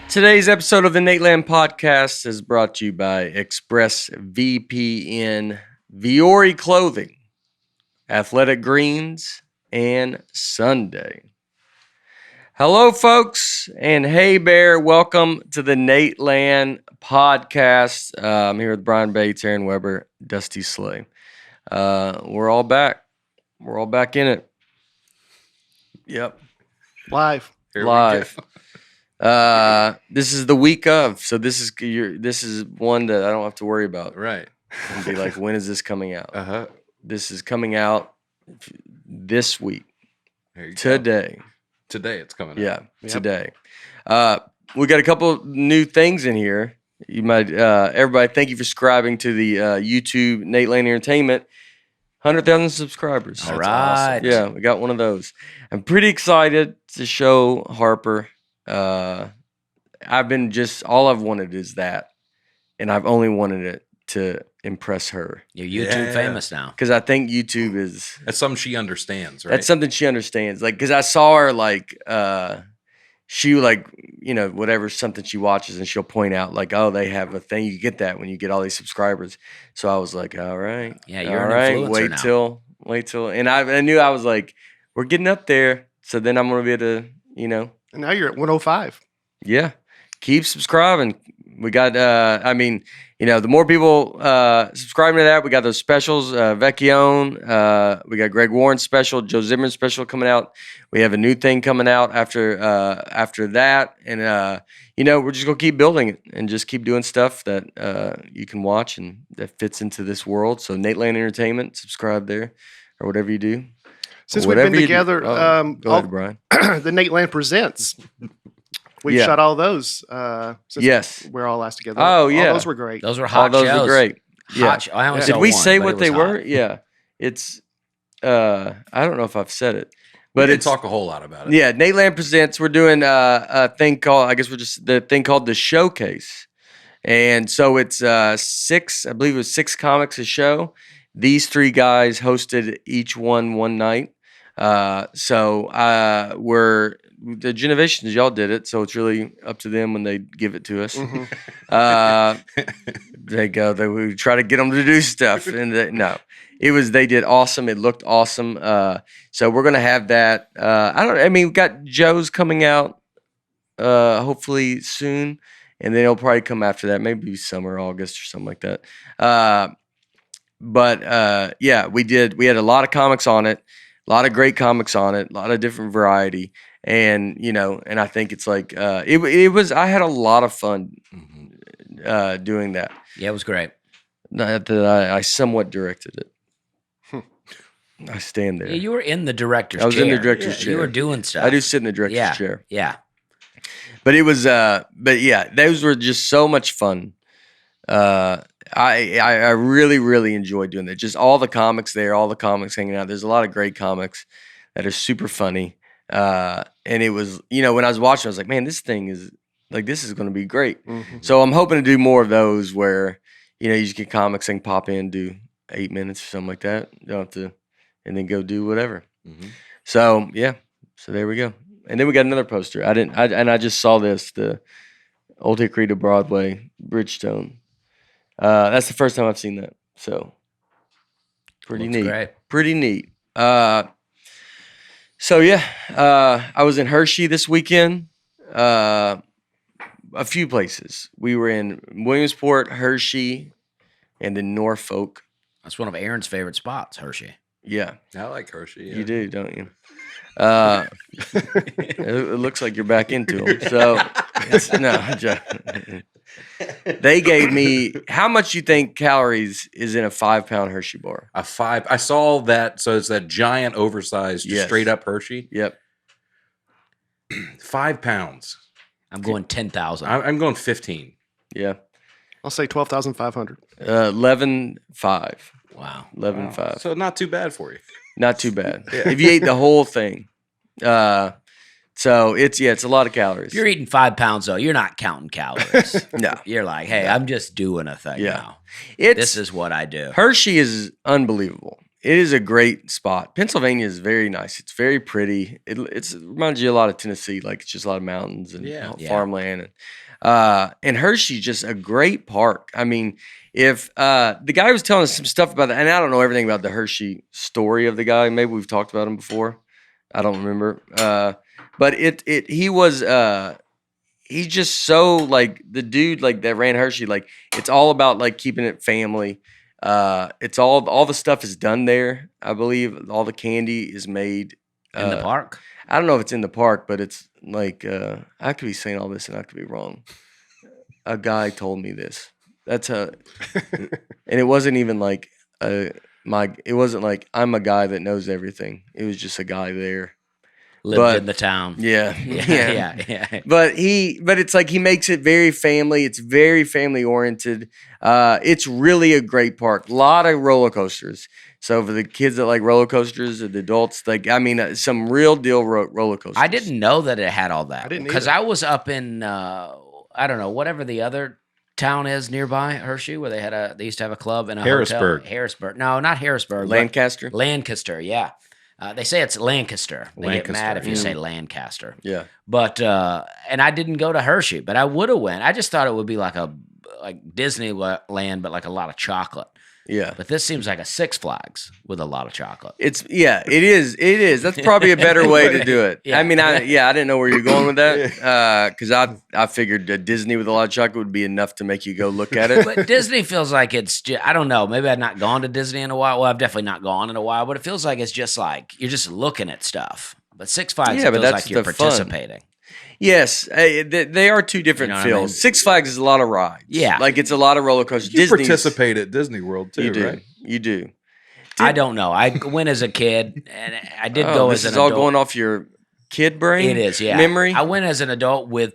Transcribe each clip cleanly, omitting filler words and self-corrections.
Today's episode of the Nateland Podcast is brought to you by ExpressVPN, Viore Clothing, Athletic Greens, and Sunday. Hello, folks, and hey, Bear. Welcome to the Nateland Podcast. I'm here with Brian Bates, Aaron Weber, Dusty Slay. We're all back. We're all back in it. Yep. Live. This is the week of, so this is one that I don't have to worry about. Right. And be like, when is this coming out? Uh-huh. This is coming out this week. There you Today. go. Today it's coming out. Yeah, Yep. today. We got a couple new things in here. You might, everybody, thank you for subscribing to the YouTube Nateland Entertainment. 100,000 subscribers. All right. Awesome. Yeah, we got one of those. I'm pretty excited to show Harper. All I've wanted is that, and I've only wanted it to impress her You're YouTube famous now. because I think YouTube is That's something she understands, right? that's something she understands. Like, because I saw her she whatever something she watches, and she'll point out like, oh, they have a thing. You get that when you get all these subscribers. So I was like, all right, Yeah, you're all an right. influencer Wait till, and I knew I was like, we're getting up there. So then I'm gonna be able to, And now you're at 105. yeah, keep subscribing. We got, the more people subscribing to that, we got those specials. Vecchione, we got Greg Warren's special, Joe Zimmerman's special coming out. We have a new thing coming out after that, and we're just gonna keep building it and just keep doing stuff that you can watch and that fits into this world. So Nateland Entertainment, subscribe there or whatever you do. Since we've been together, go ahead, Brian. the Nateland Presents. We've Yeah. shot all those. Since Yes. we're all last together. Oh, All yeah. those were great. Those were All hot those shows. are great. Yeah. Hot I only Did saw we one, say but what it they was were? hot. Yeah. It's I don't know if I've said it. We But didn't it's talk a whole lot about it. yeah, Nateland Presents. We're doing a thing called the thing called the Showcase. And so it's six comics a show. These three guys hosted each one night. We're the Genovations, y'all did it, so it's really up to them when they give it to us. Mhm. We try to get them to do stuff, and they did awesome. It looked awesome. So we're gonna have that. We got Joe's coming out, hopefully soon, and then it'll probably come after that, maybe summer, August, or something like that. We had a lot of comics on it, a lot of great comics on it, a lot of different variety. And I think it's like it was. I had a lot of fun doing that. Yeah, it was great. Not that I somewhat directed it. I stand there. Yeah, you were in the director's I was chair. in the director's chair. You were doing stuff. I do sit in the director's chair. Yeah. But it was. Those were just so much fun. I really, really enjoyed doing that. Just all the comics there, all the comics hanging out. There's a lot of great comics that are super funny. And it was, when I was watching, I was like, man, this thing is like, this is going to be great. Mhm. So I'm hoping to do more of those where, you just get comics and pop in, do 8 minutes or something like that. You don't have to, and then go do whatever. Mhm. So yeah, so there we go. And then we got another poster. I just saw this, the Old Hickory to Broadway Bridgestone. That's the first time I've seen that. So pretty Looks neat. great. Pretty neat. I was in Hershey this weekend. A few places. We were in Williamsport, Hershey, and then Norfolk. That's one of Aaron's favorite spots, Hershey. Yeah, I like Hershey. Yeah. you do, don't you? It looks like you're back into them. So, they gave me, how much you think calories is in a 5-pound Hershey bar? A 5. I saw that. So it's that giant, oversized, just Yes. straight up Hershey. Yep. 5 pounds. I'm going 10,000. I'm going 15. Yeah. I'll say 12,500. 11.5. Wow. 11.5. So not too bad for you. Not too bad. If you ate the whole thing. So it's a lot of calories. If you're eating 5 pounds, though, you're not counting calories. No. You're like, hey, I'm just doing a thing Yeah. now. It's This is what I do. Hershey is unbelievable. it is a great spot. Pennsylvania is very nice. It's very pretty. It reminds you a lot of Tennessee. Like it's just a lot of mountains and Yeah. farmland. And Hershey's just a great park. I mean, if the guy was telling us some stuff about that, and I don't know everything about the Hershey story of the guy. Maybe we've talked about him before. I don't remember. But he was he's just so like the dude like that ran Hershey. Like it's all about like keeping it family. It's all the stuff is done there. I believe all the candy is made In the park? I don't know if it's in the park, but it's like I could be saying all this and I could be wrong. A guy told me this. And it wasn't even like it wasn't like I'm a guy that knows everything. It was just a guy there. Lived in the town. Yeah. Yeah. But it's like he makes it very family. It's very family oriented. It's really a great park. A lot of roller coasters. So for the kids that like roller coasters, or the adults, like I mean, some real deal roller coasters. I didn't know that it had all that. I didn't because either. I was up in I don't know, whatever the other town is nearby Hershey, where they used to have a club and a Harrisburg. hotel. Harrisburg. No, not Harrisburg. but Lancaster. Lancaster. Yeah. They say it's Lancaster. They get mad if you say Lancaster. Yeah. But and I didn't go to Hershey, but I would have went. I just thought it would be like Disneyland, but like a lot of chocolate. Yeah. But this seems like a Six Flags with a lot of chocolate. It is. It is. That's probably a better way to do it. Yeah. I mean, I didn't know where you're going with that because I figured Disney with a lot of chocolate would be enough to make you go look at it. But Disney feels like it's just, I don't know. Maybe I've not gone to Disney in a while. Well, I've definitely not gone in a while, but it feels like it's just like you're just looking at stuff. But Six Flags, Yeah, it but feels that's like you're the fun. participating. Yes, they are two different You know what I feels. mean? Six Flags is a lot of rides. Yeah. like it's a lot of roller coasters. You Disney's- participate at Disney World too, You do. right? You do. I don't know. I went as a kid, and I did Oh, go this as is an all adult. going off your kid brain. It is, yeah. Memory. I went as an adult with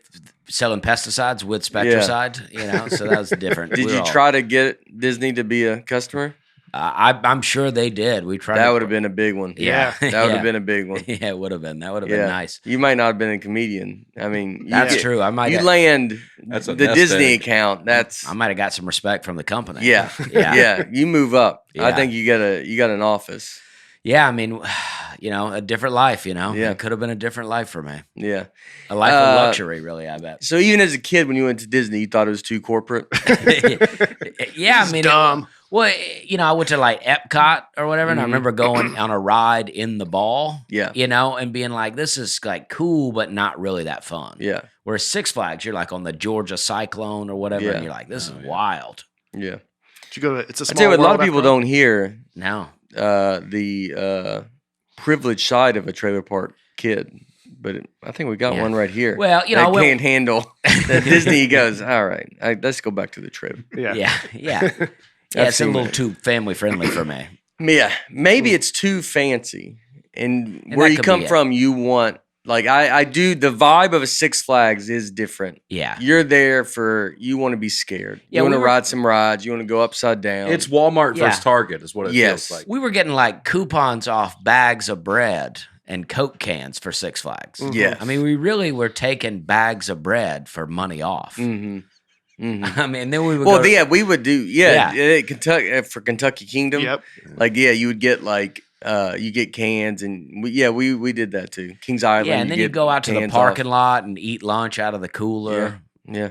selling pesticides with Spectracide, so that was different. Did We you were all- try to get Disney to be a customer? I'm sure they did. We tried. That would have been a big one. Yeah, That would have been a big one. Yeah, it would have been. That would have Yeah, been nice. You might not have been a comedian. I mean, That's true. I might. You have, land That's a the nest Disney egg. account. That's I might have got some respect from the company. yeah, Yeah. yeah. You move up. I Yeah. think you got an office. Yeah, I mean, a different life. Yeah. It could have been a different life for me. Yeah. A life of luxury, really. I bet. So even as a kid, when you went to Disney, you thought it was too corporate. Yeah, I It's mean, dumb. I went to like Epcot or whatever, and I Mhm. remember going on a ride in the ball. Yeah. And being like, this is like cool, but not really that fun. Yeah. Whereas Six Flags, you're like on the Georgia Cyclone or whatever, Yeah. and you're like, this is Oh, yeah. wild. Yeah. Did you go to? It's a I small tell you what, a lot of world people after all. don't hear No. the privileged side of a trailer park kid. But I think we got Yeah. one right here. Well, that I went. can't handle that Disney goes, all right, let's go back to the trip. Yeah. Yeah. Yeah. Yeah, I've it's a seen little that. too family friendly for me. Yeah, maybe it's too fancy. And where that you could come be it. from, you want, like, I do, the vibe of a Six Flags is different. Yeah. You're there you want to be scared. Yeah, You want we to were- ride some rides. You want to go upside down. It's Walmart Yeah. versus Target, is what it Yes. feels like. We were getting like coupons off bags of bread and Coke cans for Six Flags. Mhm. yeah. I mean, we really were taking bags of bread for money off. Mm-hmm. Mm-hmm. I mean, then we would Well, go. yeah, we would do, Kentucky for Kentucky Kingdom. Yep. Like, yeah, you would get like, you get cans, and we did that too. Kings Island. Yeah, and then you get go out to the cans parking off. lot and eat lunch out of the cooler. Yeah,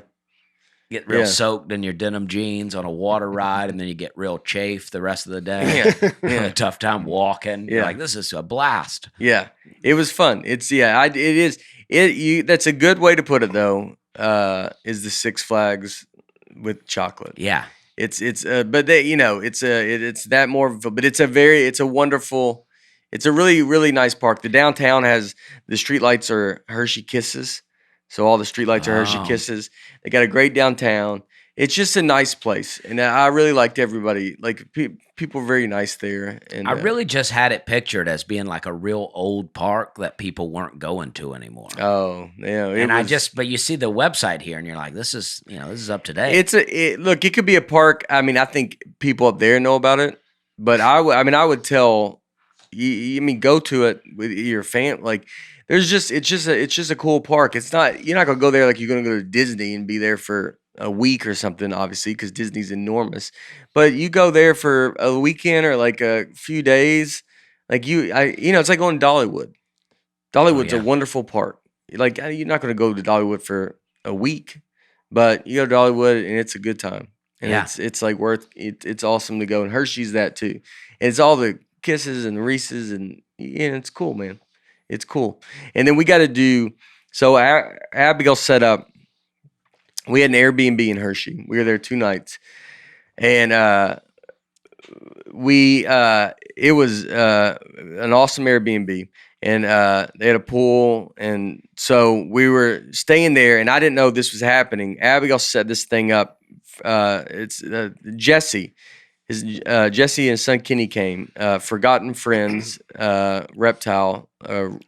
Get real Yeah. soaked in your denim jeans on a water ride, and then you get real chafed the rest of the day. yeah, Have yeah. a tough time walking. You're Yeah. like, this is a blast. Yeah, it was fun. It is. That's a good way to put it, though. Is the Six Flags with chocolate? Yeah. It's but they, it's that more of a, but it's a wonderful, it's a really, really nice park. The downtown has the streetlights are Hershey Kisses, so all the streetlights are Hershey Oh. Kisses. They got a great downtown. It's just a nice place, and I really liked everybody. Like people were very nice there, and I really just had it pictured as being like a real old park that people weren't going to anymore. oh yeah, But you see the website here, and you're like, this is up to date. Look, it could be a park. I mean, I think people up there know about it, but I would tell you. I mean, go to it with your fam. Like, it's just a cool park. It's not, you're not gonna go there like you're gonna go to Disney and be there for a week or something, obviously, because Disney's enormous. But you go there for a weekend or like a few days, like it's like going to Dollywood. Dollywood's a yeah. wonderful park. Like you're not going to go to Dollywood for a week, but you go to Dollywood and it's a good time. And Yeah. it's like worth it. It's awesome to go. And Hershey's that too. And it's all the kisses and Reese's and it's cool, man. It's cool. And then we got to do so. Abigail set up. We had an Airbnb in Hershey. We were there 2 nights, and it was an awesome Airbnb, and they had a pool, and so we were staying there, and I didn't know this was happening. Abigail set this thing up. It's Jesse. Jesse and his son Kenny came. Forgotten Friends, reptile.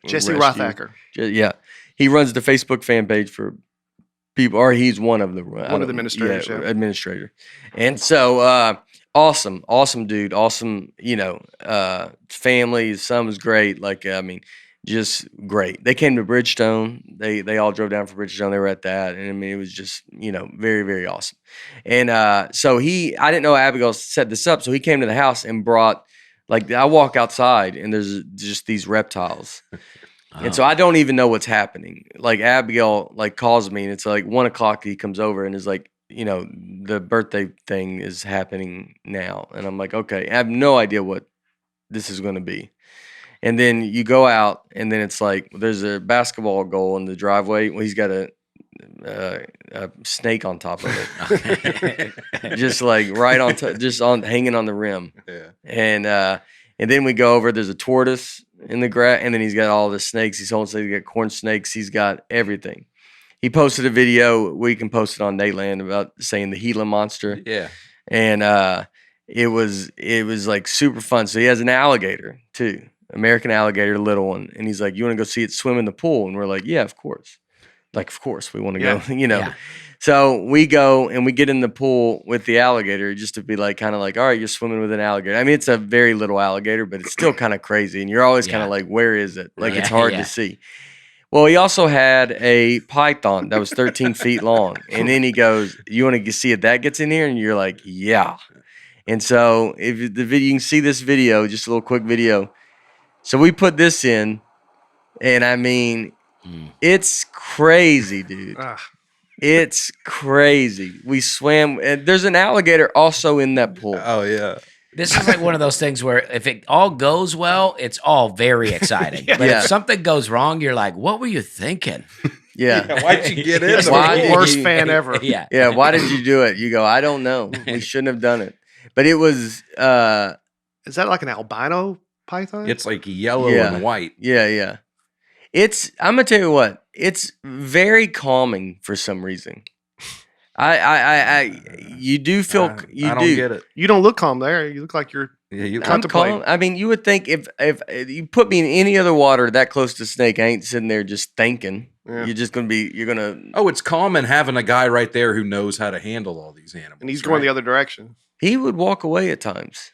Jesse rescue. Rothacker. Yeah, he runs the Facebook fan page for people, or he's one of the administrators. Yeah. administrator. And so awesome dude, awesome, family. His son was great. Like just great. They came to Bridgestone. They all drove down from Bridgestone. They were at that, and I mean it was just very, very awesome. And so I didn't know Abigail set this up, so he came to the house and brought, like, I walk outside and there's just these reptiles. And so I don't even know what's happening. Like Abigail calls me and it's like 1:00. He comes over and is like, the birthday thing is happening now. And I'm like, okay, I have no idea what this is going to be. And then you go out and then it's like, there's a basketball goal in the driveway. Well, he's got a snake on top of it, just like right on, hanging on the rim. Yeah. And then we go over. There's a tortoise in the grass, and then he's got all the snakes. He's got corn snakes. He's got everything. He posted a video. We can post it on Nateland about saying the Gila monster. Yeah. And it was like super fun. So he has an alligator too, American alligator, little one. And he's like, "You want to go see it swim in the pool?" And we're like, "Yeah, of course." Like, of course we want to go. Yeah. So we go and we get in the pool with the alligator just to be like, kind of like, all right, you're swimming with an alligator. I mean, it's a very little alligator, but it's still kind of crazy. And you're always kind of like, where is it? Like, it's hard to see. Well, he also had a python that was 13 feet long. And then he goes, "You want to see if that gets in here?" And you're like, yeah. And so if the video, you can see this video, just a little quick video. So we put this in, and I mean, it's crazy, dude. It's crazy. We swam, and there's an alligator also in that pool. Oh yeah. This is like one of those things where if it all goes well, it's all very exciting. But if something goes wrong, you're like, what were you thinking? Yeah. Why'd you get in? Why did Worst you- fan ever. Yeah. Yeah, why did you do it? You go, I don't know. We shouldn't have done it. But it was, Is that like an albino python? It's like yellow Yeah. and white. yeah. I'm gonna tell you what, it's very calming for some reason. You do feel, I don't get it. You don't look calm there. You look like you're. Yeah, you I'm calm. I mean, you would think if you put me in any other water that close to snake, I ain't sitting there just thinking. Yeah. You're gonna. Oh, it's common having a guy right there who knows how to handle all these animals. And he's going the other direction. He would walk away at times.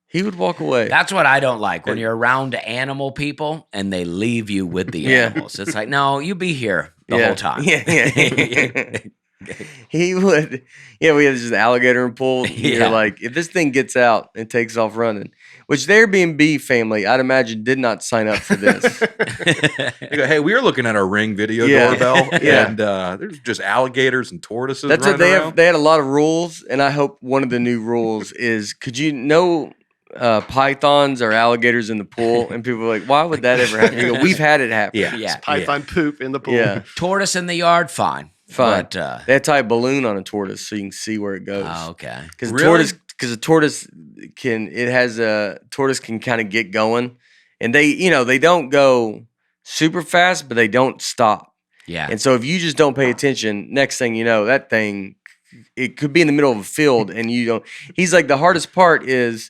He would walk away. That's what I don't like when you're around animal people and they leave you with the Yeah. animals. It's like, no, you be here the Yeah. whole time. Yeah. He would. Yeah, we had this alligator in pool. Yeah. You're like, if this thing gets out and takes off running, which the Airbnb family, I'd imagine, did not sign up for this. They go, hey, we were looking at our Ring video Yeah. doorbell, Yeah. and there's just alligators and tortoises That's what running around. they had a lot of rules, and I hope one of the new rules is, could you know pythons or alligators in the pool? And people are like, why would that ever happen? You go, we've had it happen. Yeah. Yeah. Python poop in the pool. Yeah. Tortoise in the yard, fine. Fine. But, They had to tie a balloon on a tortoise so you can see where it goes. okay. Because Really? a tortoise can kind of get going, and they don't go super fast, but they don't stop. Yeah. And so if you just don't pay attention, next thing you know, that thing, it could be in the middle of a field, and you don't. He's like, the hardest part is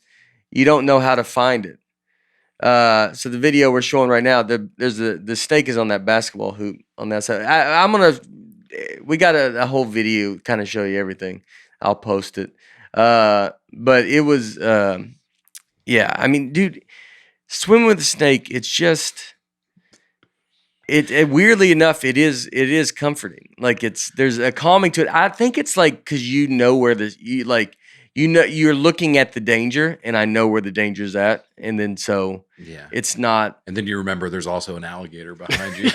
you don't know how to find it. So the video we're showing right now, the snake is on that basketball hoop on that side. We got a whole video kind of show you everything. I'll post it. But it was, yeah. I mean, dude, swimming with a snake, it's It weirdly enough, it is comforting. Like there's a calming to it. I think it's like because you know where you're looking at the danger, and I know where the danger's at, and then so it's not. And then you remember there's also an alligator behind you.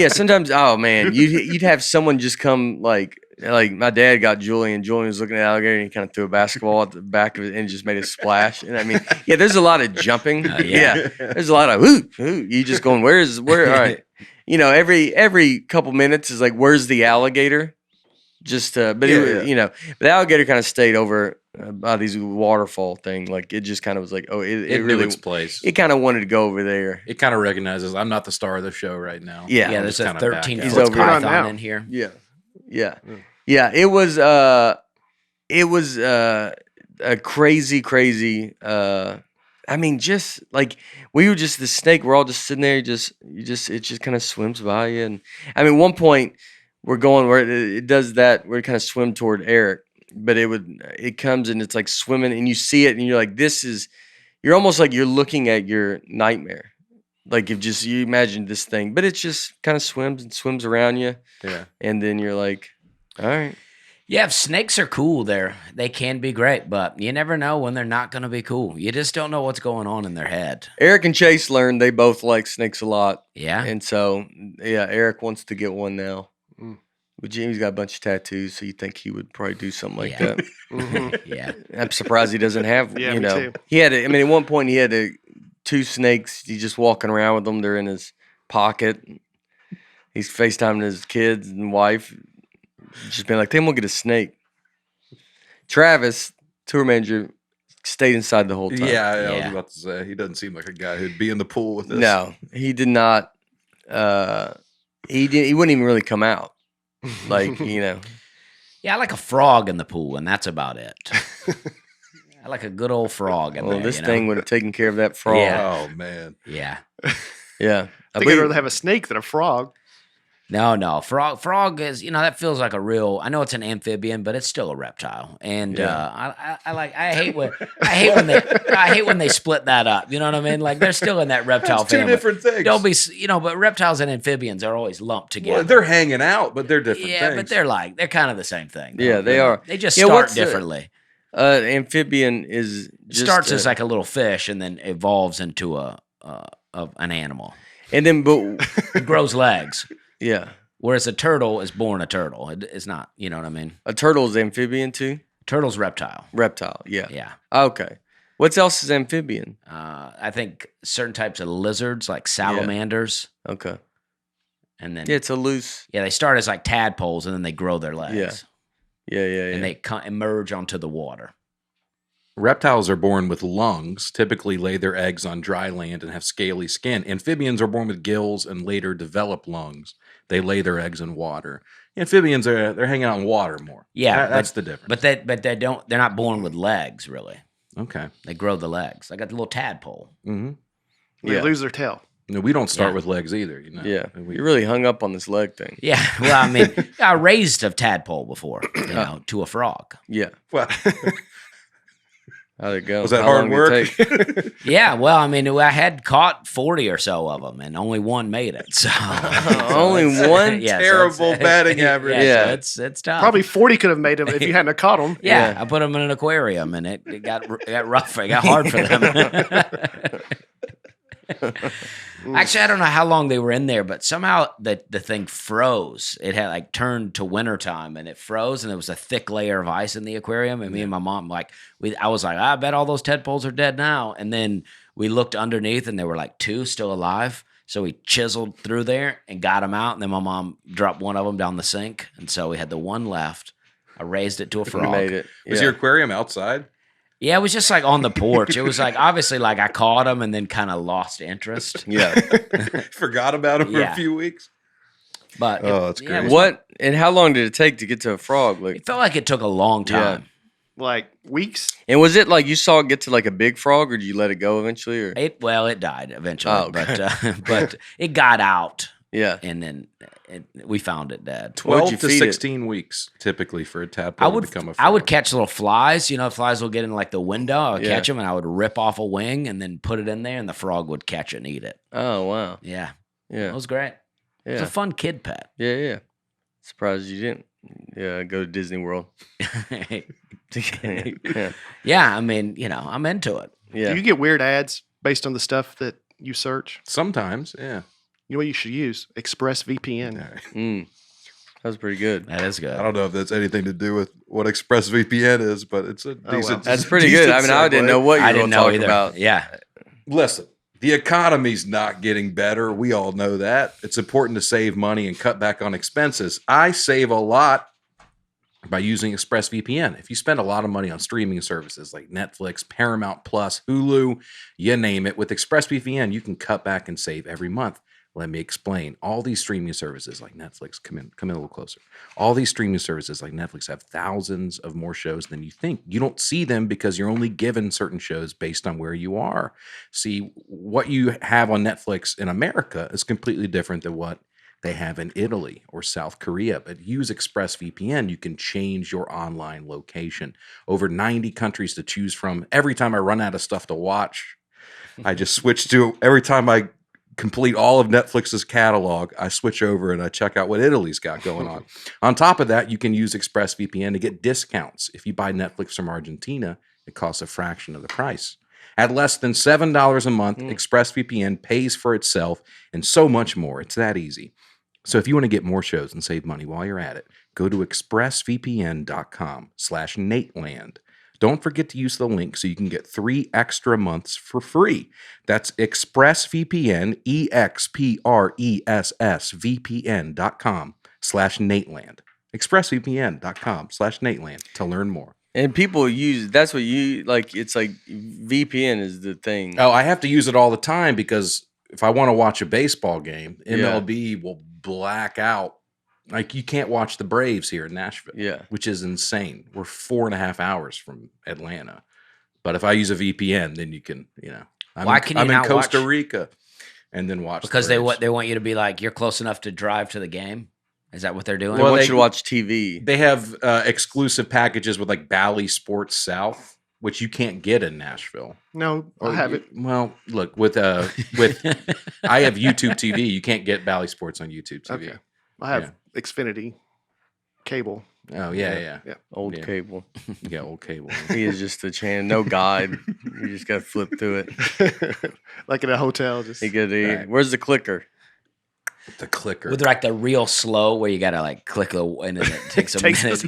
Sometimes, oh man, you'd have someone just come like my dad got Julian. Julian was looking at the alligator, and he kind of threw a basketball at the back of it and just made a splash. And I mean, there's a lot of jumping. There's a lot of whoo. You just going, where? All right, every couple minutes is like, where's the alligator? Just but the alligator kind of stayed over by these waterfall thing. Like it just kind of was like, oh, it knew really its place. It kind of wanted to go over there. It kind of recognizes I'm not the star of the show right now. Yeah, there's a 13-foot What's going on python now? in here. Yeah. It was a crazy. I mean, just like we were just the snake. We're all just sitting there. It just kind of swims by you. And I mean, one point we're going where it does that. Where it kind of swim toward Eric, but it comes and it's like swimming, and you see it, and you're like, you're almost like you're looking at your nightmare. Like if you imagine this thing, but it just kind of swims around you. Yeah. And then you're like, all right. Yeah, if snakes are cool, they can be great, but you never know when they're not going to be cool. You just don't know what's going on in their head. Eric and Chase learned they both like snakes a lot. Yeah. And so, Eric wants to get one now. But Jamie's got a bunch of tattoos, so you think he would probably do something like that. Yeah. I'm surprised he doesn't have, Yeah, you me know. too. He had, at one point, he had two snakes. He's just walking around with them. They're in his pocket. He's FaceTiming his kids and wife. Just being like, then we'll get a snake. Travis, tour manager, stayed inside the whole time. Yeah, I was about to say he doesn't seem like a guy who'd be in the pool with us. No, he did not. He wouldn't even really come out. Like, Yeah, I like a frog in the pool, and that's about it. I like a good old frog in there. Well, this thing would have taken care of that frog. Oh man. Yeah. Yeah. I think I'd rather have a snake than a frog. No. Frog is, that feels like a real. I know it's an amphibian, but it's still a reptile. And I hate when they split that up. You know what I mean? Like they're still in that reptile It's two family. different things. Don't be, but reptiles and amphibians are always lumped together. Well, they're hanging out, but they're different yeah, things. but they're kind of the same thing. though. Yeah, they are. They just Yeah, start what's differently. Amphibian is just, Starts as like a little fish and then evolves into an animal. and then but It grows legs. yeah, Whereas a turtle is born a turtle. It's not, you know what I mean? a turtle is amphibian too. Turtle's reptile. Reptile. Yeah. Yeah. Okay. What else is amphibian? I think certain types of lizards like salamanders. Okay. And then, Yeah, it's a loose. they start as like tadpoles and then they grow their legs. Yeah. And they emerge onto the water. Reptiles are born with lungs, typically lay their eggs on dry land and have scaly skin. Amphibians are born with gills and later develop lungs. They lay their eggs in water. Amphibians they're hanging out in water more. Yeah, That's the difference. But they're not born with legs really. Okay. They grow the legs. I got the little tadpole. Mm-hmm. They lose their tail. No, we don't start Yeah. with legs either. Yeah. You're really hung up on this leg thing. Yeah, well, I mean, I raised a tadpole before, to a frog. Yeah. Well, How'd it go? was that How hard long work? did it take? Yeah, well, I mean, I had caught 40 or so of them, and only one made it. So Only one? Yeah, Terrible batting average. Yeah, Yeah. so it's tough. Probably 40 could have made them if you hadn't have caught them. Yeah, I put them in an aquarium, and it got rough. It got hard for them. Actually, I don't know how long they were in there, but somehow the thing froze. It had like turned to wintertime, and it froze, and there was a thick layer of ice in the aquarium. And me and my mom, I was like, I bet all those tadpoles are dead now. And then we looked underneath, and there were like two still alive. So we chiseled through there and got them out. And then my mom dropped one of them down the sink, and so we had the one left. I raised it to a You frog. made it. Was your aquarium outside? Yeah, it was just like on the porch. It was like obviously like I caught him and then kind of lost interest. Yeah. Forgot about him for Yeah. a few weeks. But Oh, that's it great. was- What and how long did it take to get to a frog? Like, It felt like it took a long time. Like weeks. and was it like you saw it get to like a big frog, or did you let it go eventually? Or It died eventually, Oh, okay. but it got out, yeah, and then we found it dead. 12 you to feed it? 16 weeks typically for a tadpole to become a frog. I would catch little flies. Flies will get in like the window. I would Yeah. catch them, and I would rip off a wing and then put it in there, and the frog would catch it and eat it. Oh wow, Yeah, yeah, it was great. It's a fun kid pet. Yeah. Surprised you didn't go to Disney World. Yeah. Yeah, I mean, I'm into it. Yeah. Do you get weird ads based on the stuff that you search? Sometimes, yeah. You know what you should use? ExpressVPN. That was pretty good. That is good. I don't know if that's anything to do with what ExpressVPN is, but it's a decent. That's pretty good. I mean, I didn't know what you were going to talk about. Yeah. Listen, the economy's not getting better. We all know that. It's important to save money and cut back on expenses. I save a lot by using ExpressVPN. If you spend a lot of money on streaming services like Netflix, Paramount Plus, Hulu, you name it, with ExpressVPN, you can cut back and save every month. Let me explain. All these streaming services like Netflix, come in a little closer. All these streaming services like Netflix have thousands of more shows than you think. You don't see them because you're only given certain shows based on where you are. See, what you have on Netflix in America is completely different than what they have in Italy or South Korea. But use ExpressVPN, you can change your online location. Over 90 countries to choose from. Every time I run out of stuff to watch, I just switch to, every time I complete all of Netflix's catalog, I switch over and I check out what Italy's got going on. On top of that, you can use ExpressVPN to get discounts. If you buy Netflix from Argentina, it costs a fraction of the price. At less than $7 a month, ExpressVPN pays for itself and so much more. It's that easy. So if you want to get more shows and save money while you're at it, go to expressvpn.com/Nateland. Don't forget to use the link so you can get 3 extra months for free. That's ExpressVPN, ExpressVPN.com/Nateland. ExpressVPN.com/Nateland to learn more. And people use, that's what you, like, it's like VPN is the thing. Oh, I have to use it all the time because if I want to watch a baseball game, MLB will black out. Like, you can't watch the Braves here in Nashville, which is insane. We're 4.5 hours from Atlanta. But if I use a VPN, then you can, I'm in Costa Rica and then watch because the Braves. they want you to be like, you're close enough to drive to the game. Is that what they're doing? They want you to watch TV. They have exclusive packages with like Bally Sports South, which you can't get in Nashville. No, I have it. Well, look, with I have YouTube TV. You can't get Bally Sports on YouTube TV. Okay. I have Xfinity cable. Oh, yeah. Old cable. Yeah, old cable. He is just a channel, no guide. You just got to flip through it. Like in a hotel. Just Where's the clicker? The clicker. With like the real slow where you got to like click and then it takes a minute.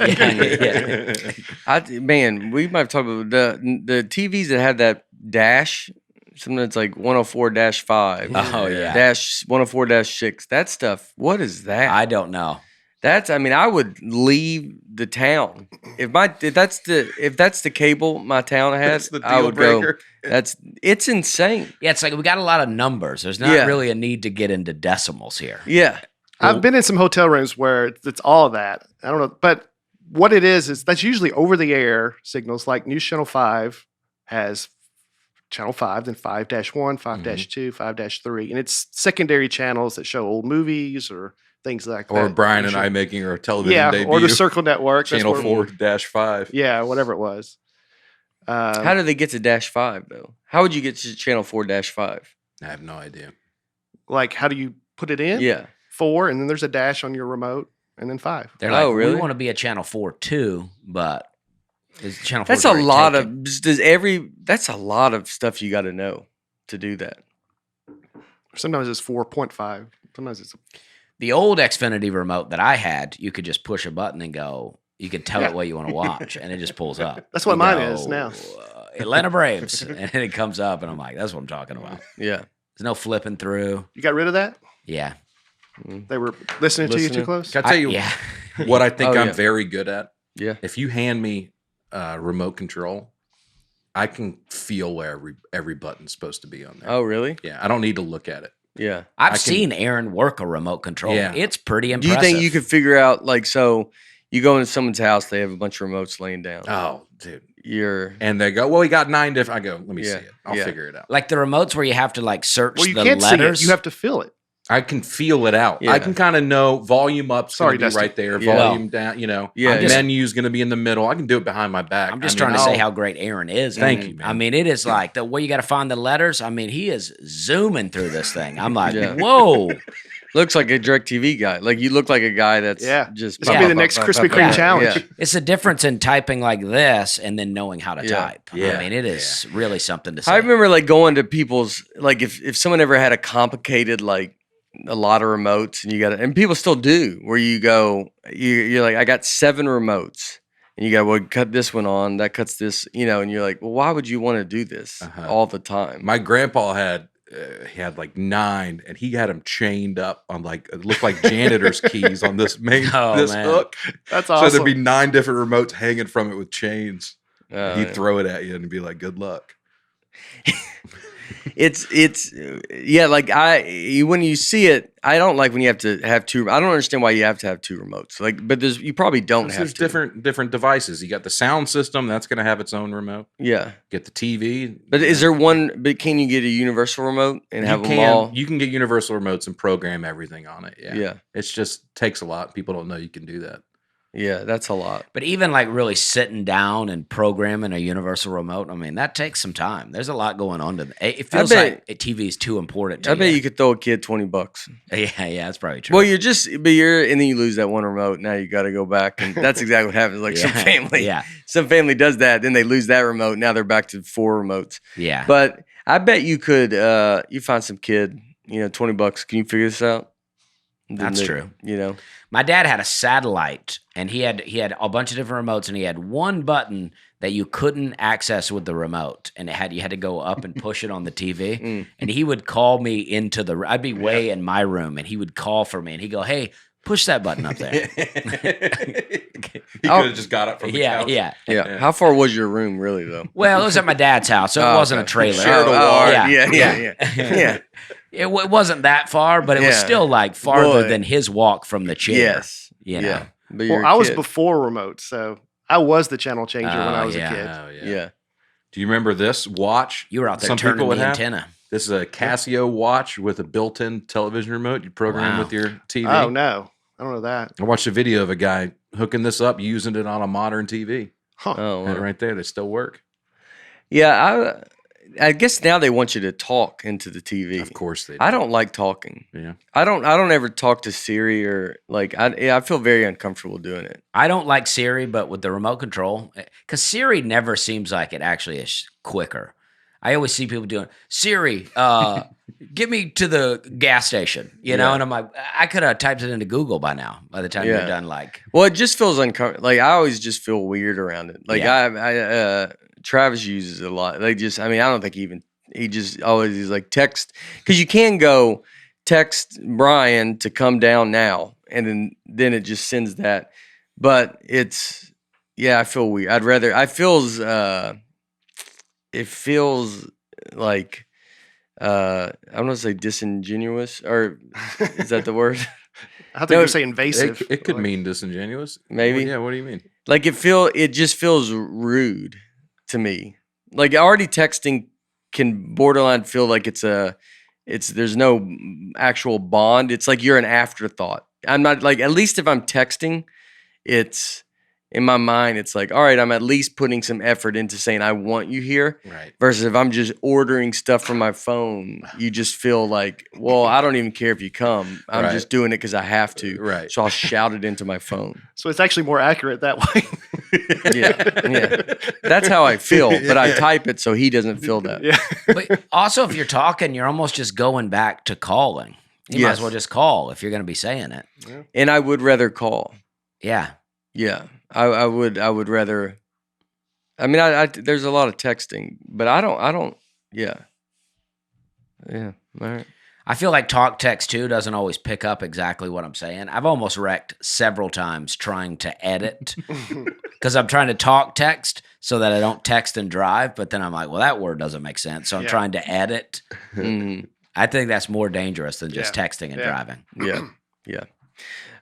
Man, we might have talked about the TVs that have that dash, something that's like 104-5. Oh, yeah. Dash 104-6. That stuff, what is that? I don't know. I would leave the town. If that's the cable my town has, That's the I deal would breaker. go. It's insane. Yeah, it's like we got a lot of numbers. There's not really a need to get into decimals here. Yeah. I've been in some hotel rooms where it's all that. I don't know. But what it is that's usually over the air signals. Like News Channel 5 has Channel 5, then 5-1, 5-2, 5-3. And it's secondary channels that show old movies or things like that. Or Brian and I making our television debut. Or the Circle Network. Channel 4-5. Yeah, whatever it was. How do they get to -5 though? How would you get to Channel 4-5? I have no idea. Like, how do you put it in? Yeah. 4, and then there's a dash on your remote, and then 5. They're like, really? we want to be a Channel 4 too, but is Channel 4 That's a lot of that's a lot of stuff you got to know to do that. Sometimes it's 4.5. Sometimes it's The old Xfinity remote that I had, you could just push a button and go. You could tell it what you want to watch, and it just pulls up. That's what You mine go, is now. Atlanta Braves, and it comes up, and I'm like, that's what I'm talking about. Yeah. There's no flipping through. You got rid of that? Yeah. They were listening to you too close? Can I tell you yeah. what I think Oh, I'm yeah. very good at? Yeah. If you hand me remote control, I can feel where every button's supposed to be on there. Oh, really? Yeah, I don't need to look at it. Yeah. I've seen Aaron work a remote control. Yeah. It's pretty Do impressive. you think you could figure out, like, so you go into someone's house, they have a bunch of remotes laying down. Oh, dude. And they go, well, we got 9 different. I go, let me see Yeah, it. I'll yeah. figure it out. Like the remotes where you have to like search Well, you the can't letters? see it. You have to feel it. I can feel it out. Yeah. I can kind of know volume up's Sorry, going to be Dusty. right there. Yeah. Volume down, Yeah, menu's going to be in the middle. I can do it behind my back. I'm just I mean, trying to say how great Aaron is. Thank I mean, you, man. I mean, it is like the way you got to find the letters. I mean, he is zooming through this thing. I'm like, Yeah. whoa. Looks like a DirecTV guy. Like you look like a guy that's Yeah. just. This could be the next Krispy Kreme challenge. Yeah. It's a difference in typing like this and then knowing how to Yeah. type. Yeah. I mean, it is really something to say. I remember like going to people's like if someone ever had a complicated like a lot of remotes and you got and people still do where you go you're like I got 7 remotes and you got well cut this one on that cuts this and you're like well why would you want to do this all the time? My grandpa had he had like 9, and he had them chained up on like it looked like janitor's keys on this Man. hook. That's awesome. So there'd be 9 different remotes hanging from it with chains. He'd Yeah. throw it at you and be like, "Good luck." It's yeah like when you see it I don't like when you have to have 2. I don't understand why you have to have 2 remotes like but you probably don't have There's to. different devices. You got the sound system that's going to have its own remote. Yeah, Get the TV. but is there one? But can you get a universal remote and have them all? You can get universal remotes and program everything on it. Yeah. Yeah. It's just takes a lot. People don't know you can do that. Yeah, that's a lot. But even like really sitting down and programming a universal remote, I mean, that takes some time. There's a lot going on to it. It feels like a TV is too important to I bet you could throw a kid $20. Yeah, that's probably true. Well, and then you lose that one remote. Now you got to go back, and that's exactly what happens. Like some family does that, then they lose that remote. Now they're back to 4 remotes. Yeah. But I bet you could. You find some kid, $20. Can you figure this out? That's true. My dad had a satellite, and he had a bunch of different remotes, and he had one button that you couldn't access with the remote, and you had to go up and push it on the TV. And he would call me I'd be way in my room, and he would call for me, and he'd go, "Hey, push that button up there." He could have just got up from the couch. Yeah. How far was your room, really, though? Well, it was at my dad's house, so it wasn't a trailer. Shared a wall. Yeah. It wasn't that far, but it was still like farther than his walk from the chair. Yes. Yeah. But well, I was before remote, so I was the channel changer when I was a kid. Oh, Yeah. Do you remember this watch? You were out there Some turning people would the have? antenna. This is a Casio watch with a built-in television remote. You program with your TV. Oh, no. I don't know that. I watched a video of a guy hooking this up, using it on a modern TV. Huh. Oh, And wow. right there, they still work. Yeah, I guess now they want you to talk into the TV. Of course they do. I don't like talking. Yeah. I don't ever talk to Siri or like I feel very uncomfortable doing it. I don't like Siri, but with the remote control, because Siri never seems like it actually is quicker. I always see people doing Siri, get me to the gas station, and I'm like, I could have typed it into Google by now. By the time you're done, well, it just feels uncomfortable. Like I always just feel weird around it. Like Travis uses it a lot. I don't think he's like text because you can go text Brian to come down now, and then it just sends that. But it's I feel weird. It feels like I don't want to say disingenuous, or is that the word? I thought you were saying invasive. It could mean disingenuous. Maybe. Yeah, what do you mean? Like it just feels rude to me. Like already texting can borderline feel like there's no actual bond. It's like you're an afterthought. I'm not like, at least if I'm texting, it's in my mind, it's like, all right, I'm at least putting some effort into saying I want you here. Right. Versus if I'm just ordering stuff from my phone, you just feel like, well, I don't even care if you come. I'm just doing it because I have to. Right. So I'll shout it into my phone. So it's actually more accurate that way. Yeah. That's how I feel, but I type it so he doesn't feel that. Yeah. But also, if you're talking, you're almost just going back to calling. You might as well just call if you're going to be saying it. Yeah. And I would rather call. Yeah. Yeah. I would rather. I mean, I there's a lot of texting, but I don't. Yeah. Yeah. All right. I feel like talk text too doesn't always pick up exactly what I'm saying. I've almost wrecked several times trying to edit because I'm trying to talk text so that I don't text and drive. But then I'm like, well, that word doesn't make sense. So I'm trying to edit. Mhm. I think that's more dangerous than just texting and driving. Yeah. Yeah.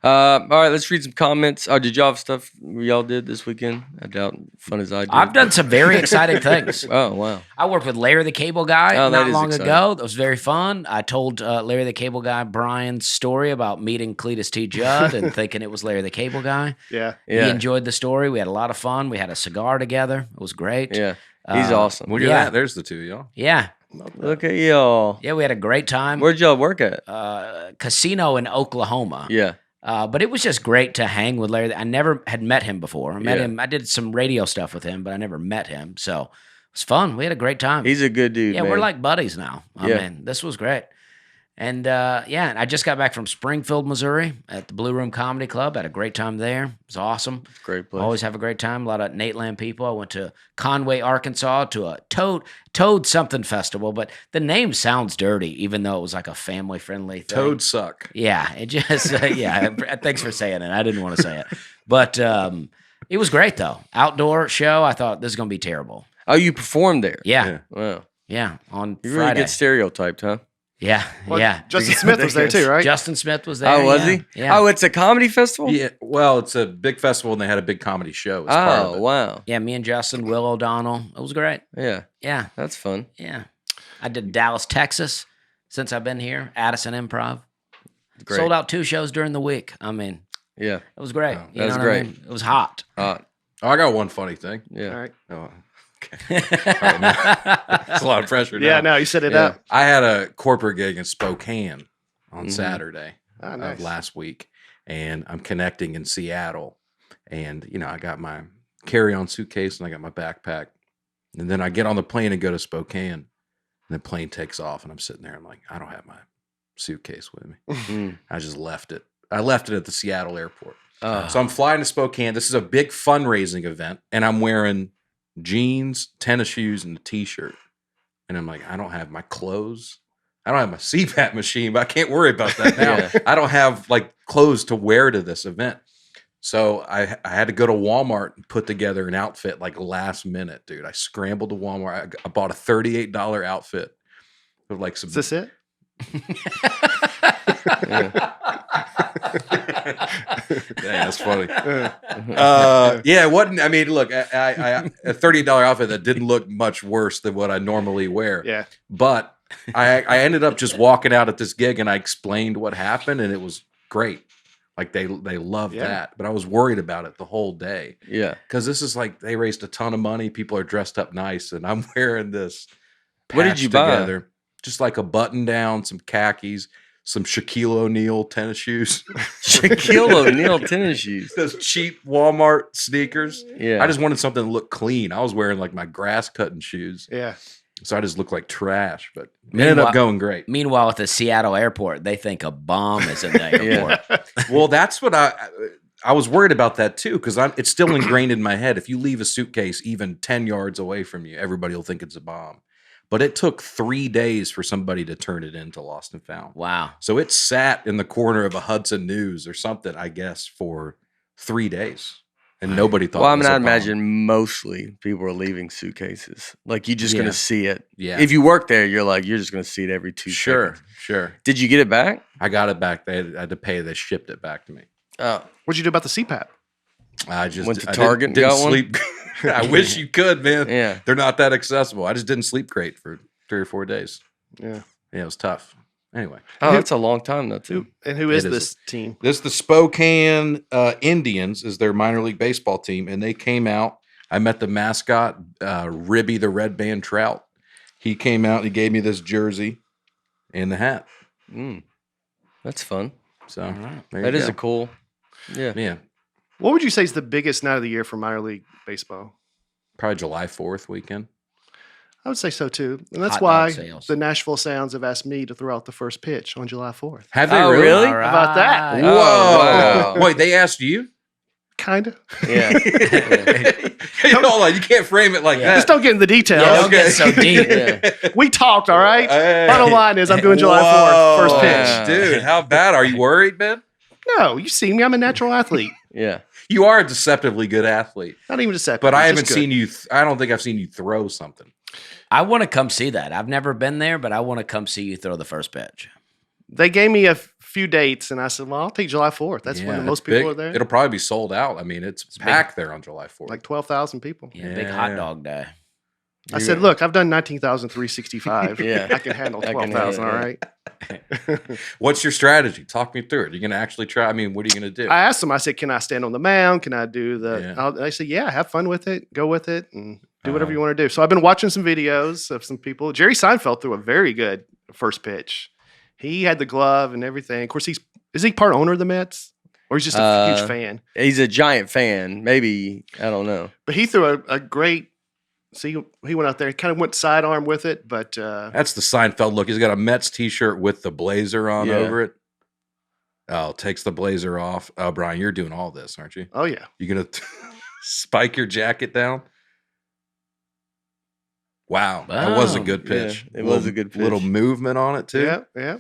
All right, let's read some comments. Oh, did y'all have stuff y'all did this weekend? I doubt fun as I did. I've done some very exciting things. Oh, wow. I worked with Larry the Cable Guy Oh, that not is long exciting. ago. That was very fun. I told Larry the Cable Guy Brian's story about meeting Cletus T. Judd and thinking it was Larry the Cable Guy. Yeah. Yeah. He enjoyed the story. We had a lot of fun. We had a cigar together. It was great. Yeah. He's awesome. Look at that. There's the two, y'all. Yeah. Look at y'all. Yeah, we had a great time. Where'd y'all work at? Casino in Oklahoma. Yeah. But it was just great to hang with Larry. I never had met him before. I met Yeah. him. I did some radio stuff with him, but I never met him. So it was fun. We had a great time. He's a good dude, yeah, man. we're like buddies now. I Yeah. mean, this was great. And and I just got back from Springfield, Missouri at the Blue Room Comedy Club. Had a great time there. It was awesome. Great place. Always have a great time. A lot of Nateland people. I went to Conway, Arkansas to a Toad something festival, but the name sounds dirty, even though it was like a family friendly thing. Toads suck. Yeah, it just Thanks for saying it. I didn't want to say it, but it was great though. Outdoor show. I thought this is gonna be terrible. Oh, you performed there? Yeah, Wow. on You really Friday. get stereotyped, huh? Yeah, Well, yeah. Justin Smith was there too, right? Justin Smith was there. Oh, was yeah, he? Yeah. Oh, it's a comedy festival? Yeah, well, it's a big festival, and they had a big comedy show as part of Oh, it. wow. Yeah, me and Justin, Will O'Donnell. It was great. Yeah, Yeah, that's fun. yeah. I did Dallas, Texas since I've been here. Addison Improv. Great. Sold out 2 shows during the week. I mean, Yeah. it was great. Oh, You that's know what great. I mean? It was hot. Oh, I got one funny thing. Yeah. All right. Oh, okay. All right, now, it's a lot of pressure. Yeah, now. no, you set it Yeah. up. I had a corporate gig in Spokane on Mhm. Saturday Ah, of nice. last week, and I'm connecting in Seattle. And, I got my carry-on suitcase and I got my backpack. And then I get on the plane and go to Spokane. And the plane takes off, and I'm sitting there. I'm like, I don't have my suitcase with me. Mm. I just left it. I left it at the Seattle airport. Oh. So I'm flying to Spokane. This is a big fundraising event, and I'm wearing jeans, tennis shoes, and a t-shirt. And I'm like, I don't have my clothes. I don't have my CPAP machine, but I can't worry about that now. Yeah. I don't have like clothes to wear to this event. So I had to go to Walmart and put together an outfit like last minute, dude. I scrambled to Walmart. I bought a $38 outfit with like some. Is this it? Yeah. Dang, that's funny. Uh, Yeah, it wasn't. I mean, look, I a $38 outfit that didn't look much worse than what I normally wear. yeah. But I ended up just walking out at this gig, and I explained what happened, and it was great. Like they loved Yeah. that. But I was worried about it the whole day Yeah. because this is like they raised a ton of money. People are dressed up nice, and I'm wearing this. What did patched you buy? together, just like a button down, some khakis, some Shaquille O'Neal tennis shoes. Shaquille O'Neal tennis shoes. Those cheap Walmart sneakers. Yeah. I just wanted something to look clean. I was wearing like my grass cutting shoes. Yeah. So I just looked like trash, but it Meanwhile- ended up going great. Meanwhile, at the Seattle airport, they think a bomb is in the airport. Well, that's what I was worried about that too, because it's still ingrained in my head. If you leave a suitcase even 10 yards away from you, everybody will think it's a bomb. But it took 3 days for somebody to turn it into Lost and Found. Wow. So it sat in the corner of a Hudson News or something, I guess, for 3 days. And nobody thought Well, I it was mean, a I bomb. imagine mostly people are leaving suitcases. Like, you're just going Yeah. to see it. Yeah. If you work there, you're just going to see it every 2 seconds. Sure. Did you get it back? I got it back. I had to pay. They shipped it back to me. Oh. What'd you do about the CPAP? I just Went to I Target and didn't got one? sleep. I wish you could, man. Yeah. They're not that accessible. I just didn't sleep great for 3 or 4 days. Yeah. Yeah, it was tough. Anyway, Oh, that's a long time, though, too. And who is It is. this team? this the Spokane Indians is their minor league baseball team, and they came out. I met the mascot, Ribby the Red Band Trout. He came out. He gave me this jersey and the hat. Mm. That's fun. So All right. there That you is go. a cool. Yeah. Yeah, What would you say is the biggest night of the year for minor league baseball? probably July 4th weekend. I would say so too. And that's Hot dog why sales. the Nashville Sounds have asked me to throw out the first pitch on July 4th. Have they Oh, really? really? All How about that? right. Whoa! Oh, wow. Wait, they asked you? Kind of. Yeah. Hey, hold on, you can't frame it like Yeah. that. Just don't get in the details. Yeah, don't get so deep. Yeah. We talked, all right? Hey. Bottom line is I'm doing July 4th, first Whoa, pitch. dude. How bad are you worried, man? No, you see me. I'm a natural athlete. Yeah. You are a deceptively good athlete, Not even deceptive. but I just haven't good. seen you. I don't think I've seen you throw something. I want to come see that. I've never been there, but I want to come see you throw the first pitch. They gave me a few dates, and I said, well, I'll take July 4th. That's Yeah, when the it's most people big. are there. It'll probably be sold out. I mean, it's big. packed there on July 4th. Like 12,000 people. Yeah, big hot Yeah. dog day. I said, look, I've done 19,365. Yeah. I can handle I can 12,000, all handle right? What's your strategy? Talk me through it. You're going to actually try. I mean, what are you going to do? I asked them, I said, can I stand on the mound? Can I do the. Yeah. They said, yeah, have fun with it. Go with it. And Do whatever you want to do. So I've been watching some videos of some people. Jerry Seinfeld threw a very good first pitch. He had the glove and everything. Of course, is he part owner of the Mets? Or he's just a huge fan? He's a giant fan. Maybe, I don't know. But he threw a great. See, he went out there and kind of went sidearm with it, but That's the Seinfeld look. He's got a Mets t-shirt with the blazer on Yeah. over it. Oh, takes the blazer off. Oh, Brian, you're doing all this, aren't you? oh yeah, You gonna spike your jacket down? Wow, that was a Wow. good pitch. Yeah, it was a good pitch. Little movement on it too. yeah.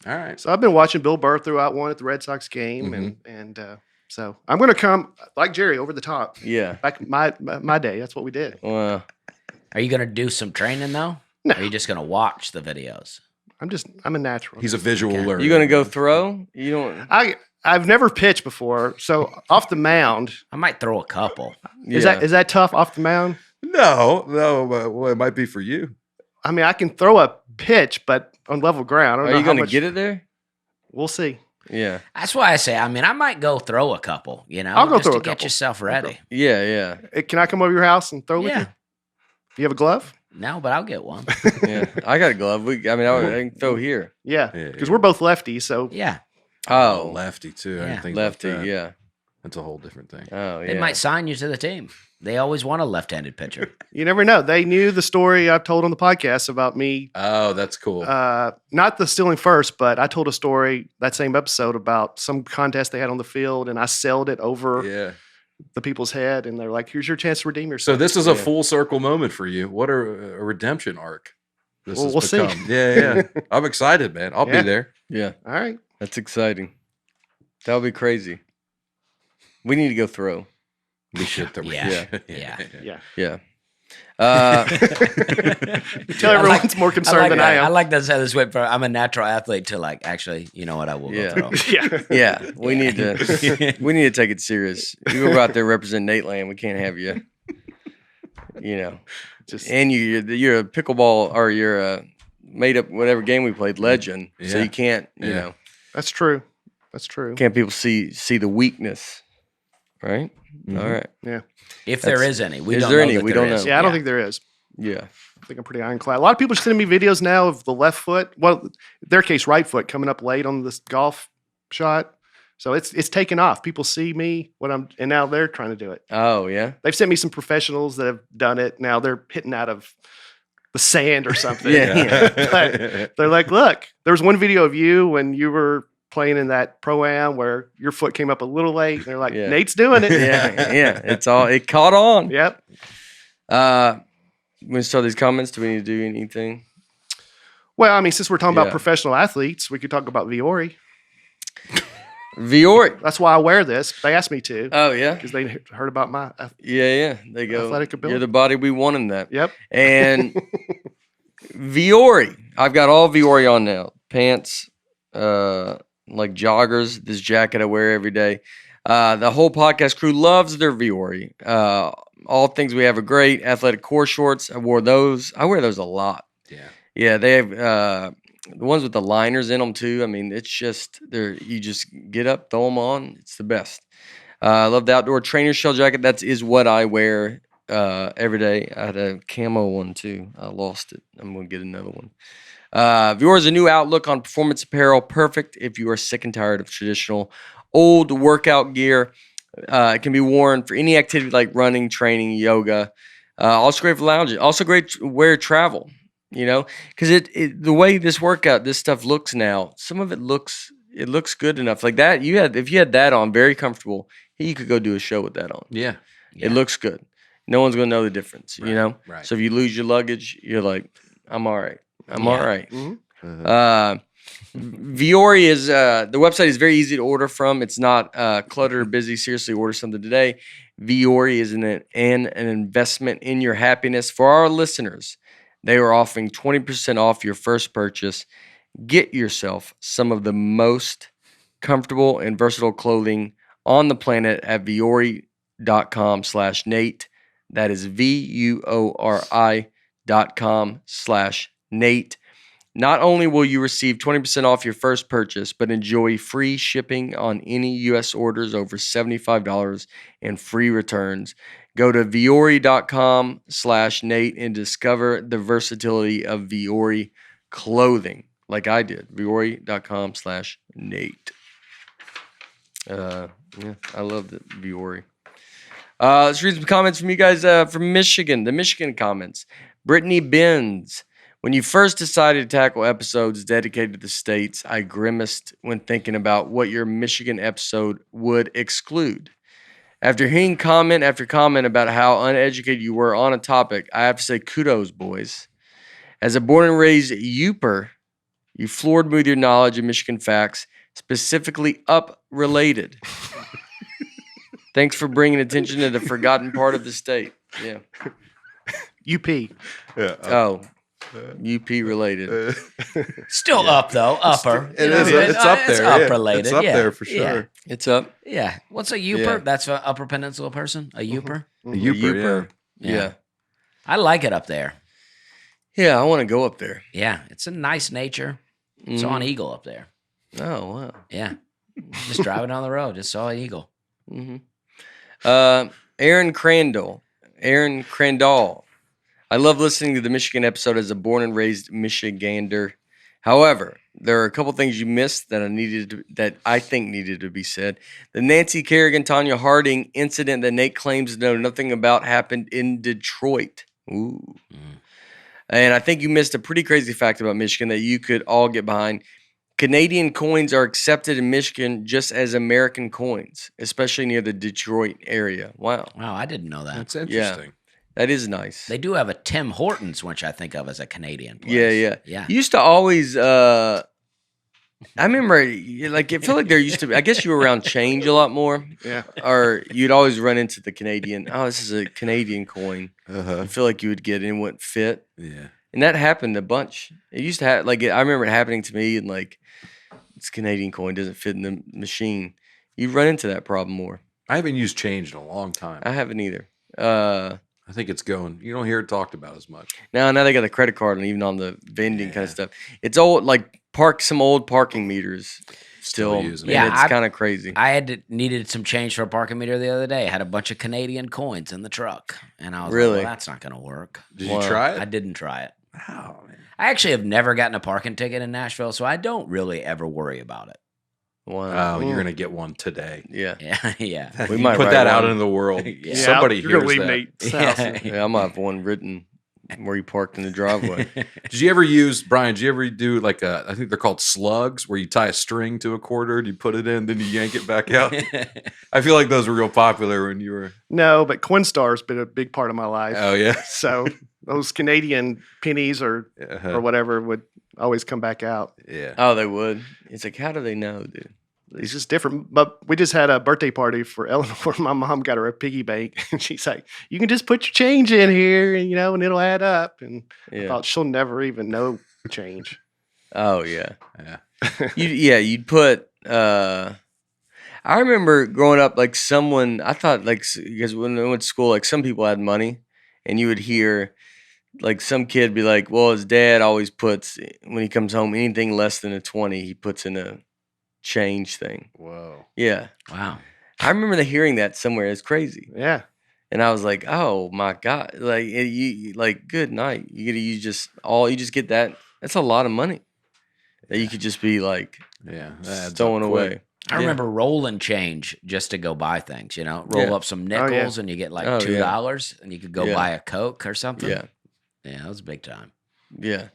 All right. So I've been watching Bill Burr throw out one at the Red Sox game, Mm-hmm. and so I'm going to come like Jerry over the top. Yeah. Back my day, that's what we did. Well, Are you gonna do some training though? No. Or are you just gonna watch the videos? I'm a natural. He's a visual learner. you going to go throw? You don't. I've never pitched before, so off the mound I might throw a couple. is that tough off the mound? No, but well, it might be for you. I mean, I can throw a pitch, but on level ground. I don't Are know you how going to much- get it there? We'll see. Yeah. That's why I say, I mean, I might go throw a couple, I'll go just throw to a get couple. yourself ready. Yeah. Can I come over your house and throw with Yeah. you? Do you have a glove? No, but I'll get one. Yeah. I got a glove. I can throw here. Yeah, Yeah, because yeah. we're both lefties, so Yeah. Oh, Oh, lefty too. I Yeah. didn't think lefty. about that. Yeah. That's a whole different thing. Oh, yeah. They might sign you to the team. They always want a left-handed pitcher. you never know. They knew the story I've told on the podcast about me. Oh, that's cool. Not the stealing first, but I told a story that same episode about some contest they had on the field, and I sailed it over yeah. the people's head, and they're like, "Here's your chance to redeem So yourself." this is a Yeah. full circle moment for you. What a redemption arc this Well, has we'll see. become. Yeah. I'm excited, man. I'll Yeah. be there. Yeah. All right. That's exciting. That would be crazy. We need to go throw. We should. Yeah. yeah. Yeah. Yeah. Uh, Tell everyone's more concerned than I I am. like that say this way. I'm a natural athlete to actually, you know what? I will Yeah. go throw. Yeah. yeah. We need to take it serious. You go out there represent Nateland. We can't have you. Just And you're a pickleball or you're a made up whatever game we played legend. So Yeah. you can't Yeah. that's true. That's true. can't people see the weakness, right? Mhm. All right. If there That's- is any, we is don't there know any? that We there don't is. know. Yeah, I don't think there is. Yeah. I think I'm pretty ironclad. A lot of people are sending me videos now of the left foot. Well, in their case, right foot coming up late on this golf shot. So it's taken off. People see me and now they're trying to do it. Oh yeah. They've sent me some professionals that have done it. Now they're hitting out of the sand or something. Yeah. But they're like, look, there was one video of you when you were playing in that pro-am where your foot came up a little late. And they're like, Yeah. Nate's doing it. Yeah. It caught on. Yep. When we start these comments, do we need to do anything? Well, I mean, since we're talking about Yeah. professional athletes, we could talk about Viore. Viore. That's why I wear this. They asked me to Oh yeah. because they heard about my. Yeah. They go. Athletic ability. You're the body we want in that. Yep. And Viore. I've got all Viore on now. Pants, like joggers, this jacket I wear every day. The whole podcast crew loves their Viore. All things we have are great. Athletic core shorts. I wear those a lot. Yeah. Yeah, they have the ones with the liners in them too. I mean, it's just you just get up, throw them on. It's the best. I love the outdoor trainer shell jacket. That is what I wear every day. I had a camo one too. I lost it. I'm gonna get another one. Viore is a new outlook on performance apparel, perfect if you are sick and tired of traditional old workout gear. It can be worn for any activity like running, training, yoga. Also great for lounging. Also great to wear travel. Because the way this stuff looks now, some of it looks good enough. Like that, if you had that on, very comfortable, you could go do a show with that on. Yeah. It looks good. No one's gonna know the difference. Right. So if you lose your luggage, you're like, I'm all right. I'm Yeah. all right. Uh-huh. Viore is the website is very easy to order from. It's not cluttered or busy. Seriously, order something today. Viore is an investment in your happiness. For our listeners, they are offering 20% off your first purchase. Get yourself some of the most comfortable and versatile clothing on the planet at viore.com/Nate. That is VUORI.com/Nate. Not only will you receive 20% off your first purchase, but enjoy free shipping on any U.S. orders over $75 and free returns. Go to viore.com/Nate and discover the versatility of Viore clothing, like I did. Viore.com/Nate. Yeah, I love the Viore. Let's read some comments from you guys from Michigan. The Michigan comments. Brittany Benz. When you first decided to tackle episodes dedicated to the states, I grimaced when thinking about what your Michigan episode would exclude. After hearing comment after comment about how uneducated you were on a topic, I have to say kudos, boys. As a born and raised Youper, you floored me with your knowledge of Michigan facts, specifically up-related. Thanks for bringing attention to the forgotten part of the state. Yeah. UP. Yeah. UP related. Still up though, upper. It You know, is. It's up there. It's yeah. up related. It's up yeah. there for sure. Yeah. It's up. Yeah. What's a Youper? Yeah. That's an Upper Peninsula person? A Youper? The Youper, Yeah. I like it up there. Yeah, I want to go up there. Yeah. It's a nice nature. Saw an eagle up there. Oh, wow. Yeah. Just driving down the road, just saw an eagle. Aaron Crandall. I love listening to the Michigan episode as a born and raised Michigander. However, there are a couple things you missed that I think needed to be said. The Nancy Kerrigan, Tanya Harding incident that Nate claims to know nothing about happened in Detroit. Ooh. And I think you missed a pretty crazy fact about Michigan that you could all get behind. Canadian coins are accepted in Michigan just as American coins, especially near the Detroit area. Wow. Wow, I didn't know that. That's interesting. That is nice. They do have a Tim Hortons, which I think of as a Canadian place. Yeah. Yeah. You used to always, I remember, like, it felt like there used to be, I guess you were around change a lot more. Yeah. Or you'd always run into the Canadian, this is a Canadian coin. I feel like you would get it and it wouldn't fit. Yeah. And that happened a bunch. It used to have, like, I remember it happening to me and, like, this Canadian coin doesn't fit in the machine. You run into that problem more. I haven't used change in a long time. I haven't either. I think it's going. You don't hear it talked about as much. Now they got the credit card and even on the vending kind of stuff. It's old, like some old parking meters still. using And it. Yeah, it's kind of crazy. I needed some change for a parking meter the other day. I had a bunch of Canadian coins in the truck. And I was Really? like, well, that's not going to work. Did Wow. you try I it? didn't try it. Oh, man. I actually have never gotten a parking ticket in Nashville, so I don't really ever worry about it. Wow. Oh, you're gonna get one today. Yeah. Yeah, yeah. We You might put write that out one. into the world. Yeah, Somebody you're gonna hears leave that. Nate's house. Yeah, I might have one written where you parked in the driveway. Did you ever use, Brian? Did you ever do like I think they're called slugs, where you tie a string to a quarter, and you put it in, then you yank it back out? I feel like those were real popular when you were. No, but Coinstar's been a big part of my life. Oh yeah. So those Canadian pennies or whatever would always come back out. Yeah. Oh, they would. It's like, how do they know, dude? It's just different. But we just had a birthday party for Eleanor. My mom got her a piggy bank, and she's like, "You can just put your change in here, and and it'll add up." And I thought she'll never even know change. Oh yeah. Yeah. You'd put. I remember growing up, like I thought like because when I went to school, like some people had money, and you would hear. Like some kid be like, well, his dad always puts when he comes home anything less than a 20, he puts in a change thing. Whoa. Yeah, Wow. I remember hearing that somewhere. It's crazy, Yeah. and I was like, oh my god, like you like good night. You just get that. That's a lot of money that you could just be like Yeah. that adds up throwing quick. away. I remember rolling change just to go buy things, roll Yeah. up some nickels and you get like $2 and you could go buy a Coke or something. Yeah, Yeah, that was big time. yeah.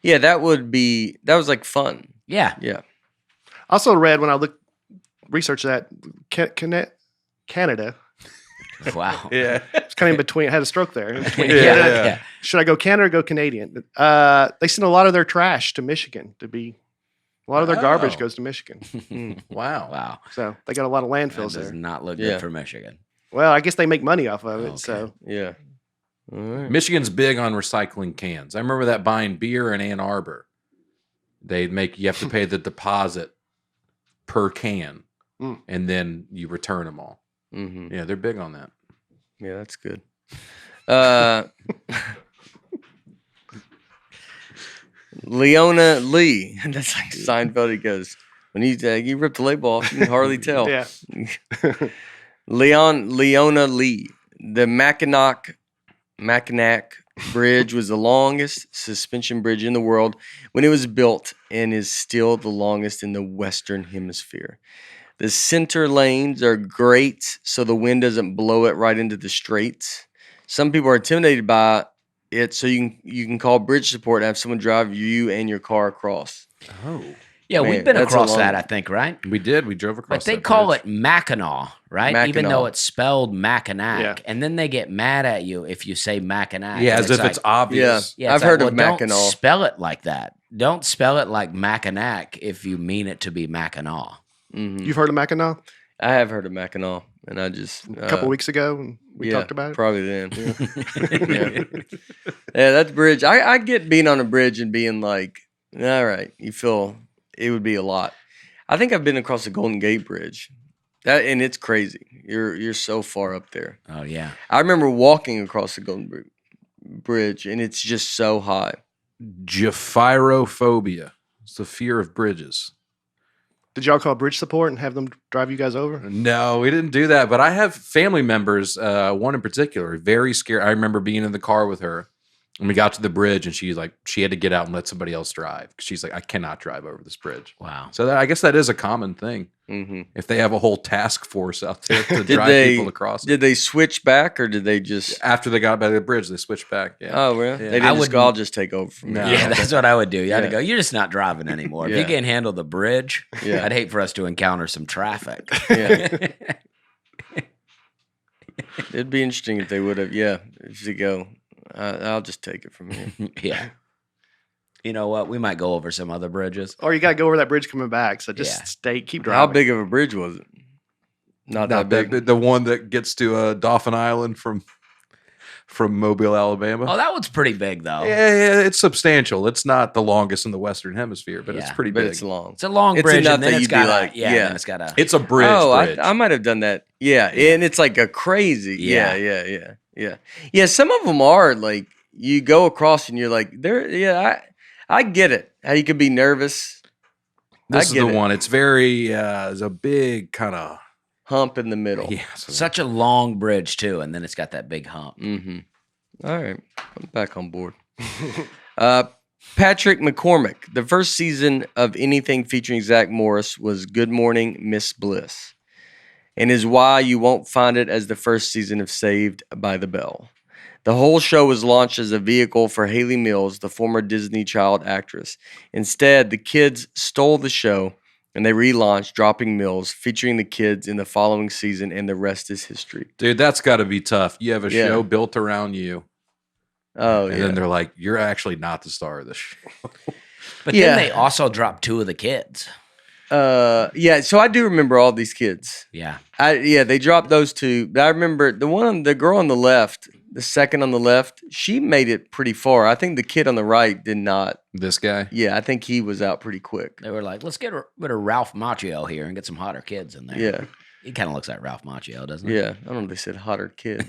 That was like fun. Yeah. Yeah. Also read when I researched that Canada. Wow. Yeah. It's kind of in between. I had a stroke there. In between Yeah, Canada. yeah. Should I go Canada or go Canadian? They send a lot of their trash to Michigan a lot of their garbage Oh. goes to Michigan. Wow. Wow. So they got a lot of That landfills does there. not look Yeah. good for Michigan. Well, I guess they make money off of it. Okay. So Yeah. All right. Michigan's big on recycling cans. I remember that buying beer in Ann Arbor. You have to pay the deposit per can, and then you return them all. Mm-hmm. Yeah, they're big on that. Yeah, that's good. Leona Lee. That's like Seinfeld. He goes, when you rip the label off, you can hardly tell. yeah. Leona Lee. the Mackinac Bridge was the longest suspension bridge in the world when it was built and is still the longest in the Western Hemisphere. The center lanes are great so the wind doesn't blow it right into the straits. Some people are intimidated by it, so you can call bridge support and have someone drive you and your car across. Oh, Yeah, Man, we've been that's a across long that, one. I think, right? we did. We drove across. But they that call bridge. it Mackinac, right? Even Mackinac. though it's spelled Mackinac. Yeah. And then they get mad at you if you say Mackinac. Yeah, And as if like, it's obvious. Yeah, I've it's heard like, of well, Mackinac. Don't spell it like that. Don't spell it like Mackinac if you mean it to be Mackinac. Mhm. You've heard of Mackinac? I have heard of Mackinac, and I just A couple weeks ago, and we talked about it. Probably then. Yeah. Yeah, that bridge. I get being on a bridge and being like, all right, you feel it would be a lot. I think I've been across the Golden Gate Bridge. And it's crazy. You're so far up there. Oh, yeah. I remember walking across the Bridge, and it's just so high. Gyphyrophobia. It's the fear of bridges. Did y'all call bridge support and have them drive you guys over? No, we didn't do that. But I have family members, one in particular, very scared. I remember being in the car with her, and we got to the bridge, and she had to get out and let somebody else drive. She's like, I cannot drive over this bridge. Wow. So I guess that is a common thing. Mm-hmm. If they have a whole task force out there to Did drive they- people across it. Did they switch back, or did they just? After they got by the bridge, they switched back. Yeah. Oh, really? Yeah. They I didn't just would- go, I'll just take over from No. here. Yeah, that's what I would do. You had to Yeah. go, you're just not driving anymore. If Yeah. you can't handle the bridge, Yeah. I'd hate for us to encounter some traffic. Yeah. It'd be interesting if they would have. Yeah, if they go, I'll just take it from here. Yeah. You know what? We might go over some other bridges. Or you got to go over that bridge coming back. So just Yeah. keep driving. How big of a bridge was it? Not that big. The one that gets to Dolphin Island from Mobile, Alabama. Oh, that one's pretty big, though. Yeah, it's substantial. It's not the longest in the Western Hemisphere, but it's Yeah. pretty But big. it's long. It's a long It's bridge, enough and then that it's you'd be got like, yeah, yeah. then it's got a. It's a bridge. Oh, I might have done that. Yeah, and it's like a crazy. Yeah. Yeah. Some of them are like you go across and you're like, there. Yeah, I get it. How you could be nervous. This is get the it. one. It's very, it's a big kind of, Hump in the middle. yeah. Such a long bridge, too, and then it's got that big hump. Mm-hmm. All right, I'm back on board. Patrick McCormick. The first season of anything featuring Zach Morris was Good Morning, Miss Bliss, and is why you won't find it as the first season of Saved by the Bell. The whole show was launched as a vehicle for Haley Mills, the former Disney child actress. Instead, the kids stole the show and they relaunched Dropping Mills, featuring the kids in the following season, and the rest is history. Dude, that's got to be tough. You have a Yeah. show built around you, Oh, and yeah. then they're like, you're actually not the star of the show. But Yeah. then they also dropped 2 of the kids. Yeah, so I do remember all these kids. Yeah. They dropped those 2. But I remember the girl on the left, the second on the left, she made it pretty far. I think the kid on the right did not. This guy. Yeah, I think he was out pretty quick. They were like, let's get rid of Ralph Macchio here and get some hotter kids in there. Yeah, He kind of looks like Ralph Macchio, doesn't he? yeah. I don't know if they said hotter kid.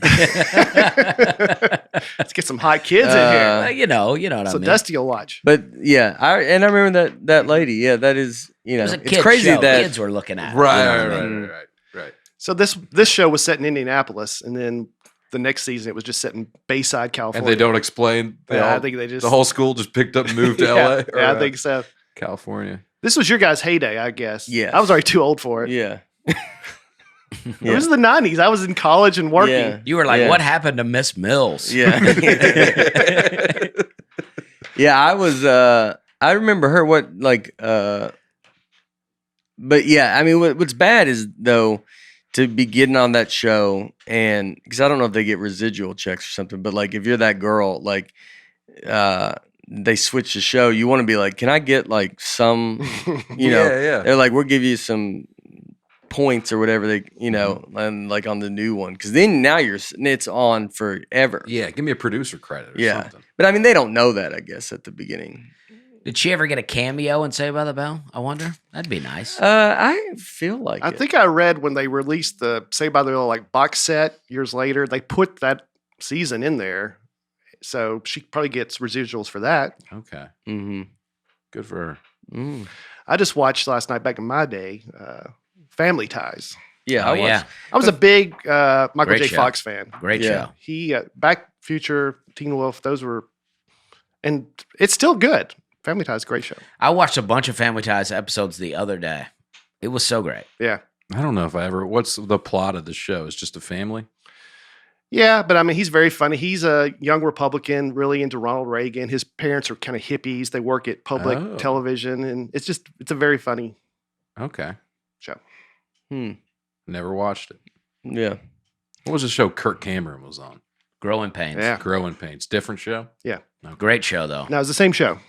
Let's get some hot kids in here. Well, you know what So I mean. Dusty will watch. But yeah, I remember that lady. Yeah, that is, It was a it's kid crazy show. that Kids were looking at it. Right, you know what I right, mean? right. So this show was set in Indianapolis, and then the next season it was just set in Bayside, And California. they don't explain. I think they just the whole school just picked up and moved to yeah, LA. or, Yeah, I think so. California. This was your guys' heyday, I guess. Yes. I was already too old for it. Yeah. It was the 90s. I was in college and working. Yeah. You were like, Yeah. what happened to Miss Mills? Yeah. Yeah, I was I remember her but yeah, I mean what's bad is though to be getting on that show and because I don't know if they get residual checks or something, but like if you're that girl, like they switch the show, you want to be like, can I get like some you know, yeah. they're like, we'll give you some points or whatever they, and like on the new one, because then now it's on forever. Yeah, give me a producer credit or Yeah, something. but I mean they don't know that, I guess, at the beginning. Did she ever get a cameo in Saved by the Bell? I wonder. That'd be nice. I feel like I think I read when they released the Saved by the Bell box set years later, they put that season in there. So she probably gets residuals for that. Okay. Mm-hmm. Good for her. Mm. I just watched last night back in my day, Family Ties. Yeah, Oh, I yeah. watched. I was a big Michael Great J. show. Fox fan. Great Yeah. show. He Back Future, Teen Wolf, those were, and it's still good. Family Ties, great show. I watched a bunch of Family Ties episodes the other day. It was so great. Yeah, I don't know if I ever. What's the plot of the show? It's just a family. yeah, but I mean, he's very funny. He's a young Republican, really into Ronald Reagan. His parents are kind of hippies. They work at public Oh. television, and it's a very funny Okay, show. never watched it. Yeah. What was the show Kirk Cameron was on? Growing Pains. Yeah, Growing Pains. Different show. Great show, though. no, it's the same show.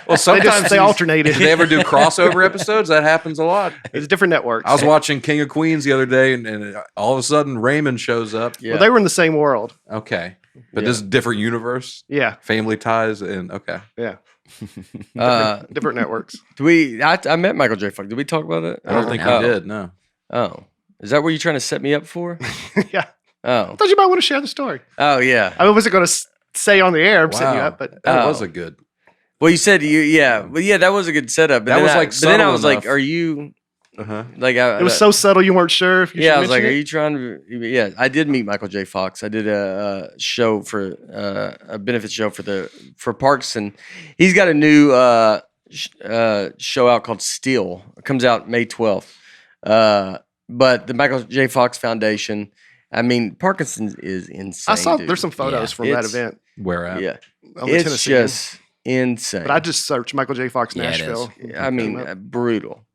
Well, sometimes They alternated. Do they ever do crossover episodes? That happens a lot. It's different networks. I was watching King of Queens the other day, and all of a sudden Raymond shows up. Yeah. Well, they were in the same world. Okay, but Yeah. this is a different universe. Yeah, Family Ties, and okay. yeah, different networks. I met Michael J. Fox. Did we talk about it? I don't think Oh. we did. No. Oh, is that what you're trying to set me up for? Yeah, I Oh, thought you might want to share the story. oh yeah. I wasn't going to say on the air. I'm setting you Wow. up, but That Oh. was a good. Well, you said well, yeah, that was a good setup. But That then was, I, like, but then I subtle was like, enough. "Are you Uh-huh. like?" it was so subtle you weren't sure if you Yeah, should I was like, mention "Are it. you trying to?" Yeah, I did meet Michael J. Fox. I did a show for a benefit show for Parks, and he's got a new show out called Steel. It comes out May 12th. But the Michael J. Fox Foundation. I mean, Parkinson's is insane. I saw dude. there's some photos Yeah. from that It's- event Where at? Yeah, on the it's Tennessee. just insane. But I just searched Michael J. Fox Yeah, it is. Nashville. I mean, brutal.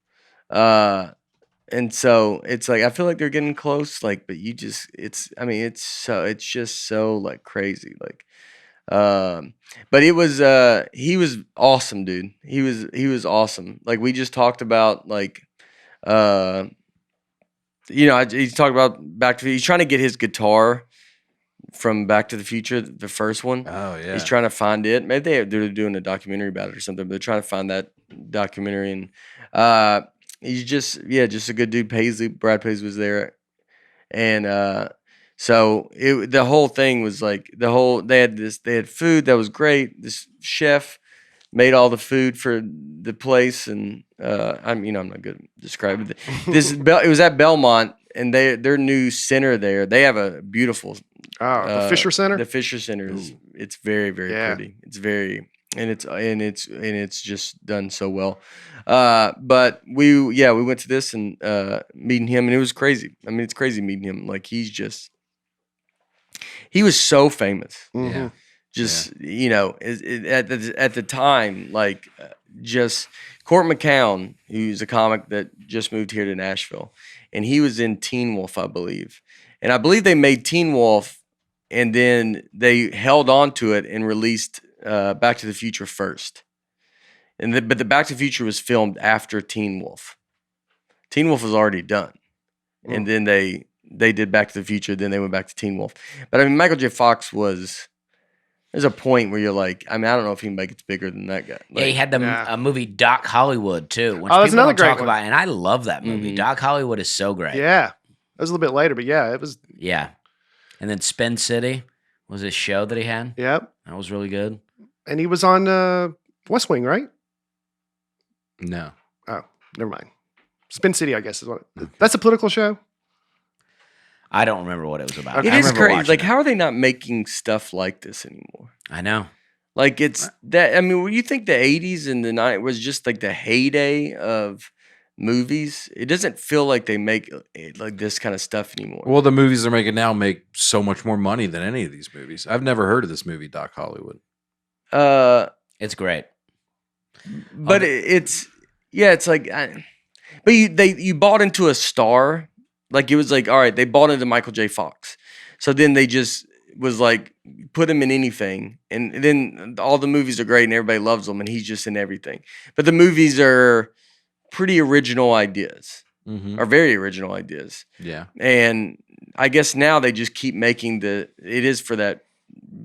And so it's like I feel like they're getting close. Like, but you just it's just so like crazy. Like, but it was he was awesome, dude. He was awesome. Like we just talked about like he's talking about he's trying to get his guitar from Back to the Future, the first one. Oh yeah. He's trying to find it. Maybe they're doing a documentary about it or something. But they're trying to find that documentary, and he's just a good dude. Brad Paisley was there, and so the whole thing was like they had food that was great. This chef made all the food for the place, and I'm not good at describing it. It was at Belmont, and their new center there. They have a beautiful. the Fisher Center. The Fisher Center is it's very very Yeah. pretty. It's very and it's just done so well. But we went to this and meeting him, and it was crazy. I mean, it's crazy meeting him. Like he was so famous. Mhm. Yeah. Just at the time, like just Court McCown, who's a comic that just moved here to Nashville, and he was in Teen Wolf, I believe, and I believe they made Teen Wolf, and then they held on to it and released Back to the Future first, but the Back to the Future was filmed after Teen Wolf. Teen Wolf was already done, and then they did Back to the Future, then they went back to Teen Wolf. But I mean, Michael J. Fox was. There's a point where you're like, I mean, I don't know if anybody gets bigger than that guy. Yeah, he Like, had the Yeah. movie Doc Hollywood too. Which Oh, that's people another don't great talk one. about, and I love that movie. Mhm. Doc Hollywood is so great. Yeah, it was a little bit later, but yeah, it was. Yeah. And then Spin City was his show that he had. Yep, That was really good. and he was on West Wing, right? No. Oh, never mind. Spin City, I guess is what. That's a political show. I don't remember what it was about. Okay. it I is remember crazy. watching Like, it. how are they not making stuff like this anymore? I know. Like, it's that. I mean, when you think the '80s and the '90s was just like the heyday of movies, it doesn't feel like they make like this kind of stuff anymore. Well, the movies they're making now make so much more money than any of these movies. I've never heard of this movie, Doc Hollywood. It's great. But it's like, but you bought into a star. Like it was like, all right, they bought into Michael J. Fox, so then they just was like put him in anything, and then all the movies are great and everybody loves them, and he's just in everything. But the movies are pretty original ideas, Mm-hmm. are very original ideas, Yeah. and I guess now they just keep making it is for that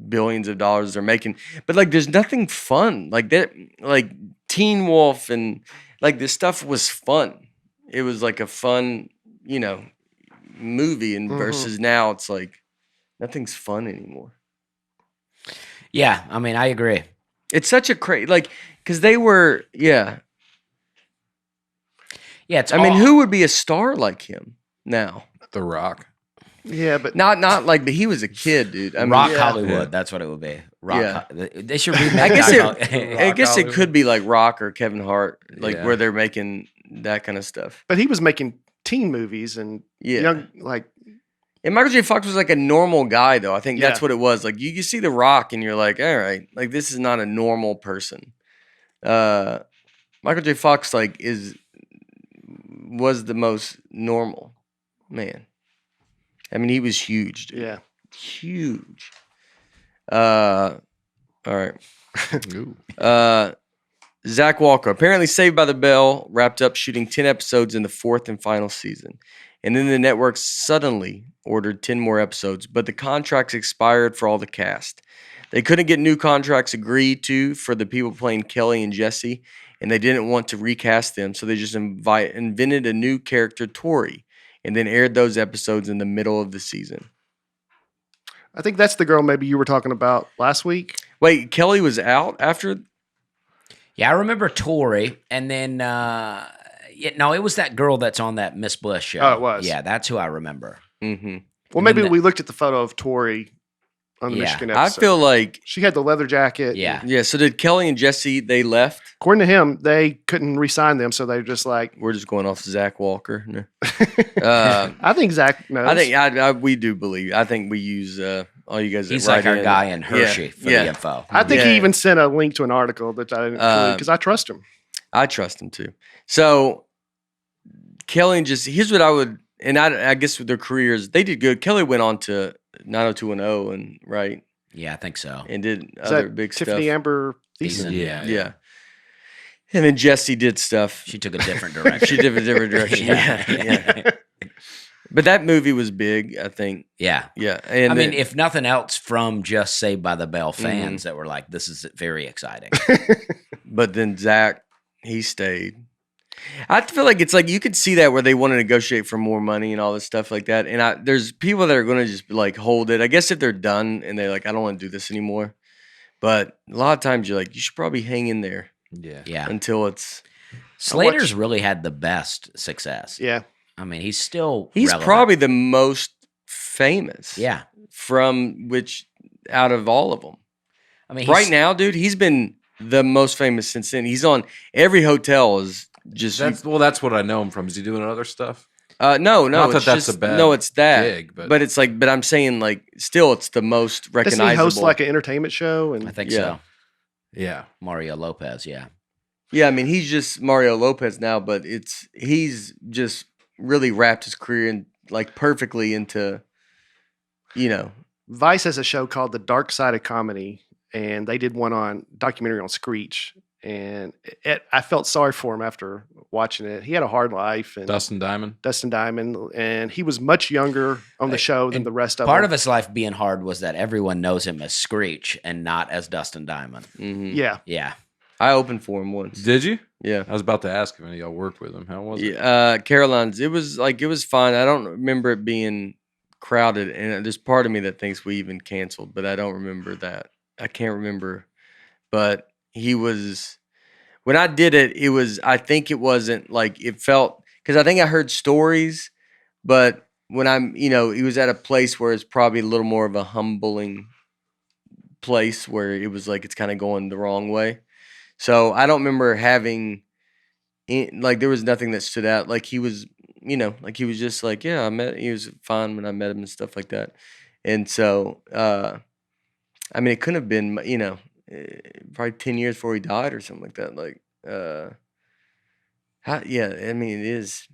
billions of dollars they're making, but like there's nothing fun like that. Like Teen Wolf and like this stuff was fun. It was like a fun, movie, and versus now it's like nothing's fun anymore. Yeah, I mean, I agree. It's such a crazy because they were Yeah, it's I mean, all- who would be a star like him now? The Rock. Yeah, but Not like, but he was a kid, dude. I mean, Rock yeah. Hollywood. Yeah. That's what it would be. Rock. Yeah. They should remake. I guess that. I guess it Hollywood. could be like Rock or Kevin Hart, like Yeah. where they're making that kind of stuff. but he was making teen movies and Yeah. young like And Michael J. Fox was like a normal guy, though. I think that's Yeah. what it was. Like you see The Rock, and you're like, all right, like this is not a normal person. Michael J. Fox was the most normal man. I mean, he was huge, dude. yeah. Huge. All right. Ooh. Zach Walker, apparently Saved by the Bell, wrapped up shooting 10 episodes in the 4th and final season. And then the network suddenly ordered 10 more episodes, but the contracts expired for all the cast. They couldn't get new contracts agreed to for the people playing Kelly and Jesse, and they didn't want to recast them, so they just invented a new character, Tori, and then aired those episodes in the middle of the season. I think that's the girl maybe you were talking about last week. Wait, Kelly was out after? Yeah, I remember Tori, and then no, it was that girl that's on that Miss Bush show. Oh, it was. Yeah, that's who I remember. Mm-hmm. Well, And maybe then we looked at the photo of Tori on the Yeah. Michigan I episode. feel like, she had the leather jacket. Yeah. yeah, so did Kelly and Jesse, they left? According to him, they couldn't re-sign them, so they're just like. We're just going off Zach Walker. No. I think Zach knows. I think we do believe. I think we use all you guys. that He's write like our in. guy in Hershey for yeah. the info. I think Yeah. he even sent a link to an article that I didn't include because I trust him. I trust him too. So Kelly and Jesse. Here's what I would, and I guess with their careers, they did good. Kelly went on to 90210 and right Yeah, I think so. and did Is other that big Tiffany stuff. Amber Thiessen? Yeah. Yeah. And then Jesse did stuff. She took a different direction. She did a different direction. yeah. But that movie was big, I think. Yeah. Yeah. And I mean, then- if nothing else, from just Saved by the Bell fans that were like, this is very exciting. but then Zach, he stayed. I feel like it's like you could see that where they want to negotiate for more money and all this stuff like that. And there's people that are going to just like hold it. I guess if they're done and they're like, I don't want to do this anymore. But a lot of times you're like, you should probably hang in there Yeah. Yeah. until it's. Slater's really had the best success. Yeah. I mean, he's still He's relevant. probably the most famous. Yeah. From which out of all of them. I mean, Right now, dude, he's been the most famous since then. He's on every hotel is just. That's what I know him from. Is he doing other stuff? No. Not that it's that's just, a bad no, it's that. gig, but- but it's like, but I'm saying like, still, it's the most Doesn't recognizable. he host like an entertainment show? And I think Yeah. so. Yeah. Mario Lopez, yeah. Yeah, I mean, he's just Mario Lopez now, but he's just really wrapped his career in like perfectly into, Vice has a show called The Dark Side of Comedy, and they did one documentary on Screech. And I felt sorry for him after watching it. He had a hard life, and Dustin Diamond. Dustin Diamond, and he was much younger on the show than And the rest of Part them. of his life being hard was that everyone knows him as Screech and not as Dustin Diamond. Mhm. Yeah. Yeah. I opened for him once. Did you? Yeah. I was about to ask if any of y'all worked with him. How was it? Yeah, Caroline's. It was fine. I don't remember it being crowded, and there's part of me that thinks we even canceled, but I don't remember that. I can't remember, but he was when I did it. It was. I think it wasn't like it felt because I think I heard stories, but when he was at a place where it's probably a little more of a humbling place where it was like it's kind of going the wrong way. So I don't remember having. Like there was nothing that stood out. Like he was, like he was just like, yeah, he was fine when I met him and stuff like that. And so, I mean, it couldn't have been, probably 10 years before he died or something like that. Like, I mean, it is.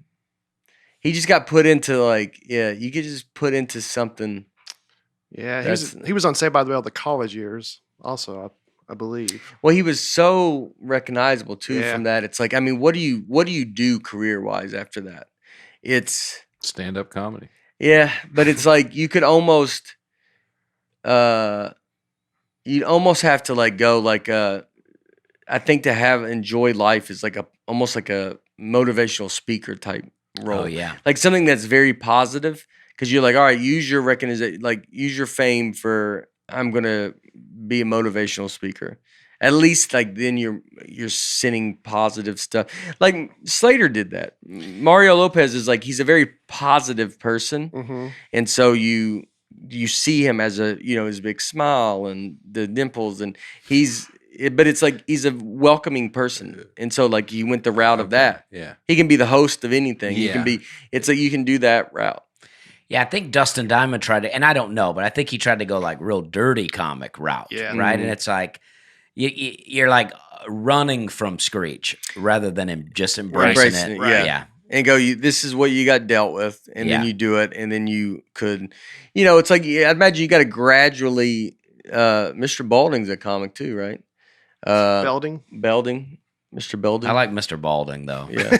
He just got put into like, you could just put into something. Yeah, That's- he was on Saved by the Bell the college years also, I believe. Well, he was so recognizable too Yeah. from that. It's like, I mean, what do you do career wise after that? It's. Stand up comedy. Yeah, but it's like you could almost, you'd almost have to like go like I think to have enjoy life is like almost like a motivational speaker type role. Oh, yeah. Like something that's very positive because you're like, all right, use your recognition, like use your fame for I'm gonna be a motivational speaker, At least like then you're sending positive stuff. Like Slater did that. Mario Lopez is like he's a very positive person, Mm-hmm. and so you see him as a his big smile and the dimples, and but it's like he's a welcoming person, and so like he went the route of that. Yeah. He can be the host of anything. He can Yeah. be. It's like you can do that route. Yeah, I think Dustin Diamond tried to, and I don't know, but I think he tried to go like real dirty comic route, Yeah. right? Mhm. And it's like you're like running from Screech rather than just embracing Embracing it. it, yeah. Yeah. And go, this is what you got dealt with, and then Yeah. you do it, and then you could, it's like I imagine you got to gradually. Mr. Balding's a comic too, right? Belding. Belding, Mr. Belding. I like Mr. Balding though. Yeah,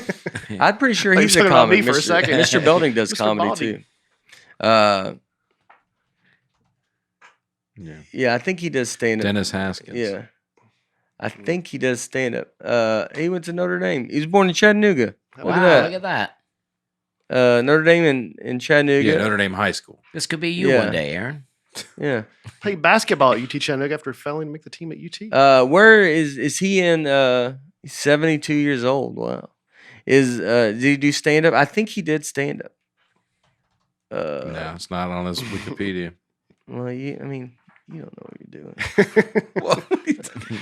I'm pretty sure Like he's you're a talking about comic. me for a second. Mr. Belding does Mr. comedy Balding. too. Yeah. Yeah, I think he does stand up. Dennis Haskins. Yeah, I think he does stand up. He went to Notre Dame. He was born in Chattanooga. Look Wow, at look that. at that. Notre Dame in Chattanooga. Yeah, Notre Dame High School. This could be you Yeah. one day, Aaron. Yeah. Played basketball at UT Chattanooga after failing to make the team at UT. Where is he in? He's 72 years old. Wow. Did he do stand up? I think he did stand up. No, it's not on his Wikipedia. Well, you don't know what you're doing.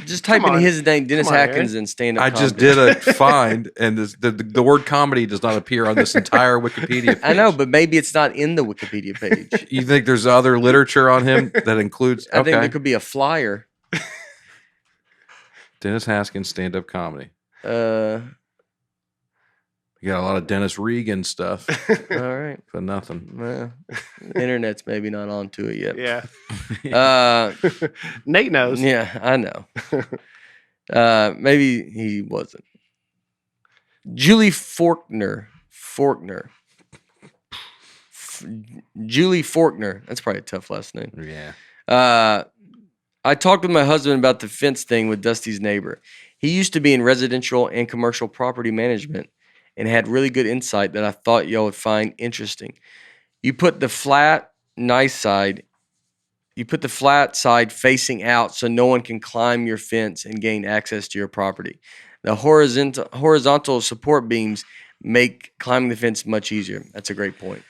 Just type Come in on. his name, Dennis Come on, Haskins, and stand up. I just did a find, and the word comedy does not appear on this entire Wikipedia page. I know, but maybe it's not in the Wikipedia page. You think there's other literature on him that includes? I think Okay. there could be a flyer. Dennis Haskins stand-up comedy. Uh, You got a lot of Dennis Regan stuff, all right. but nothing. Well, the internet's maybe not onto it yet. Yeah. Uh, Nate knows. yeah, I know. Maybe he wasn't. Julie Faulkner. Julie Faulkner. That's probably a tough last name. Yeah. I talked with my husband about the fence thing with Dusty's neighbor. He used to be in residential and commercial property management and had really good insight that I thought y'all would find interesting. You put the flat side facing out so no one can climb your fence and gain access to your property. The horizontal support beams make climbing the fence much easier. That's a great point.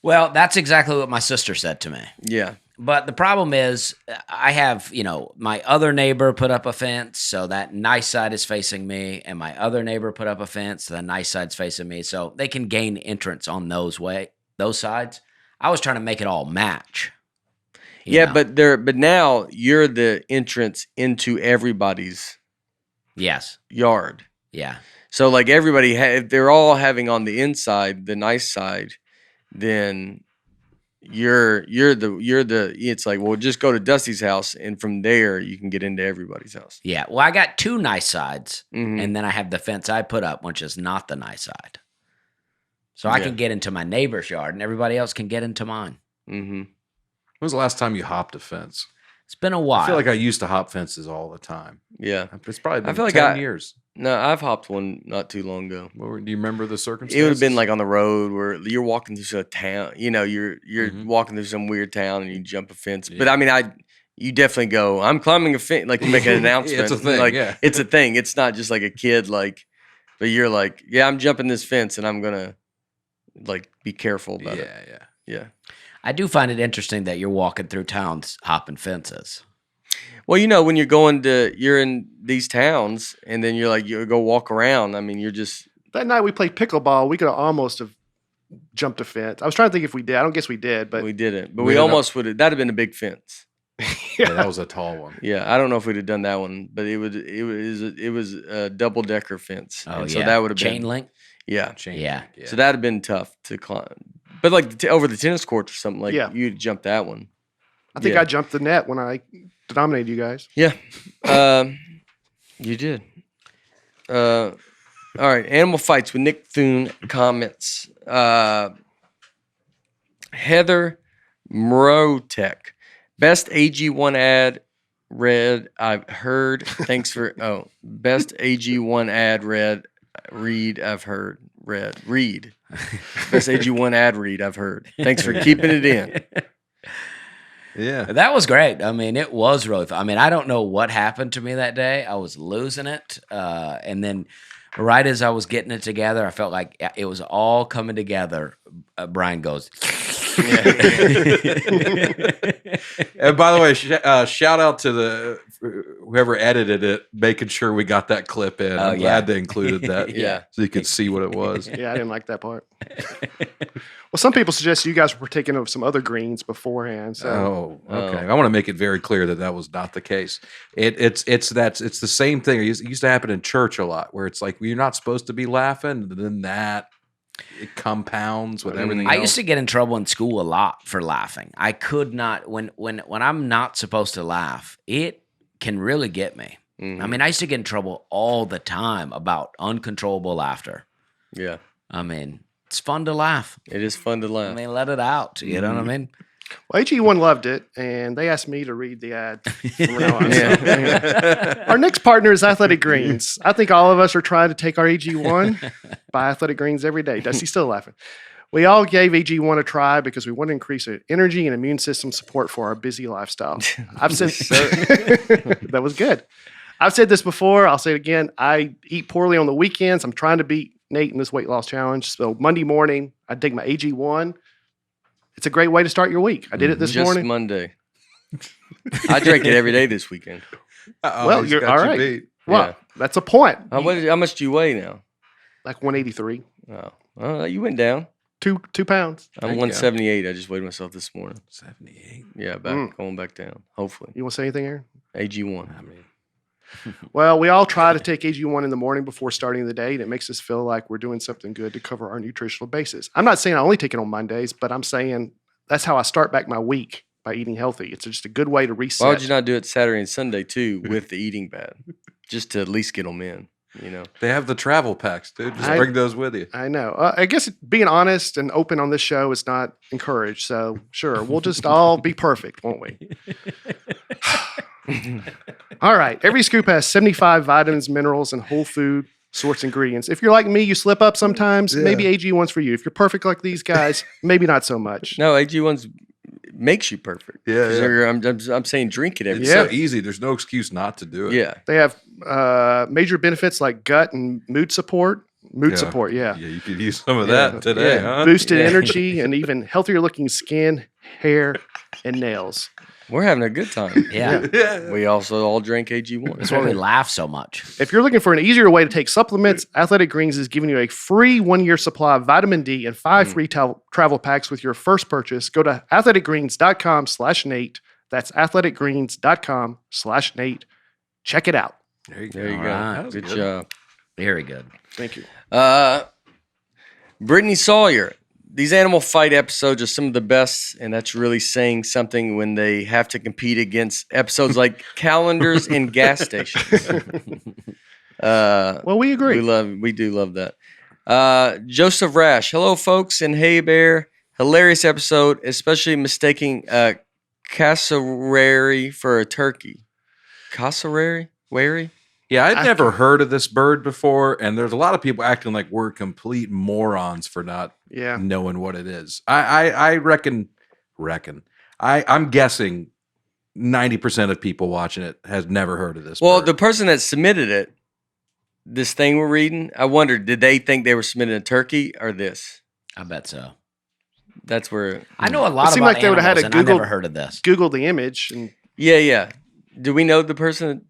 Well, that's exactly what my sister said to me. Yeah. But the problem is, I have, my other neighbor put up a fence, so that nice side is facing me, and my other neighbor put up a fence, so the nice side's facing me, so they can gain entrance on those sides. I was trying to make it all match. you know? but now you're the entrance into everybody's Yes. yard. Yeah. So like everybody, if they're all having on the inside, the nice side, then you're the. It's like, well, just go to Dusty's house, and from there you can get into everybody's house. Yeah. Well, I got two nice sides, Mhm. and then I have the fence I put up, which is not the nice side. So I Yeah. can get into my neighbor's yard, and everybody else can get into mine. Mm-hmm. When was the last time you hopped a fence? It's been a while. I feel like I used to hop fences all the time. Yeah. It's probably been I feel like 10 years. No, I've hopped one not too long ago. Do you remember the circumstances? It would have been like on the road where you're walking through a town. You're Mhm. walking through some weird town and you jump a fence. But Yeah. I mean, you definitely go, I'm climbing a fence. Like you make an announcement. It's a thing, Like yeah. it's a thing. It's not just like a kid. But you're like, yeah, I'm jumping this fence and I'm gonna be careful about it. Yeah. Yeah. I do find it interesting that you're walking through towns hopping fences. Well, when you're in these towns and then you're like, you go walk around. I mean, you're just. That night we played pickleball. We could have almost have jumped a fence. I was trying to think if we did. I don't guess we did, but We didn't, but We we ended up- almost would have. That'd have been a big fence. Yeah, that was a tall one. Yeah, I don't know if we'd have done that one, but it was a double decker fence. Oh, and yeah. so that would have Chain been link? yeah. Chain Yeah. link, So that'd have been tough to climb. But over the tennis courts or something, Yeah. you'd jump that one. I think Yeah. I jumped the net when I denominated you guys. Yeah, you did. All right, animal fights with Nick Thune comments. Heather Mrotek, best AG1 ad read I've heard. Thanks for best AG1 ad read I've heard. Best AG1 ad read I've heard. Thanks for keeping it in. Yeah. That was great. I mean, it was really fun. I mean, I don't know what happened to me that day. I was losing it. And then right as I was getting it together, I felt like it was all coming together. Brian goes, And by the way, shout out to whoever edited it, making sure we got that clip in. I'm glad they included that. Yeah. So you could see what it was. Yeah, I didn't like that part. Well, some people suggest you guys were taking of some other greens beforehand. So Oh, okay. I want to make it very clear that that was not the case. It's the same thing. It used to happen in church a lot, where it's like you're not supposed to be laughing, and then it compounds with everything. I else. used to get in trouble in school a lot for laughing. I could not when I'm not supposed to laugh, it can really get me. I mean, I used to get in trouble all the time about uncontrollable laughter. Yeah. I mean, it's fun to laugh. It is fun to I laugh. mean, let it out. You know what I mean? Well, AG1 loved it, and they asked me to read the ad from now on. Yeah. Our next partner is Athletic Greens. I think all of us are trying to take our AG1, buy Athletic Greens every day. Dusty's still laughing. We all gave AG1 a try because we want to increase our energy and immune system support for our busy lifestyle. I've said that was good. I've said this before. I'll say it again. I eat poorly on the weekends. I'm trying to beat Nate in this weight loss challenge. So Monday morning, I take my AG1. It's a great way to start your week. I did it this Just morning. Monday. I drink it every day this weekend. Well, he's you're got all you right. beat. Well, Yeah. that's a point. How much do you weigh now? Like 183, Oh, you went down. 2 pounds. I'm There you go. 178. I just weighed myself this morning. 78. Yeah, going back down. Hopefully. You want to say anything, Aaron? AG1. I mean, Well, we all try to take AG1 in the morning before starting the day, and it makes us feel like we're doing something good to cover our nutritional basis. I'm not saying I only take it on Mondays, but I'm saying that's how I start back my week, by eating healthy. It's just a good way to reset. Why would you not do it Saturday and Sunday too with the eating bad? Just to at least get them in, you know? they have the travel packs, dude. Just bring those with you. I know. I guess being honest and open on this show is not encouraged. So, sure, we'll just all be perfect, won't we? All right. Every scoop has 75 vitamins, minerals, and whole food source ingredients. If you're like me, you slip up sometimes. Yeah. Maybe AG1's for you. If you're perfect like these guys, maybe not so much. No, AG1's makes you perfect. Yeah, 'Cause yeah. I'm saying drink it every It's day. Yeah. so easy. There's no excuse not to do it. Yeah. They have major benefits like gut and mood support. Yeah. Yeah. Yeah, you could use some of Yeah. that today, Yeah. huh? Boosted Yeah. energy and even healthier looking skin, hair, and nails. We're having a good time. Yeah. Yeah. We also all drink AG1. That's why we laugh so much. If you're looking for an easier way to take supplements, Athletic Greens is giving you a free 1-year supply of vitamin D and 5 free travel packs with your first purchase. Go to athleticgreens.com/Nate. That's athleticgreens.com/Nate. Check it out. There you go. There you All go. right. That was Good good. job. Very good. Thank you. Brittany Sawyer. These animal fight episodes are some of the best, and that's really saying something when they have to compete against episodes like calendars and gas stations. Well, we agree. We do love that. Joseph Rash. Hello, folks, and hey, Bear. Hilarious episode, especially mistaking cassowary for a turkey. Cassowary? Wary? Yeah, I'd never heard of this bird before, and there's a lot of people acting like we're complete morons for not Yeah. knowing what it is. I reckon. I'm guessing 90% of people watching it has never heard of this. Well, bird. the person that submitted it, this thing we're reading, I wondered, did they think they were submitting a turkey or this? I bet so. That's where. I know a lot It seemed about like they would've had animals, a and I Google- never heard of this. Google the image and Yeah. Do we know the person that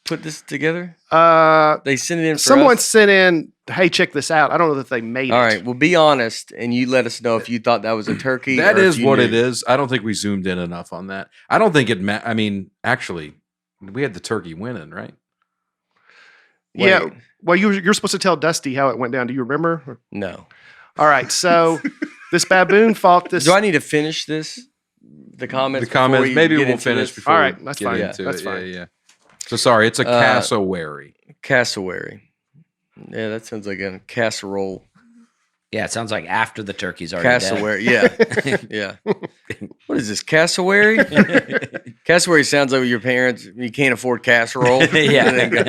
put this together? They sent it in for someone us? sent in, hey, check this out. I don't know that they made All it. right. Well, be honest, and you let us know if you thought that was a turkey. that or if is you what knew. it is. I don't think we zoomed in enough on that. I don't think it. I mean, actually, we had the turkey winning, right? Yeah. Wait. Well, you're supposed to tell Dusty how it went down. Do you remember? No. All right. So this baboon fought this. Do I need to finish this? The comments. The comments. before we Maybe get we'll into finish this? before. All right, we that's get fine. into That's it. fine. Yeah. So sorry, it's a cassowary. Cassowary. Yeah, that sounds like a casserole. Yeah, it sounds like after the turkey's already Cassowary. Yeah. Yeah. What is this? Cassowary? Cassowary sounds like your parents, you can't afford casserole. Yeah. And then go,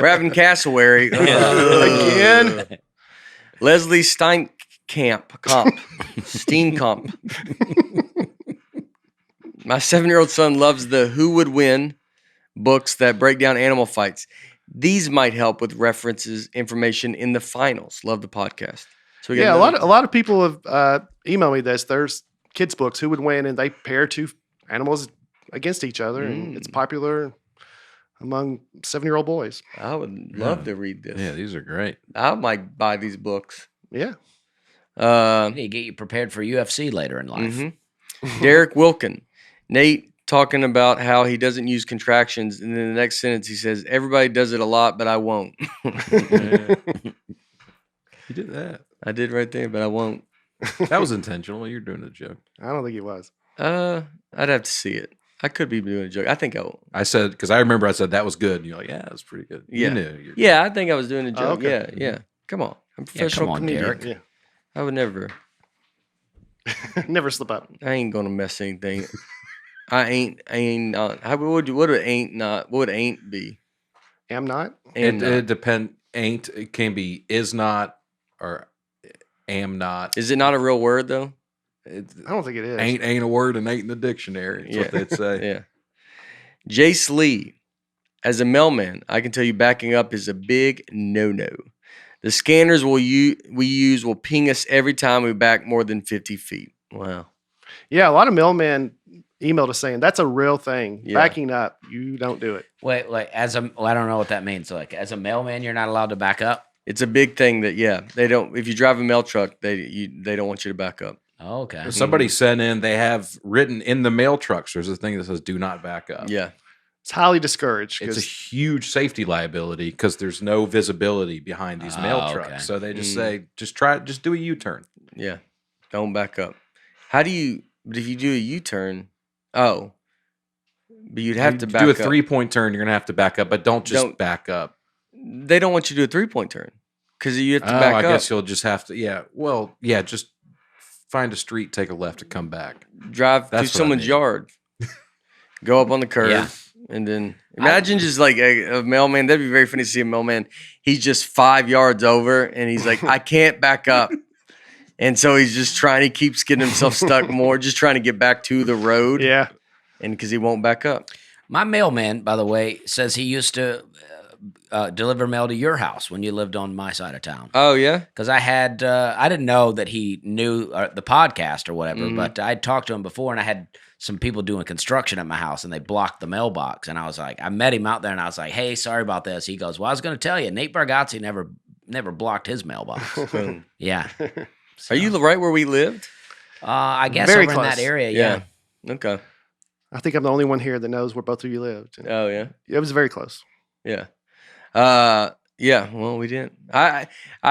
we're having cassowary. Again? Leslie Steenkamp. My 7-year-old son loves the Who Would Win books that break down animal fights. These might help with references information in the finals. Love the podcast. So we got a lot of people have emailed me this. There's kids' books, Who Would Win, and they pair two animals against each other, and it's popular among 7-year-old boys. I would love to read this. Yeah, these are great. I might buy these books. Yeah. You need to get you prepared for UFC later in life. Derek Wilkin. Nate talking about how he doesn't use contractions, and then the next sentence he says, "Everybody does it a lot, but I won't." You did that. I did right there, but I won't. That was intentional. You're doing a joke. I don't think he was. I'd have to see it. I could be doing a joke. I think I will. I said, because I remember I said that was good. And you're like, yeah, that's pretty good. Yeah. You knew. Yeah, I think I was doing a joke. okay. Yeah. Come on. I'm a Yeah, professional come on, comedian. Derek. Yeah. I would never. Never slip up. I ain't gonna mess anything. I ain't not. What would ain't not? What would ain't be? Am not? Am not. It depend. Ain't, it can be is not or am not. Is it not a real word though? I don't think it is. Ain't a word and ain't in the dictionary. That's what they'd say. Yeah. Jace Lee, as a mailman, I can tell you backing up is a big no-no. The scanners we use will ping us every time we back more than 50 feet. Wow. Yeah, a lot of mailmen emailed us saying that's a real thing. Yeah. Backing up, you don't do it. Wait, like I don't know what that means. Like as a mailman, you're not allowed to back up. It's a big thing that they don't. If you drive a mail truck, they don't want you to back up. Oh, okay. If somebody sent in, they have written in the mail trucks, there's a thing that says do not back up. Yeah. It's highly discouraged. It's a 'cause huge safety liability because there's no visibility behind these mail Oh, trucks. okay. So they just say, just do a U-turn. Yeah. Don't back up. But if you do a U-turn, but you'd have to back do a up. 3-point turn, you're going to have to back up, but don't back up. They don't want you to do a 3-point turn because you have to Oh, back I up. guess you'll just have to, just find a street, take a left, and come back. Drive That's to what I someone's mean. yard, go up on the curb, Yeah. and then imagine just like a mailman. That'd be very funny to see a mailman. He's just 5 yards over, and he's like, I can't back up. And so he's just trying, he keeps getting himself stuck more, just trying to get back to the road. yeah. And because he won't back up. My mailman, by the way, says he used to deliver mail to your house when you lived on my side of town. Oh, yeah? Because I didn't know that he knew the podcast or whatever, but I'd talked to him before, and I had some people doing construction at my house, and they blocked the mailbox. And I was like, I met him out there, and I was like, hey, sorry about this. He goes, well, I was going to tell you, Nate Bargatze never blocked his mailbox. Boom. Yeah. Are you right where we lived? I guess Very over in that close. area, yeah. Okay. I think I'm the only one here that knows where both of you lived. Oh, yeah? It was very close. Yeah. Yeah, well, we didn't. I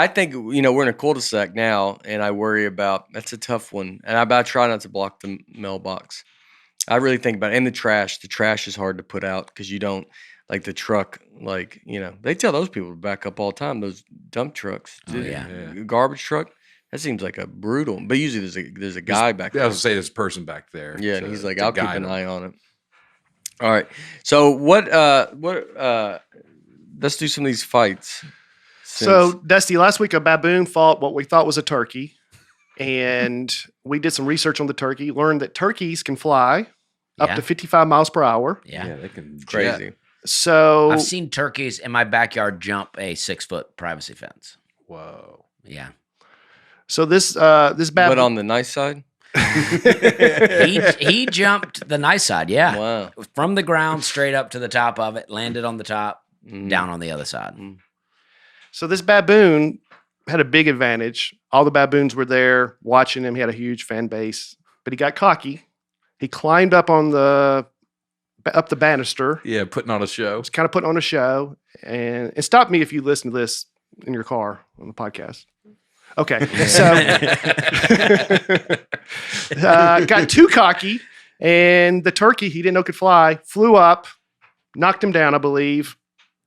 think, we're in a cul-de-sac now, and I worry about, that's a tough one. And I try not to block the mailbox. I really think about it. And the trash. The trash is hard to put out because you don't, like the truck, they tell those people to back up all the time, those dump trucks. Oh, yeah. Garbage truck. That seems like a brutal, but usually there's a guy back I there. was going to say there's a person back there. Yeah, and to- he's like, to I'll keep guide an them. eye on it. All right. So let's do some of these fights. So, Dusty, last week a baboon fought what we thought was a turkey. And we did some research on the turkey, learned that turkeys can fly up Yeah. to 55 miles per hour. Yeah. Yeah, they can crazy. jet. So, I've seen turkeys in my backyard jump a 6-foot privacy fence. Whoa. Yeah. so this But baboon. on the nice side? He jumped the nice side, yeah. Wow. From the ground straight up to the top of it, landed on the top, Mhm. down on the other side. So this baboon had a big advantage. All the baboons were there watching him. He had a huge fan base, but he got cocky. He climbed up the banister. Yeah, putting on a show. Was kind of putting on a show. And stop me if you listen to this in your car on the podcast. Okay, so got too cocky, and the turkey he didn't know could fly flew up, knocked him down, I believe,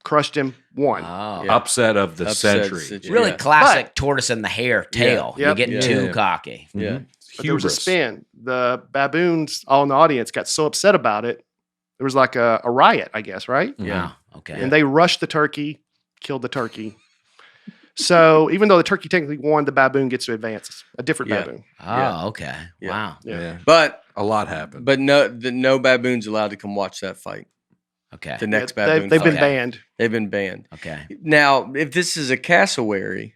crushed him, won. Oh. Yeah. Upset of the Upset century. situation. Really Yeah. classic tortoise in the hare tail. Yeah. You're Yep. getting Yeah. too Yeah. cocky. Yeah. Mhm. But there was a Hubris. spin. The baboons all in the audience got so upset about it. There was like a riot, I guess, right? Yeah. Wow. Okay. And they rushed the turkey, killed the turkey. So even though the turkey technically won, the baboon gets to advance. A different Yeah. baboon. Oh, okay. Yeah. Wow. Yeah. But A lot happened. no baboons allowed to come watch that fight. Okay. The next Yeah, baboon they've been fight. banned. They've been banned. Okay. Now, if this is a cassowary,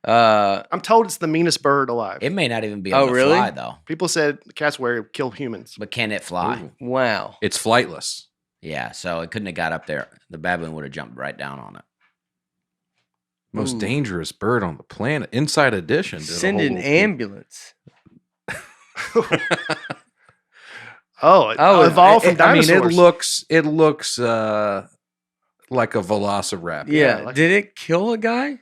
uh, I'm told it's the meanest bird alive. It may not even be Oh, able to really? fly though. People said the cassowary would kill humans. But can it fly? Ooh. wow. It's flightless. Yeah. So it couldn't have got up there. The baboon would have jumped right down on it. Most Ooh. dangerous bird on the planet. Inside Edition. Did a Send whole an little- ambulance. Oh, evolved from dinosaurs. I mean, it looks like a velociraptor. Yeah. like- Did it kill a guy?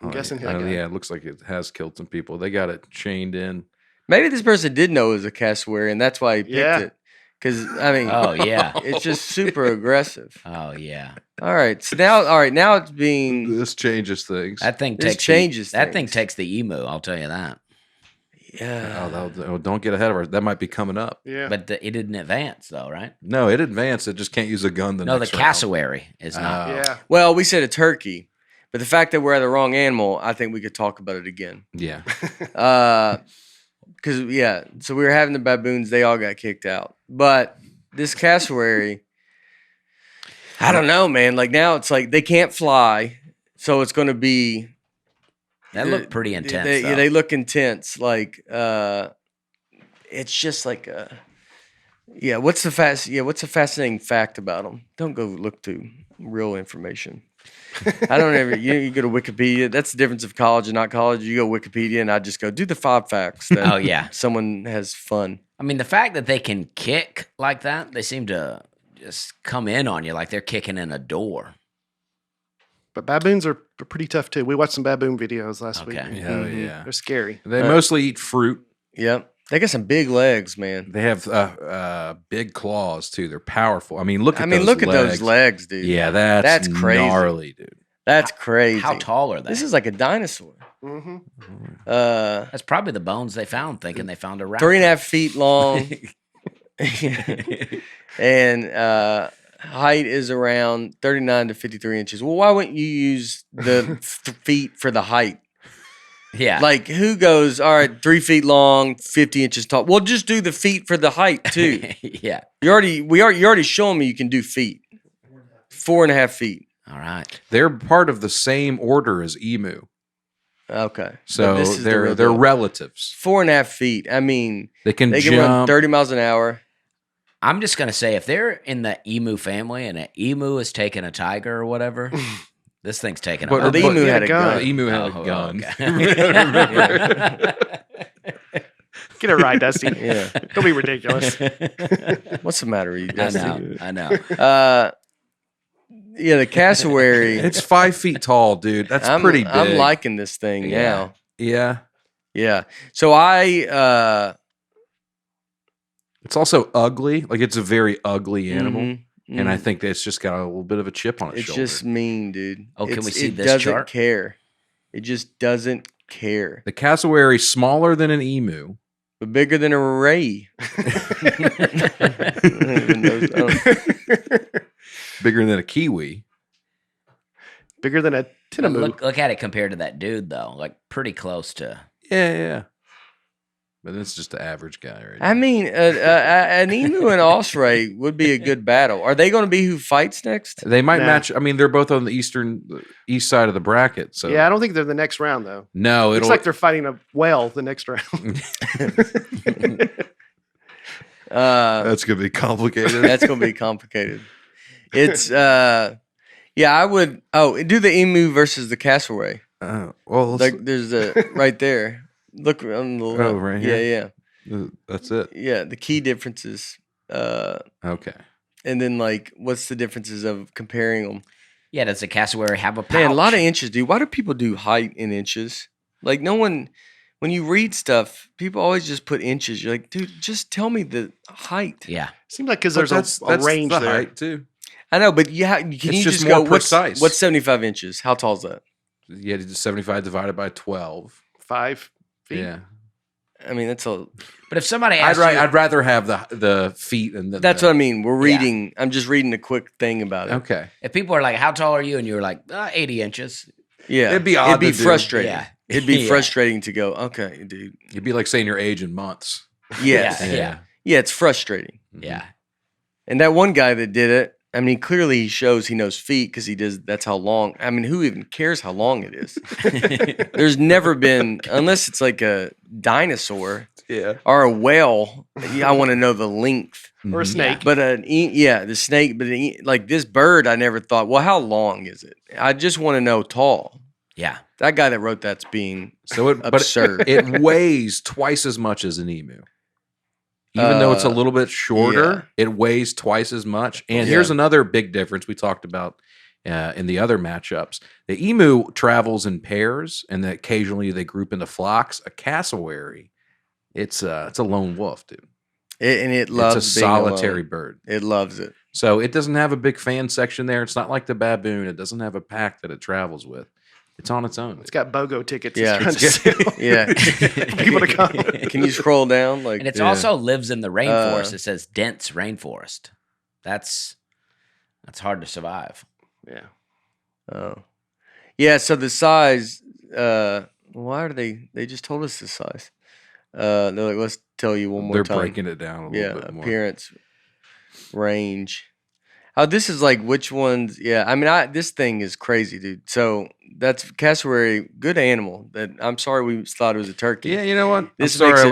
I'm guessing yeah. he'll- Yeah, it looks like it has killed some people. They got it chained in. Maybe this person did know it was a cassowary, and that's why he picked Yeah. it. Because I mean, Oh yeah. it's just super aggressive. Oh yeah. All right. So now it's being This changes things. That thing This takes changes that thing things. takes the emu. I'll tell you that. yeah. Don't get ahead of her. That might be coming up. Yeah. But it didn't advance though, right? No, it advanced. It just can't use a gun. No, the next round. cassowary is not. Yeah. Well, we said a turkey, but the fact that we're at the wrong animal, I think we could talk about it again. Yeah. Because so we were having the baboons; they all got kicked out. But this cassowary, I don't know, man. Like now, it's like they can't fly, so it's going to be. That looked pretty intense. They look intense. Like it's just like what's the fascinating fact about them? Don't go look to real information. I don't ever. You go to Wikipedia. That's the difference of college and not college. You go Wikipedia, and I just go do the 5 facts. That Oh yeah. someone has fun. I mean, the fact that they can kick like that, they seem to just come in on you like they're kicking in a door. But baboons are pretty tough too. We watched some baboon videos last week. Okay. Yeah. Mhm. Yeah. They're scary. They mostly eat fruit. Yep, they got some big legs, man. They have big claws too. They're powerful. I mean, look at Look at those legs, dude. Yeah, that's crazy. gnarly, dude. That's crazy. How tall are they? This is like a dinosaur. Mm-hmm. That's probably the bones they found, thinking they found a raptor. 3.5 feet long, and height is around 39 to 53 inches. Well, why wouldn't you use the feet for the height? Yeah. Like, who goes, all right, 3 feet long, 50 inches tall? Well, just do the feet for the height too. Yeah. You already shown me you can do feet. 4.5 feet. All right. They're part of the same order as emu, Okay. But so this is the they're real deal. relatives. 4.5 feet. I mean, They can they can jump. run 30 miles an hour. I'm just gonna say, if they're in the emu family and an emu is taking a tiger or whatever, this thing's taking But- Well, the but- emu yeah, had a gun. The gun. emu had Oh, a gun. okay. Get it right, Dusty. Yeah. Don't be ridiculous. What's the matter with you, I Dusty? know. I know. The cassowary. It's 5 feet tall, dude. That's pretty big. I'm liking this thing Yeah. now. Yeah. Yeah. So It's also ugly. Like it's a very ugly animal, mhm, and I mhm. think that it's just got a little bit of a chip on its it's shoulder. just mean, dude. Oh, can we see it this doesn't chart? care. It just doesn't care. The cassowary smaller than an emu. But bigger than a ray. Bigger than a kiwi. Bigger than a But tinamou. look at it compared to that dude, though. Like pretty close to. Yeah. But it's just the average guy, right? I mean, an emu and osprey would be a good battle. Are they going to be who fights next? They might Nah. match. I mean, they're both on the east side of the bracket. So Yeah, I don't think they're the next round though. no, Looks it'll. like they're fighting a whale the next round. That's gonna be complicated. That's going to be complicated. It's I would. Oh, do the emu versus the cassowary. well, let's- Like there's a right there. Look on the left. Oh, right here? Yeah. that's it. Yeah. The key differences. Okay. And then like, what's the differences of comparing them? Yeah, does the cassowary have a pouch? Man, a lot of inches, dude. Why do people do height in inches? Like no one. When you read stuff, people always just put inches. You're like, dude, just tell me the height. Yeah. Seems like because But there's a range the there. height too. I know, but can you just just more go? precise. What's 75 inches? How tall is that? Yeah, 75 divided by 12. 5 feet. Yeah. I mean, that's a. But if somebody asked I'd rather have the feet and the. That's what I mean. We're reading. I'm just reading a quick thing about it. Okay. if people are like, "How tall are you?" and you're like, 80 inches. Yeah, It'd be odd to do. frustrating. Yeah. It'd be Yeah. frustrating to go. Okay, dude. It'd be like saying your age in months. Yes. Yeah. Yeah, it's frustrating. Yeah. And that one guy that did it, I mean, clearly he shows he knows feet because he does. That's how long. I mean, who even cares how long it is? There's never been, unless it's like a dinosaur Yeah. or a whale. I want to know the length. Or a snake. But the snake. But like this bird, I never thought. Well, how long is it? I just want to know tall. Yeah. That guy that wrote that's being So absurd. But it weighs twice as much as an emu. Even though it's a little bit shorter, it weighs twice as much. And here's another big difference we talked about in the other matchups. The emu travels in pairs, and that occasionally they group into flocks. A cassowary, it's a lone wolf, dude. It loves it's a being solitary alone. bird. It loves it. So it doesn't have a big fan section there. It's not like the baboon. It doesn't have a pack that it travels with. It's on its own. It's got BOGO tickets. Yeah. It's trying to sell. Yeah. People to come. Can you scroll down? Like, And it's also lives in the rainforest. It says dense rainforest. That's hard to survive. Yeah. oh, yeah. So the size. Why are they? They just told us the size. They're like, let's tell you one more They're time. breaking it down a little bit more. Appearance, range. Oh, this is like which ones? Yeah, I mean, this thing is crazy, dude. So that's cassowary, good animal. That I'm sorry we thought it was a turkey. Yeah, you know what? This I'm sorry makes I it-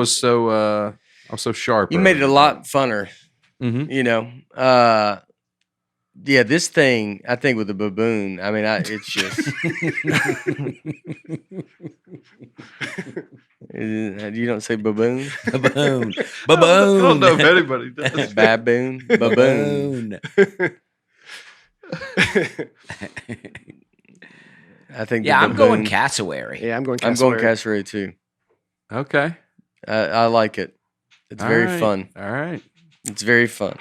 was so sharp. You made it a lot funner. Mm-hmm. You know. Yeah, this thing. I think with the baboon. I mean, it's just. You don't say baboon? Baboon. I don't Baboon. know if anybody does. Baboon? Baboon. I think. Yeah, the I'm going baboon- cassowary. Yeah, I'm going I'm cassowary. going cassowary too. Okay. I like it. It's All very right. fun. All right. It's very fun.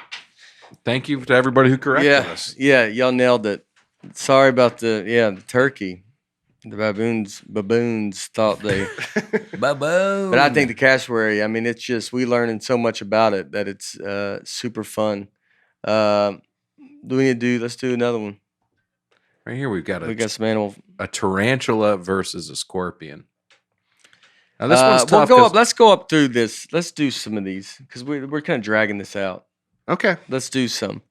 Thank you to everybody who corrected Yeah, us. yeah, y'all nailed it. Sorry about the turkey. The baboons thought they, Baboon. but I think the cassowary. I mean, it's just we learning so much about it that it's super fun. Do we need to do? Let's do another one. Right here, we've got We got some animal. a tarantula versus a scorpion. Now this one's We'll tough. go 'cause- up. Let's go up through this. Let's do some of these because we're kind of dragging this out. Okay. Let's do some.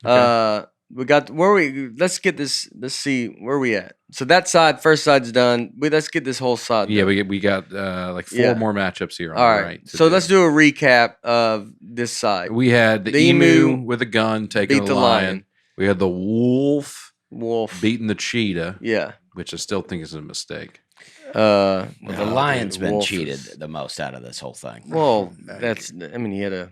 Okay. We got where we. Let's get this. Let's see where we at. So that side, first side's done. Let's get this whole side. Yeah, done. we got like 4 Yeah. more matchups here. On All the right. right. to So do. let's do a recap of this side. We had the The emu emu with a gun taking beat a the lion. lion. We had the wolf Wolf. beating the cheetah, Yeah. which I still think is a mistake. Well, the no, lion's dude, been wolf cheated is- the most out of this whole thing. Well, that's. I mean, he had a.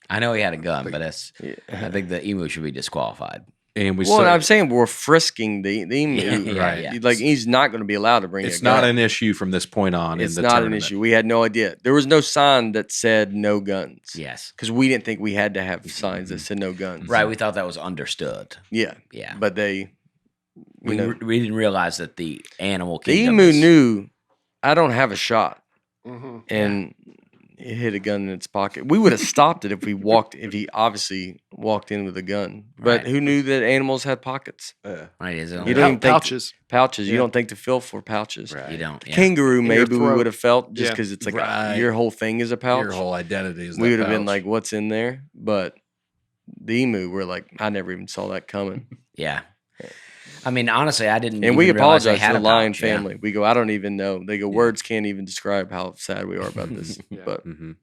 I know he had a gun, but Yeah. I think the emu should be disqualified. And we Well, saw I'm saying we're frisking the emu. Yeah, right. yeah. Like he's not going to be allowed to bring. it's a gun. not an issue from this point on. It's in the not an tournament. issue. We had no idea. There was no sign that said no guns. Yes. Because we didn't think we had to have signs that said no guns. Right. We thought that was understood. Yeah. Yeah. But they. We didn't realize that the animal The kingdom emu is- knew I don't have a shot, Mm-hmm. and it hit a gun in its pocket. We would have stopped it if he obviously walked in with a gun. But Right. who knew that animals had pockets? Right. Is it You don't even think Pouches. pouches. You Yeah. don't think to feel for pouches. Right. You don't. Yeah. Kangaroo, your maybe we throat. would have felt just Yeah. because it's like Right. your whole thing is a pouch. Your whole identity is. We that would have been pouch. like, "What's in there?" But the emu, we're like, I never even saw that coming. Yeah. I mean, honestly, I didn't. And we even realize they apologize to had the a lion pouch, yeah. family. We go, I don't even know. They go, words can't even describe how sad we are about this. Yeah. But Mhm.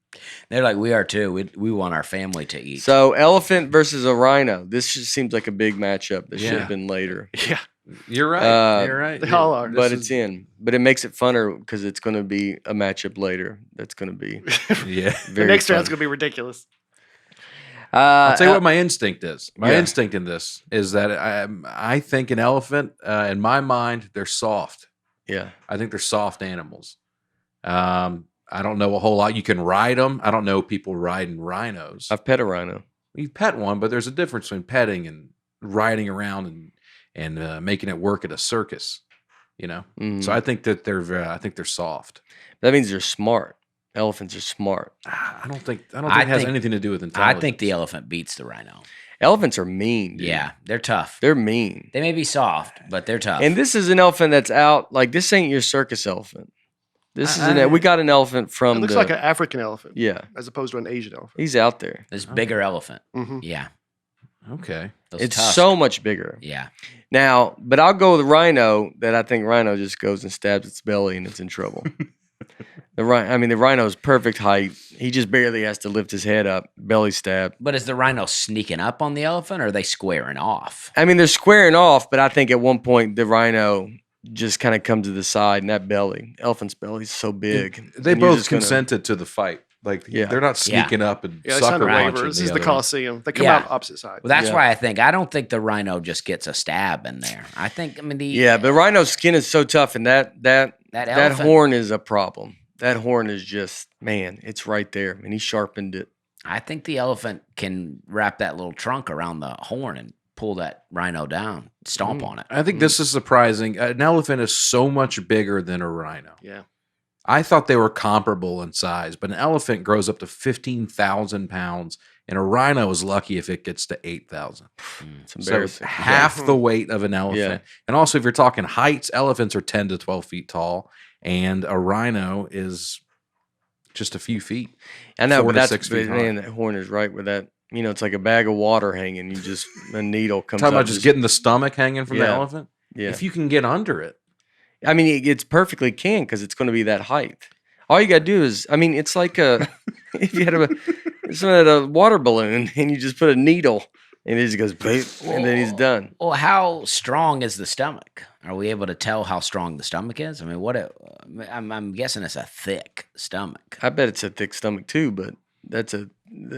They're like, we are too. We want our family to eat. so elephant versus a rhino. This just seems like a big matchup. That should Yeah. have been later. Yeah. You're right. Uh, You're right. They all are. But This it's in. But it makes it funner because it's going to be a matchup later. That's going to be Yeah. The very next fun. round's going to be ridiculous. I'll tell you what my instinct is. My Yeah. instinct in this is that I think an elephant, in my mind, they're soft. Yeah. I think they're soft animals. I don't know a whole lot. You can ride them. I don't know people riding rhinos. I've pet a rhino. You pet one, but there's a difference between petting and riding around and making it work at a circus. You know, Mhm. so I think that they're soft. That means they're smart. Elephants are smart. I don't think it has anything to do with intelligence. I think the elephant beats the rhino. Elephants are mean, dude. Yeah, they're tough. They're mean. They may be soft, but they're tough. And this is an elephant that's out. Like, this ain't your circus elephant. This is we got an elephant from It looks like an African elephant. Yeah. As opposed to an Asian elephant. He's out there. This bigger elephant. Mm-hmm. Yeah. Okay. Those It's tusks. so much bigger. Yeah. Now, but I'll go with the rhino. That I think rhino just goes and stabs its belly and it's in trouble. The rhino's perfect height. He just barely has to lift his head up, belly stab. But is the rhino sneaking up on the elephant, or are they squaring off? I mean, they're squaring off, but I think at one point the rhino just kind of comes to the side, and that belly, elephant's belly's so big. They and you're both just gonna- consented to the fight. Like, Yeah. they're not sneaking up and Yeah, they signed a sucker waiver. punching This is the other one. Coliseum. They come Yeah. out opposite sides. Well, that's Yeah. why I don't think the rhino just gets a stab in there. I think, Yeah, but rhino's skin is so tough, and that elephant- horn is a problem. That horn is just, man, it's right there, and he sharpened it. I think the elephant can wrap that little trunk around the horn and pull that rhino down, stomp on it. I think this is surprising. An elephant is so much bigger than a rhino. Yeah. I thought they were comparable in size, but an elephant grows up to 15,000 pounds, and a rhino is lucky if it gets to 8,000. It's So embarrassing. half the weight of an elephant. And also, if you're talking heights, elephants are 10 to 12 feet tall, and a rhino is just a few feet. I know, 4 but to 6 feet high. man, that horn is right where that, it's like a bag of water hanging. You just, a needle comes Talking up. about just getting the stomach hanging from the Yeah. elephant. Yeah. If you can get under it. I mean, it's perfectly can because it's going to be that height. All you got to do is, it's like if you had a water balloon and you just put a needle and it just goes, boop, and then he's done. Well, how strong is the stomach? Are we able to tell how strong the stomach is? I mean, I'm guessing it's a thick stomach. I bet it's a thick stomach too, but the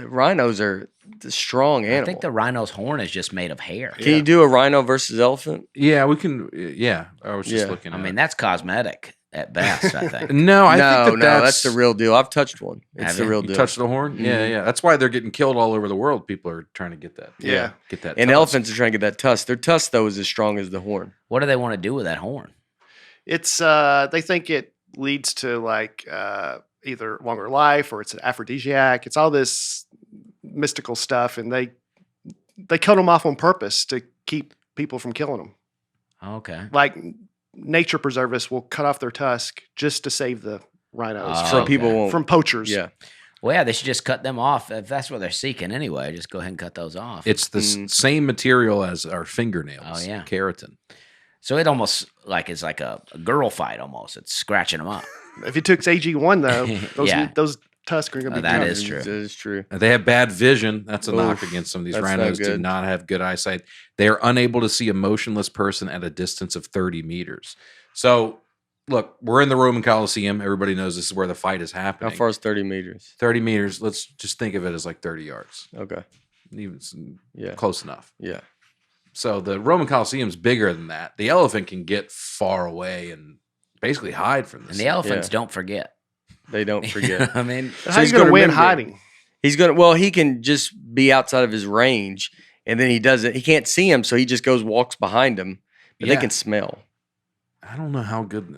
rhinos are the strong animal. I think the rhino's horn is just made of hair. Can you do a rhino versus elephant? Yeah, we can. Yeah, I was just Yeah. looking at I mean, it. that's cosmetic at best, I think. No, I think that's the real deal. I've touched one. It's Have the you? real You deal. touched the horn? Yeah, Mhm. yeah. That's why they're getting killed all over the world. People are trying to get that. Yeah. Get that. And tusk. elephants are trying to get that tusk. Their tusk, though, is as strong as the horn. What do they want to do with that horn? It's they think it leads to like either longer life or it's an aphrodisiac. It's all this mystical stuff, and they cut them off on purpose to keep people from killing them. Okay. Like nature preservists will cut off their tusk just to save the rhinos Oh, So okay. people won't. from poachers. Yeah. Well, yeah, they should just cut them off. If that's what they're seeking anyway, just go ahead and cut those off. It's the same material as our fingernails. Oh, yeah. Keratin. So it almost is like a girl fight almost. It's scratching them up. If you took AG1 though, Yeah. those tusks are going to be That tough. is true. That is true. They have bad vision. That's a knock Oof, against some of these that's not rhinos. Do good. not have good eyesight. They are unable to see a motionless person at a distance of 30 meters. So, look, we're in the Roman Coliseum. Everybody knows this is where the fight is How happening. far is 30 meters? 30 meters. Let's just think of it as like 30 yards. Okay. Even Yeah. close enough. Yeah. So the Roman Coliseum is bigger than that. The elephant can get far away and basically hide from this. And the elephants don't forget. They don't forget. I mean, How he's you going to gonna win remember it. hiding? He can just be outside of his range and then he doesn't, he can't see him. So he just walks behind him, but they Yeah. can smell. I don't know how good.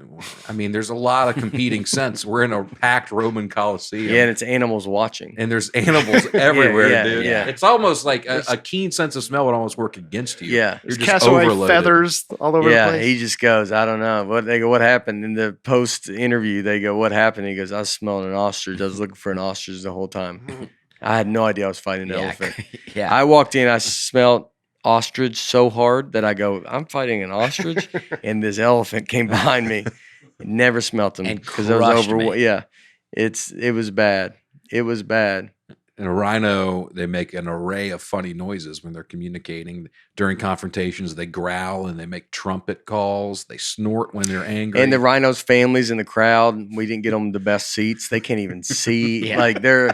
I mean, there's a lot of competing scents. We're in a packed Roman Coliseum. Yeah. And it's animals watching. And there's animals everywhere, yeah, dude. yeah. It's almost like a keen sense of smell would almost work against you. Yeah. You're There's just castaway overloaded. feathers all over the Yeah. place. He just goes, I don't know. What happened? In the post interview, they go, what happened? He goes, I was smelling an ostrich. I was looking for an ostrich the whole time. I had no idea I was fighting an elephant. yeah. I walked in, I smelled ostrich so hard that I go, I'm fighting an ostrich, and this elephant came behind me. Never smelt him And because it was crushed over. me. Yeah, it was bad. It was bad. In a rhino, they make an array of funny noises when they're communicating. During confrontations, they growl and they make trumpet calls. They snort when they're angry. And the rhinos' families in the crowd, we didn't get them the best seats. They can't even see. Yeah. Like they're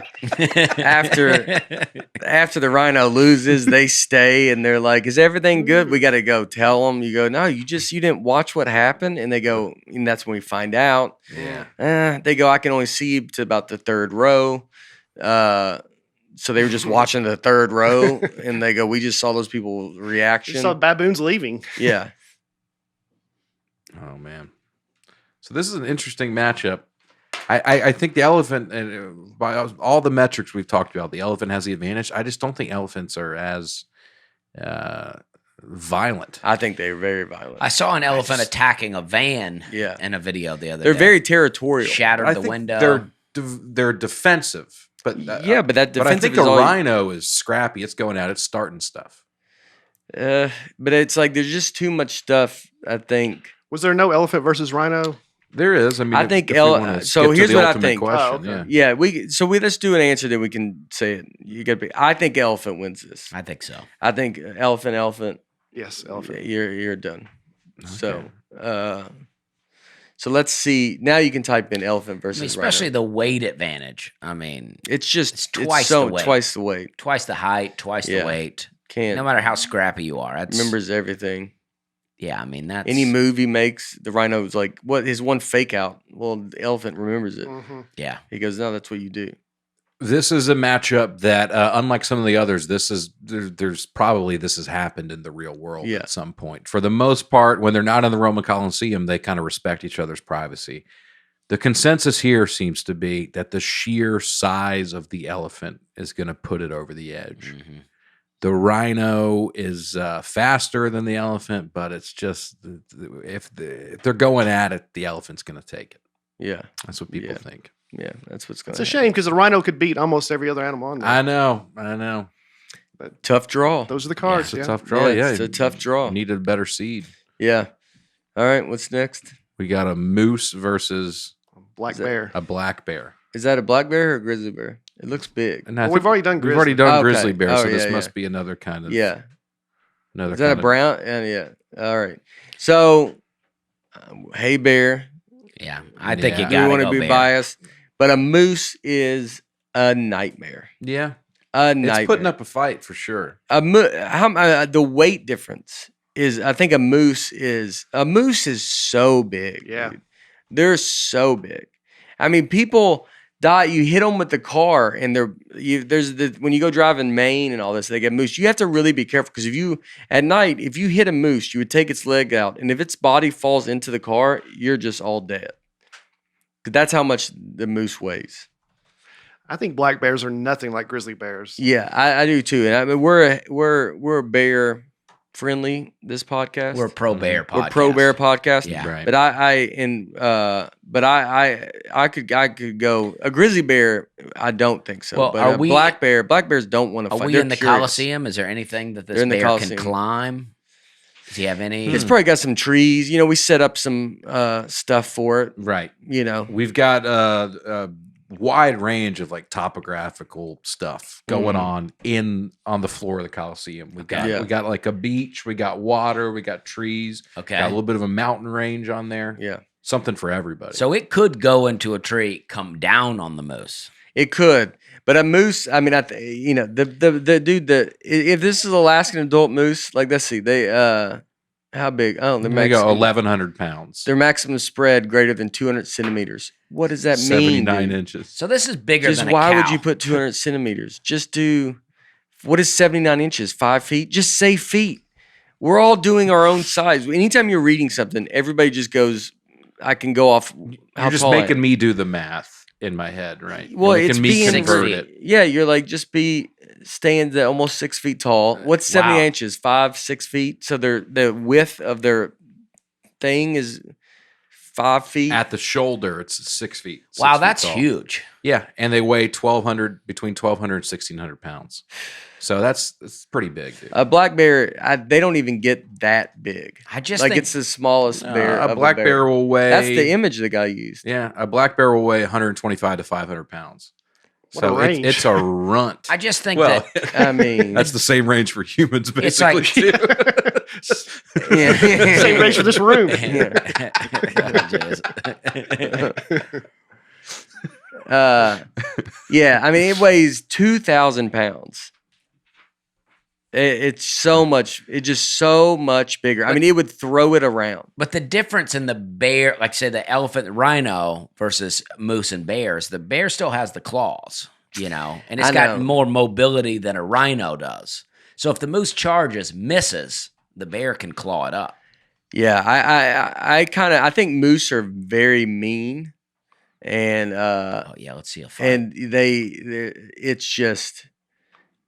after the rhino loses, they stay and they're like, "Is everything good?" We got to go tell them. You go, "No, you didn't watch what happened." And they go, and that's when we find out. yeah. They go, "I can only see to about the third row." So they were just watching the third row, and they go, "We just saw those people's You reaction." saw baboons leaving. Yeah. Oh man. So this is an interesting matchup. I think the elephant, by all the metrics we've talked about, the elephant has the advantage. I just don't think elephants are as violent. I think they're very violent. I saw an elephant attacking a van Yeah. in a video the other They're day. very territorial. Shattered I the think window. they're defensive, but Yeah, but that but I defensive think is a all- rhino is scrappy. It's going out. It's starting stuff. But it's like there's just too much stuff, I think. Was there no elephant versus rhino? There is. I mean, I think if we wanna so skip to here's the what I ultimate think. Question, Oh, okay. yeah. Let's do an answer that we can say it. You got to be. I think elephant wins this. I think so. I think elephant. Yes, elephant. You're done. So so let's see. Now you can type in elephant I versus mean, especially rhino. the weight advantage. I mean, It's just it's twice so the weight. twice the weight. twice the height, twice Yeah. the weight. Can't No matter how scrappy you are, that's remembers everything. Yeah, I mean that's Any movie makes the rhino's like what his one fake out. Well, the elephant remembers it. Mhm. Yeah, He goes, no, that's what you do. This is a matchup that, unlike some of the others, there's probably this has happened in the real world Yeah. at some point. For the most part, when they're not in the Roman Colosseum, they kind of respect each other's privacy. The consensus here seems to be that the sheer size of the elephant is going to put it over the edge. Mhm. The rhino is faster than the elephant, but it's just if they're going at it, the elephant's going to take it. Yeah. That's what people Yeah. think. Yeah. That's what's going It's a shame because the rhino could beat almost every other animal on there. I know. Tough draw. Those are the cards. It's Yeah, a tough draw. Yeah, it's a tough draw. Needed a better seed. Yeah. All right. What's next? We got a moose versus black Is that- bear. a black bear. Is that a black bear or a grizzly bear? It looks big. And I Well, think we've already done we've already grizzly. done Okay. grizzly bear, Oh, so this yeah, must yeah. be another kind of Yeah. another Is that a kind of- brown? Yeah. All right. So, hey, bear. yeah. I think Yeah. you Do got we to want go to be bear. biased? But a moose is a nightmare. Yeah, A nightmare. it's putting up a fight for sure. The weight difference is. I think a moose is so big. Yeah. dude. They're so big. I mean, people die. You hit them with the car, and when you go drive in Maine and all this, they get moose. You have to really be careful because if you hit a moose, you would take its leg out, and if its body falls into the car, you're just all dead. 'Cause that's how much the moose weighs. I think black bears are nothing like grizzly bears. Yeah, I do too. And I mean, we're bear friendly. This podcast, We're pro bear podcast. We're pro bear podcast. Yeah. Right. But I could go a grizzly bear. I don't think so. Well, but are a we- black bears don't want to Are fight. we They're in the curious. Coliseum? Is there anything that They're this in the bear can Coliseum. climb? Does he have any? It's probably got some trees. You know, we set up some stuff for it. Right. You know, We've got a wide range of like topographical stuff going on the floor of the Coliseum. We got like a beach, we got water, we got trees, Okay. got a little bit of a mountain range on there. yeah, Something for everybody. So it could go into a tree, come down on the moose. it could. But a moose, I mean, the dude if this is Alaskan adult moose, like let's see, they how big? Oh, they're they go maximum. 1,100 pounds. Their maximum spread greater than 200 centimeters. What does that mean? 79 dude? inches. So this is bigger Just than a why cow. would you put 200 centimeters? Just do what is 79 inches? 5 feet? Just say feet. We're all doing our own size. Anytime you're reading something, everybody just goes, I can go off. How You're just tall I making am. me do the math in my head, right? You're Well, making it's me being convert 6 it. Yeah, you're like just staying at almost 6 feet tall. What's 70 Wow. inches? 5, 6 feet. So the width of their thing is 5 feet. At the shoulder, it's 6 feet. 6 Wow, feet that's tall. huge. Yeah, and they weigh between 1,200 and 1,600 pounds. So that's pretty big, dude. A black bear, they don't even get that big. I just Like think it's the smallest bear. a of black bear will weigh. That's the image the guy used. Yeah, a black bear will weigh 125 to 500 pounds. What So a range. it's a runt. I just think well, that I mean, that's the same range for humans, It's basically. like- too. yeah. Same range for this room. Yeah. I mean, it weighs 2,000 pounds. It's so much. It's just so much bigger. I mean, it would throw it around. But the difference in the bear, like say the elephant, rhino versus moose and bears, the bear still has the claws, and it's I got know. more mobility than a rhino does. So if the moose charges, misses, the bear can claw it up. Yeah, I think moose are very mean, and Oh yeah, let's see a fight. and it's just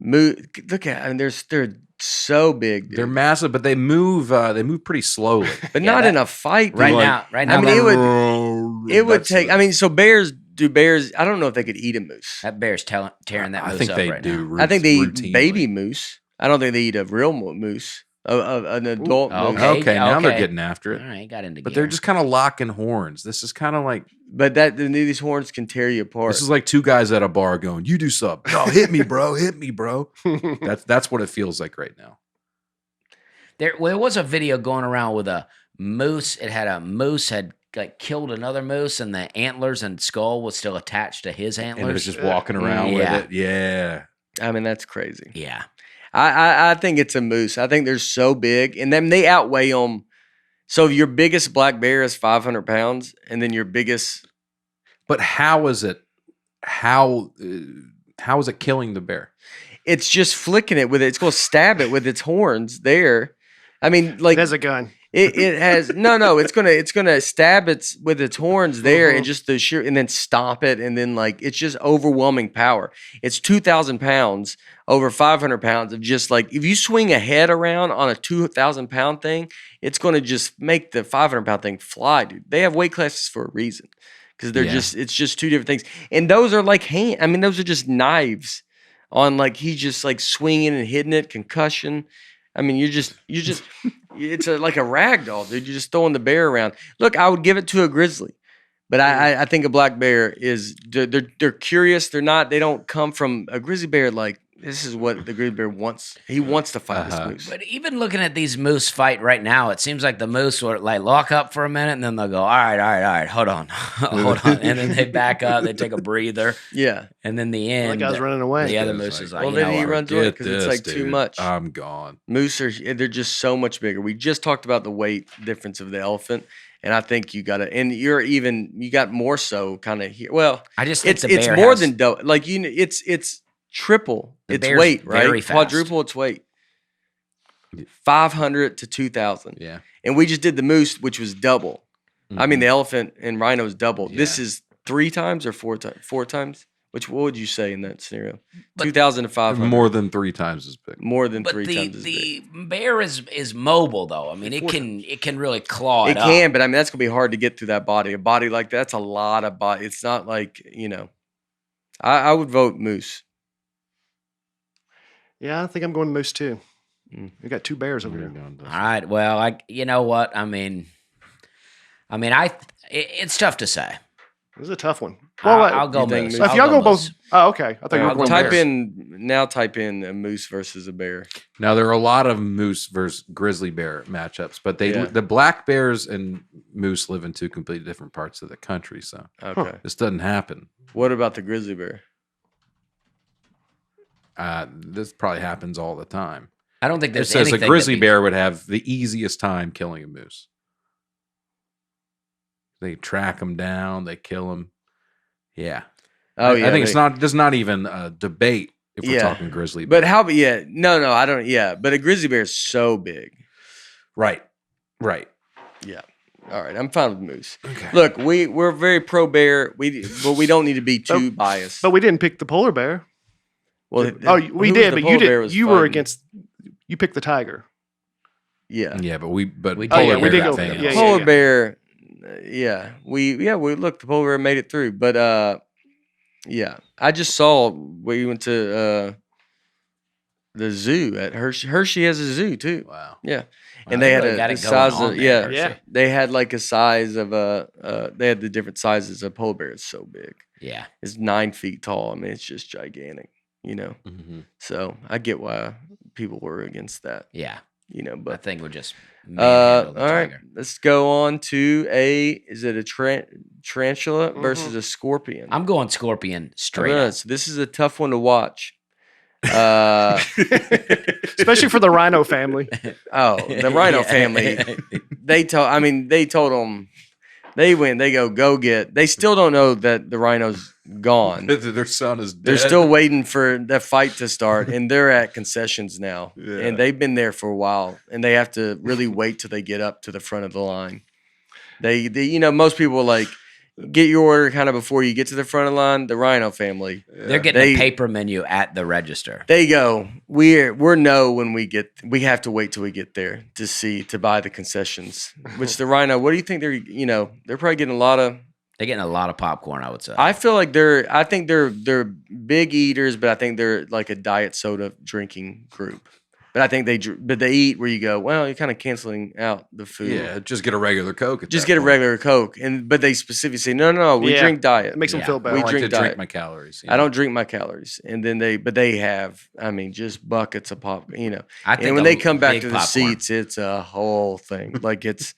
look at, I mean, they're so big, dude. They're massive, but they move pretty slowly. But Yeah, not that- in a fight, dude. right like- now, mean, it would That's take. I mean, so bears. I don't know if they could eat a moose. that bear's tearing that I moose think up they right do. now. I think they eat routinely. baby moose. I don't think they eat a real moose, an adult Oh, moose. okay. Okay, now they're okay. getting after All it. right, got into But gear. they're just kind of locking horns. This is kind of like But these horns can tear you apart. this is like two guys at a bar going, "You do something." No, hit me, bro. Hit me, bro. That's what it feels like right now. There was a video going around with a moose. It had a moose had like killed another moose, and the antlers and skull was still attached to his And it was antlers. just walking around Yeah. with it. Yeah. I mean, that's crazy. Yeah, I think it's a moose. I think they're so big, and then they outweigh them. So your biggest black bear is 500 pounds, and then your biggest. But how is it? How is it killing the bear? It's just flicking it with it. It's going to stab it with its horns there. I mean, like It has a gun. it has no. It's gonna stab with its horns there, and just the sheer, and then stop it, and then like it's just overwhelming power. It's 2,000 pounds over 500 pounds of just like if you swing a head around on a 2,000 pound thing, it's gonna just make the 500 pound thing fly, dude. They have weight classes for a reason because they're Yeah. it's just two different things, and those are like I mean, those are just knives on like he's just like swinging and hitting it, concussion. I mean, you just it's like a rag doll, dude. You're just throwing the bear around. Look, I would give it to a grizzly, but I think a black bear is they're curious. They don't come from a grizzly bear like this is what the grizzly bear wants. He wants to fight this moose. but even looking at these moose fight right now, it seems like the moose will like lock up for a minute, and then they'll go, all right, hold on, hold on, and then they back up, they take a breather, Yeah. and then the That end, guy's running away. the other It's moose like, is like, Well, you then know he what? runs away Get because it's this, like too dude. much. I'm gone. Moose they're just so much bigger. We just talked about the weight difference of the elephant, and I think you got to, and you got more so kind of here. Well, I just think it's the bear more has- than double. Like it's triple The its bear's weight, right? very fast. Quadruple its weight. 500 to 2,000. Yeah. And we just did the moose, which was double. I mean, Mhm. the elephant and rhino is double. This Yeah. is 3 times or 4 times? 4 times? What would you say in that scenario? But- 2,000 to 500. more than 3 times as big. More than But 3 the times as big. bear is mobile though. I mean, it can really claw It it, can, up. but I mean, that's going to be hard to get through that body. A body like that's a lot of body. It's not like, I would vote moose. Yeah, I think I'm going moose too. Mm. We got 2 bears over here. All right. Well, you know what? I mean, it's tough to say. This is a tough one. Well, I'll go you think moose. moose? if I'll y'all go both, moose. oh, okay. I thought you were I'll going Type bears. type in a moose versus a bear. Now there are a lot of moose versus grizzly bear matchups, but Yeah. the black bears and moose live in 2 completely different parts of the country, so Okay. this doesn't happen. What about the grizzly bear? This probably happens all the time. I don't think It there's says a anything grizzly that bear would have the easiest time killing a moose. They track them down, they kill them. Yeah. Oh yeah, I think there's not even a debate if we're Yeah. talking grizzly bear. But how? Yeah, no, I don't. Yeah, but a grizzly bear is so big. Right. Yeah. All right, I'm fine with moose. Okay. Look, we're very pro bear. But we don't need to be too biased. But we didn't pick the polar bear. Well, Oh, who we was did, the but polar you bear did. was You were fighting? against. You picked the tiger. Yeah, Yeah, but We polar did. Oh, yeah, bear we did got go- famous. yeah, polar bear. We look, the polar bear made it through, but yeah, I just saw we went to the zoo at Hershey. Hershey has a zoo too. Wow. Yeah, Wow, and they had really got the it going size on of there, Yeah. they had like a size of they had the different sizes of polar bear. It's so big. Yeah. It's 9 feet tall. I mean, it's just gigantic. Mhm. So I get why people were against that. Yeah. I But think we're just all manhandle the right, tiger. let's go on to is it a tarantula versus a scorpion? I'm going scorpion straight Yeah, up. so this is a tough one to watch. Especially for the rhino family. Oh, the rhino Yeah. family. They told them they go get. They still don't know that the rhino's gone. Their son is dead. They're still waiting for the fight to start, and they're at concessions now. Yeah. And they've been there for a while, and they have to really wait till they get up to the front of the line. They most people like, get your order kind of before you get to the front of the line. The rhino family, They're getting a paper menu at the register. they go. We're no when we get. We have to wait till we get there to buy the concessions. Which the rhino. What do you think they're? They're probably getting a lot of. They're getting a lot of popcorn, I would say. I feel like I think they're big eaters, but I think they're like a diet soda drinking group. But I think they eat where you go, well, you're kind of canceling out the food. Yeah, just get a regular Coke. Just get a regular Coke, but they specifically say, no, we drink diet. It makes them feel better. We I like drink to diet. drink my calories. I don't drink my calories, and then they have, just buckets of pop. I think and when they come back big to the popcorn. seats, it's a whole thing. Like it's,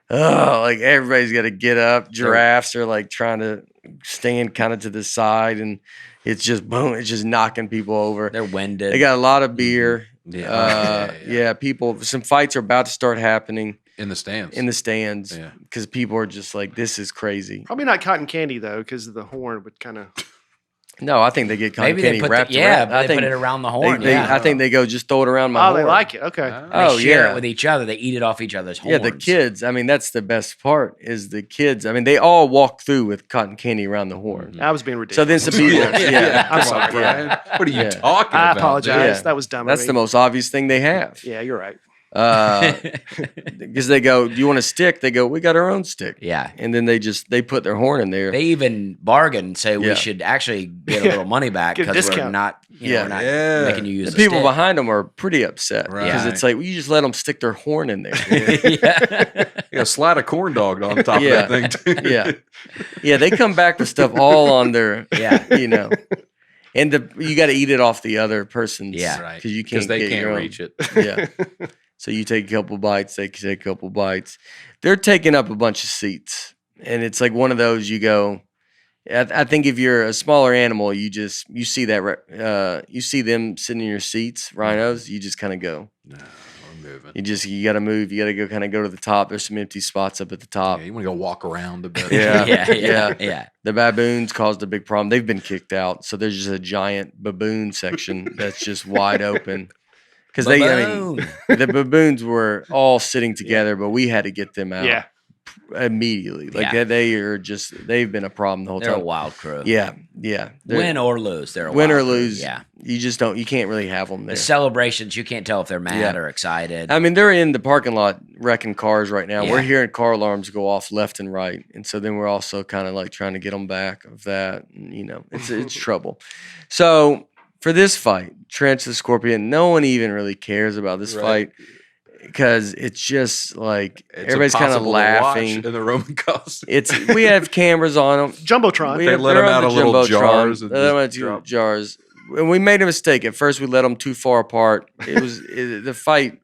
like everybody's got to get up. Giraffes are like trying to stand kind of to the side, and it's just boom, it's just knocking people over. They're winded. They got a lot of beer. Yeah. People. Some fights are about to start happening in the stands. Yeah, because people are just like, this is crazy. Probably not cotton candy though, because the horn would kind of. No, I think they get cotton Maybe candy they put wrapped they around. put it around the horn. I think they go just throw it around my Oh, horn. they like it. Okay. They share it with each other. They eat it off each other's horns. Yeah, the kids. That's the best part is the kids. They all walk through with cotton candy around the horn. I was being ridiculous. So then some people. I'm sorry, Brian. What are you talking I about? apologize. Yeah. That was dumb. That's the most obvious thing they have. Yeah, you're right. Because they go, do you want a stick? They go, we got our own stick. Yeah. And then they put their horn in there. They even bargain, say Yeah. we should actually get a little money back Get a because we're discount. not, we're not Yeah. making you use The people stick. behind them are pretty upset because Right. it's like, well, you just let them stick their horn in there. Yeah. You got a slide of corn dog on top Yeah. of that thing, too. Yeah, they come back with stuff all on their, Yeah. and you got to eat it off the other person's, Yeah. Right. because you can't they get can't your own. reach it. Yeah, so you take a couple bites, they take a couple bites. They're taking up a bunch of seats, and it's like one of those you go. I think if you're a smaller animal, you see that you see them sitting in your seats, rhinos. You just kind of go. No, we're moving. You got to move. You got to go kind of go to the top. There's some empty spots up at the top. Yeah, you want to go walk around a bit. Yeah. The baboons caused a big problem. They've been kicked out, so there's just a giant baboon section that's just wide open. Because the baboons were all sitting together, but we had to get them out Yeah. immediately. Like Yeah. they've been a problem the whole They're a time. wild crew. Yeah. Win or lose, they're a Win wild or crew. lose. Yeah. You can't really have them there. The celebrations, you can't tell if they're mad Yeah. or excited. They're in the parking lot wrecking cars right now. Yeah. We're hearing car alarms go off left and right, and so then we're also kind of like trying to get them back of that. And, it's trouble. So for this fight, Tarantula Scorpion, no one even really cares about this fight because it's just like everybody's kind of laughing. In the Roman costume. We have cameras on them. Jumbotron. They let 'em out of little jars and They let 'em out just of drop. jars. And we made a mistake. At first, we let them too far apart. It was the fight.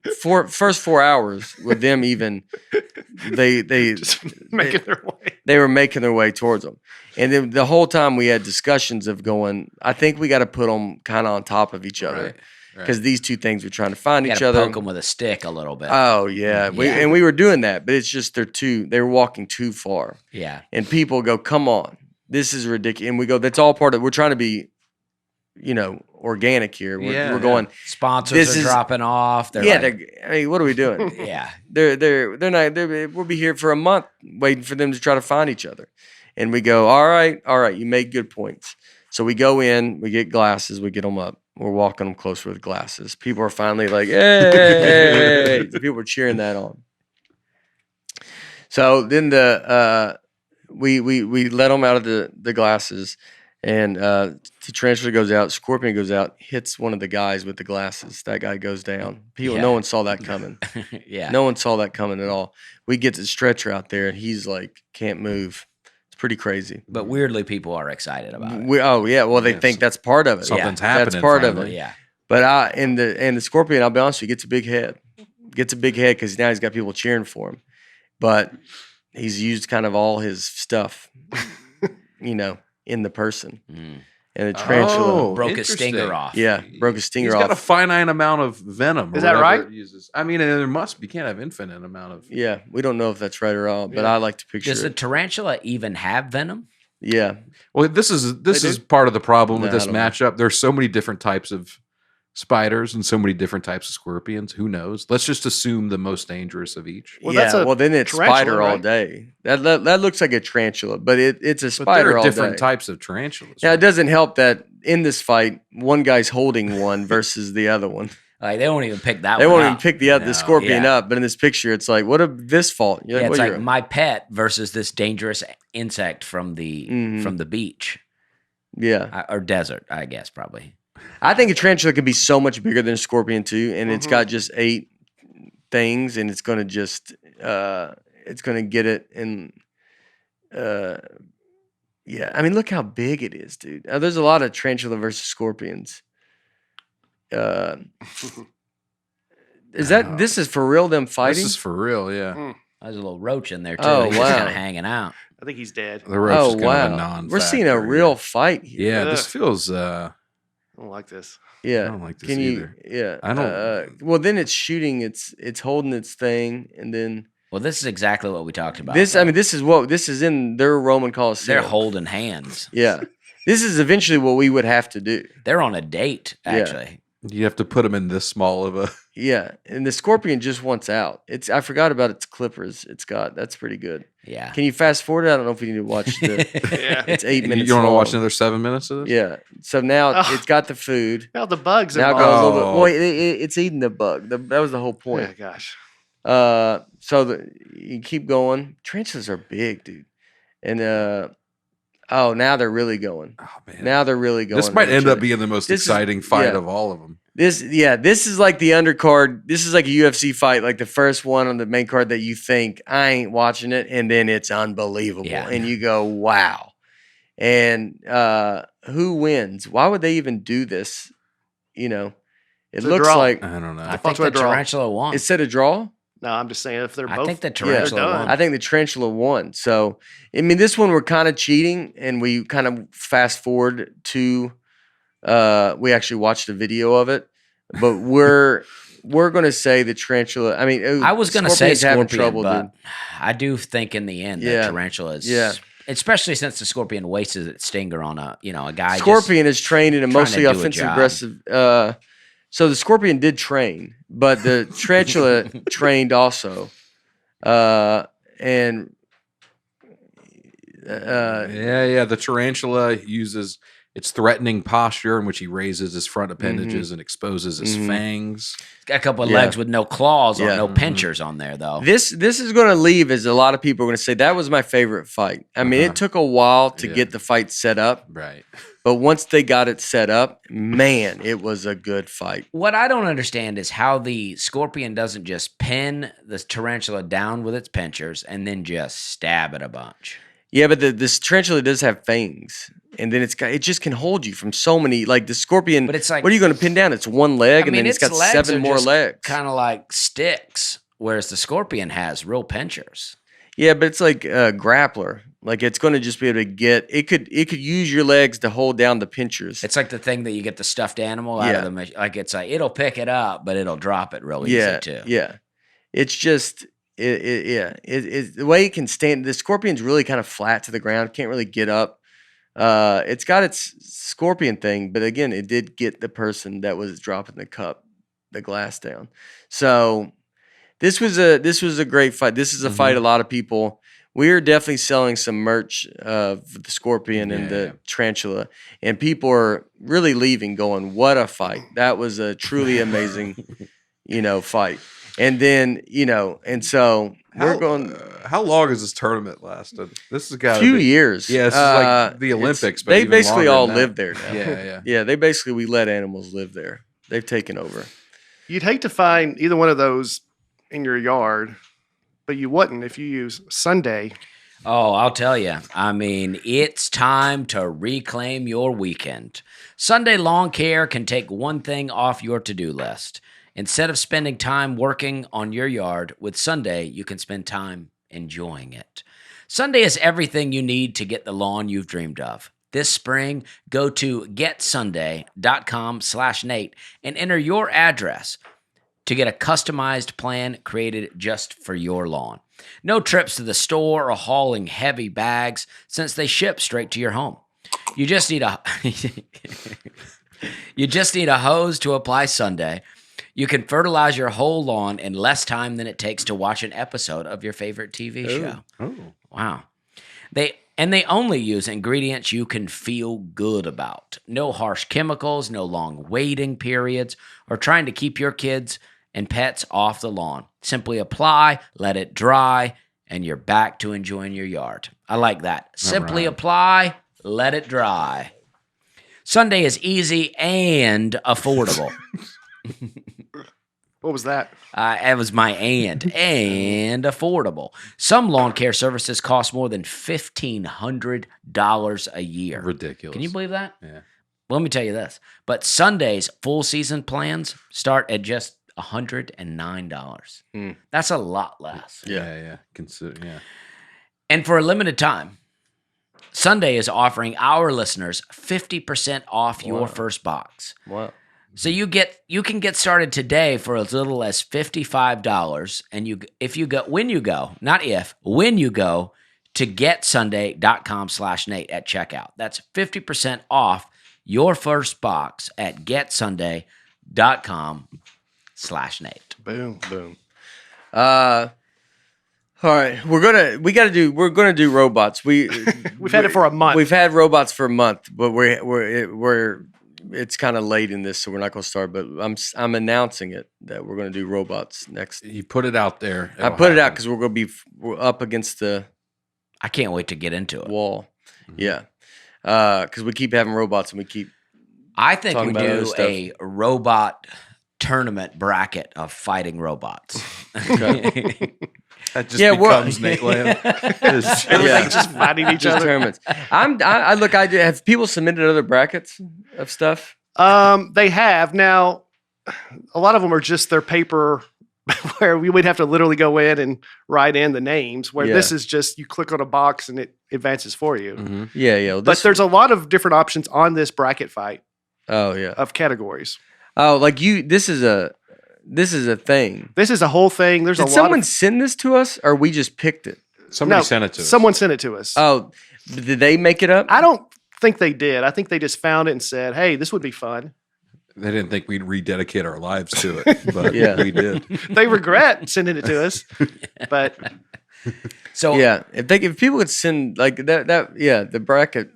First 4 hours with them. Even they Just making their way. they were making their way towards them. And then the whole time we had discussions of going, I think we got to put them kind of on top of each other Right. because these two things were trying to find You each gotta other. poke them with a stick a little bit. Oh yeah. Yeah. We were doing that, but it's just they were walking too far. Yeah. And people go, come on, this is ridiculous. And we go, that's all part of, we're trying to be, organic here. We're going, Sponsors This are is- dropping off. They're yeah, like, what are we doing? yeah. they're not, we'll be here for a month waiting for them to try to find each other. And we go, all right, you make good points. So we go in, we get glasses, we get them up. We're walking them closer with glasses. People are finally like, hey, people are cheering that on. So then we let them out of the glasses, and the tarantula goes out, scorpion goes out, hits one of the guys with the glasses. That guy goes down. No one saw that coming. Yeah. No one saw that coming at all. We get the stretcher out there, and he's like, can't move. It's pretty crazy. But weirdly, people are excited about it. They Yes. think that's part of it. Something's That's happening. part of finally. it. Yeah. But and the scorpion, I'll be honest with you, gets a big head. Gets a big head because now he's got people cheering for him. But he's used kind of all his stuff, in the person. Mm. And the tarantula, Oh, Broke his stinger interesting. off. yeah, broke his stinger He's off. got a finite amount of venom. or Is that whatever right? it uses. There must be. You can't have infinite amount of. Yeah, we don't know if that's right or not, but Yeah. I like to picture Does the it. tarantula even have venom? Yeah, Well, this is do. part of the problem with No, I this don't know. matchup. There's so many different types of spiders and so many different types of scorpions. Who knows? Let's just assume the most dangerous of each. Well, that's a well then it's tarantula, spider all right? day. That looks like a tarantula, but it's a But spider there are all different day. types of tarantulas. Now, it right? doesn't help that in this fight, one guy's holding one versus the other one. Like they won't even pick that They one won't up. even pick the No, scorpion yeah. up. But in this picture, it's like, what of this fault? You're Yeah, it's well, like my pet versus this dangerous insect from the beach or desert, I guess probably. I think a tarantula could be so much bigger than a scorpion too, and it's got just 8 things, and it's gonna just it's gonna get it and yeah. I mean, look how big it is, dude. There's a lot of tarantula versus scorpions. Is that this is for real? Them fighting? This is for real, yeah. There's a little roach in there too. Oh, He's just kind wow. of hanging out. I think he's dead. The roach is Oh kind of a wow, non-factor. we're seeing a real fight here. Yeah, this Ugh. feels. I don't like this. Yeah. I don't like this Can either. you? Yeah. I don't- well, then it's shooting. It's holding its thing, and then Well, this is exactly what we talked about. this. though. I mean, this is in their Roman Colosseum. They're holding hands. Yeah. This is eventually what we would have to do. They're on a date, actually. You have to put them in this small of a. Yeah. And the scorpion just wants out. I forgot about its clippers. That's pretty good. Yeah. Can you fast forward it? I don't know if we need to watch the. Yeah. It's 8 You minutes. don't want to long. watch another 7 minutes of this? Yeah. So now Oh. it's got the food. Now the bugs Now it involved. goes a little bit. Oh. Well, it's eating the bug. That was the whole point. Yeah, gosh. So you keep going. Tarantulas are big, dude. And now they're really going. Oh man. Now they're really going. This might at end each up other. being the most This is- exciting fight yeah. of all of them. This is like the undercard. This is like a UFC fight, like the first one on the main card that you think I ain't watching it, and then it's unbelievable, Yeah. and you go wow. And who wins? Why would they even do this? You know, it It's a looks draw. like I don't know. I think Default to a the draw. tarantula won. it said a draw. No, I'm just saying if they're I both. think the they're tarantula done. won. I think the tarantula won. So, I mean, this one we're kind of cheating, and we kind of fast forward to. We actually watched a video of it, but we're going to say the tarantula. I mean, I was going to say Scorpion's having scorpion, trouble, but dude. I do think in the end Yeah. that tarantula is. Yeah. Especially since the scorpion wastes its stinger on a guy. Scorpion is trained in a trying to mostly do a offensive job. aggressive. So the scorpion did train, but the tarantula trained also, and Yeah. The tarantula uses its threatening posture in which he raises his front appendages and exposes his fangs. It's got a couple of Yeah. legs with no claws or Yeah. no pinchers on there, though. this is going to leave as a lot of people are going to say that was my favorite fight. I mean, it took a while to Yeah. get the fight set up, Right. but once they got it set up, man, it was a good fight. What I don't understand is how the scorpion doesn't just pin the tarantula down with its pinchers and then just stab it a bunch. Yeah, but this tarantula does have fangs, and then it just can hold you from so many. Like the scorpion, But it's like- what are you going to pin down? It's one leg, and then it's got legs 7 are more just legs. kind of like sticks, whereas the scorpion has real pinchers. Yeah, but it's like a grappler. Like it's going to just be able to get. It could use your legs to hold down the pinchers. It's like the thing that you get the stuffed animal out of the machine. Like it's like it'll pick it up, but it'll drop it real easy too. Yeah. It's just the way it can stand. The scorpion's really kind of flat to the ground. Can't really get up. It's got its scorpion thing, but again, it did get the person that was dropping the glass down. So this was a great fight. This is a fight a lot of people. We're definitely selling some merch of the scorpion and the tarantula, and people are really leaving going, "What a fight! That was a truly amazing, fight." And then and so we're going How long has this tournament lasted? This has got a few years. Yeah, this is like the Olympics, but they even basically longer all than that. live there now. Yeah. Yeah, we let animals live there. They've taken over. You'd hate to find either one of those in your yard, but you wouldn't if you use Sunday. Oh, I'll tell you. I mean, it's time to reclaim your weekend. Sunday Lawn Care can take one thing off your to-do list. Instead of spending time working on your yard, with Sunday, you can spend time enjoying it. Sunday is everything you need to get the lawn you've dreamed of. This spring, go to getsunday.com/Nate and enter your address to get a customized plan created just for your lawn. No trips to the store or hauling heavy bags since they ship straight to your home. You just need a You just need a hose to apply Sunday. You can fertilize your whole lawn in less time than it takes to watch an episode of your favorite TV show. Oh. Wow. They only use ingredients you can feel good about. No harsh chemicals, no long waiting periods, or trying to keep your kids and pets off the lawn. Simply apply, let it dry, and you're back to enjoying your yard. I like that. Simply apply, let it dry. Sunday is easy and affordable. What was that? It was my and affordable. Some lawn care services cost more than $1,500 a year. Ridiculous. Can you believe that? Yeah. Well, let me tell you this. But Sunday's full season plans start at just $109. That's a lot less. Yeah. Consider. Yeah. And for a limited time, Sunday is offering our listeners 50% off your first box. Wow. So you can get started today for as little as $55, and when you go to getsunday.com/Nate at checkout. That's 50% off your first box at getsunday.com/Nate. Boom. All right, we're gonna do robots. We've had it for a month. We've had robots for a month, but it's kind of late in this, so we're not going to start. But I'm announcing it that we're going to do robots next. You put it out there. I put it out because we're up against the I can't wait to get into it. wall. Yeah, because we keep having robots and we keep. I think talking we about other do stuff. a robot tournament bracket of fighting robots. That just Yeah, becomes Nateland. Everything just fighting each Just other. tournaments. I look. I do. Have people submitted other brackets of stuff? They have. Now, a lot of them are just their paper where we would have to literally go in and write in the names, where Yeah. this is just you click on a box and it advances for you. Mm-hmm. Yeah. Well, But there's a lot of different options on this bracket fight oh yeah. of categories. Oh, like you. This is a thing. This is a whole thing. There's Did a lot someone of send this to us, or we just picked it? Somebody sent it to us. Someone sent it to us. Oh, did they make it up? I don't think they did. I think they just found it and said, "Hey, this would be fun." They didn't think we'd rededicate our lives to it, but Yeah. we did. They regret sending it to us, but So Yeah, if people could send like that the bracket,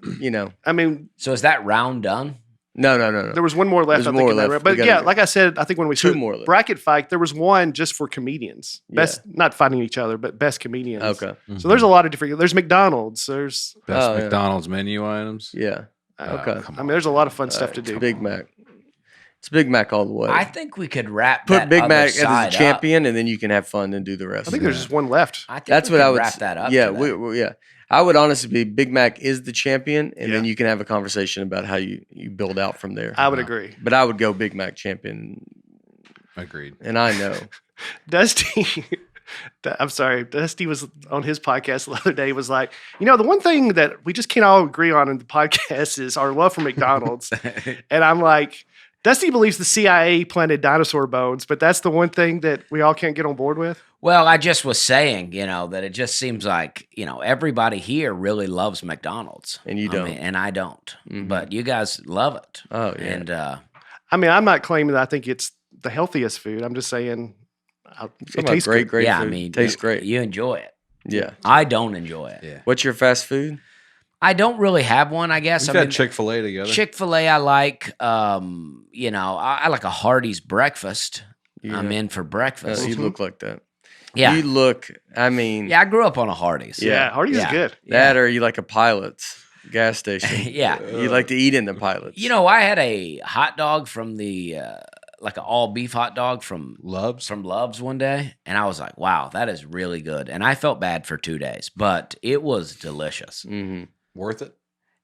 I mean, So is that round done? no. there was one more left. There's I think more in that left. round. We But gotta yeah, go. like I said, I think when we Two said more left. bracket fight, there was one just for comedians. Yeah. Best, not fighting each other, but best comedians. Okay, So there's a lot of different. There's McDonald's. There's. Best Oh, yeah. McDonald's menu items. yeah, Okay. I mean, there's a lot of fun stuff to do. Big Mac. It's Big Mac all the way. I think we could wrap Put that Big other Mac as side a champion, and then you can have fun and do the rest. I think there's just one left. Up. I think That's we what I could would wrap that up. Yeah, today. yeah. I would honestly be Big Mac is the champion, and then Yeah. you can have a conversation about how you build out from there. I would agree. But I would go Big Mac champion, Agreed. and I know. Dusty, I'm sorry. Dusty was on his podcast the other day. Was like, the one thing that we just can't all agree on in the podcast is our love for McDonald's. And I'm like, Dusty believes the CIA planted dinosaur bones, but that's the one thing that we all can't get on board with. Well, I just was saying, that it just seems like, everybody here really loves McDonald's. And you don't. And I don't. Mhm. But you guys love it. Oh, yeah. And I mean, I'm not claiming that I think it's the healthiest food. I'm just saying it Talking tastes about great yeah, food. I mean, Tastes great. You enjoy it. Yeah. I don't enjoy it. Yeah. What's your fast food? I don't really have one, I guess. We've had Chick-fil-A together. Chick-fil-A I like. I like a Hardee's breakfast. Yeah. I'm in for breakfast. You look like that. Yeah. You look, I mean, Yeah, I grew up on a Hardee's. Yeah, Hardee's Yeah. is good. that or you like a Pilot's gas station. Yeah. You like to eat in the Pilot's. I had a hot dog from the like an all beef hot dog from Loves. Love's one day, and I was like, "Wow, that is really good." And I felt bad for 2 days, but it was delicious. Mm-hmm. Worth it?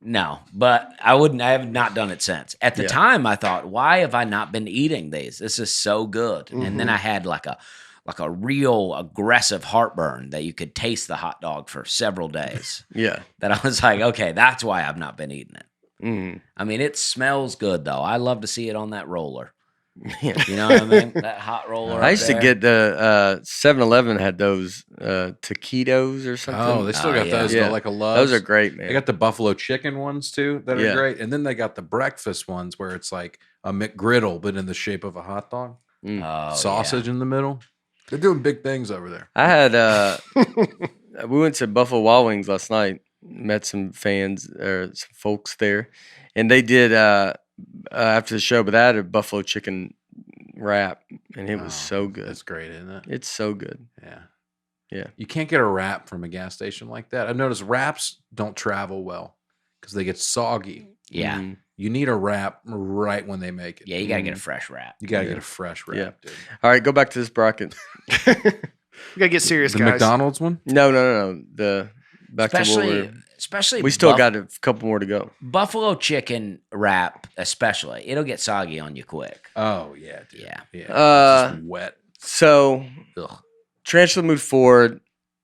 No, but I have not done it since. At the Yeah. time, I thought, "Why have I not been eating these? This is so good." And then I had like a real aggressive heartburn that you could taste the hot dog for several days. Yeah. That I was like, "Okay, that's why I've not been eating it." Mm-hmm. I mean, it smells good though. I love to see it on that roller. Yeah. You know what I mean? That hot roller. I up used to there. get the 7-Eleven had those taquitos or something. Oh, they still Oh, got yeah. those. Yeah. Like a love. Those are great, man. They got the buffalo chicken ones too that are Yeah. great, and then they got the breakfast ones where it's like a McGriddle but in the shape of a hot dog, Oh, sausage in the middle. They're doing big things over there. I had we went to Buffalo Wild Wings last night. Met some fans or some folks there, and they did after the show. But I had a buffalo chicken wrap, and it was so good. That's great, isn't it? It's so good. Yeah. Yeah. You can't get a wrap from a gas station like that. I've noticed wraps don't travel well because they get soggy. Yeah. Mhm. You need a wrap right when they make it. Yeah, you got to get a fresh wrap. You got to Yeah. get a fresh wrap, Yeah. dude. All right, go back to this bracket. We gotta get serious, The guys. McDonald's one? No. The back to what Especially we still got a couple more to go. buffalo chicken wrap, especially. It'll get soggy on you quick. Oh, yeah, dude. Yeah. Yeah. Uh, it's just wet. So Ugh. Tarantula moved forward.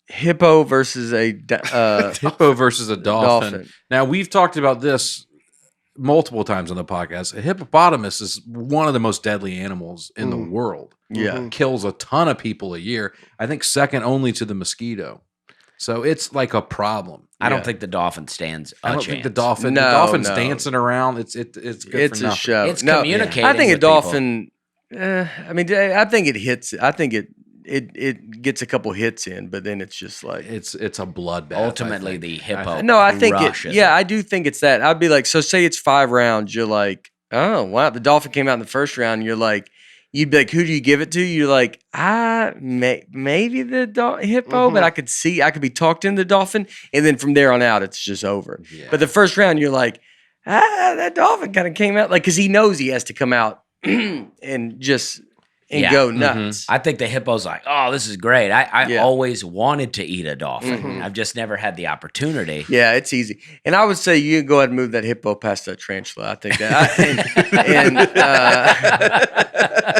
Hippo versus a Hippo versus a dolphin. dolphin. Now, we've talked about this multiple times on the podcast. A hippopotamus is one of the most deadly animals in the world. Yeah. Mhm. Kills a ton of people a year. I think second only to the mosquito. So it's like a problem. I don't Yeah. think the dolphin stands a I don't chance. think the dolphin. No, the dolphin's no. dancing around. It's good It's for a nothing. show. It's No, communicating. I think a with people. dolphin. I mean, I think it hits. I think it gets a couple hits in, but then it's just like It's a bloodbath. Ultimately, I think. the hippo. no. I think crushes it. Yeah, I do think it's that. I'd be like, so say it's 5 rounds. You're like, oh wow, the dolphin came out in the first round. You're like, you'd be like, who do you give it to? You're like, maybe the hippo, but I could be talked into the dolphin, and then from there on out, it's just over. Yeah. But the first round, you're like, that dolphin kind of came out, like, because he knows he has to come out and just Yeah. go nuts. I think the hippo's like, oh, this is great. I Yeah. always wanted to eat a dolphin. Mhm. I've just never had the opportunity. Yeah, it's easy. And I would say you can go ahead and move that hippo past that tarantula. I think that.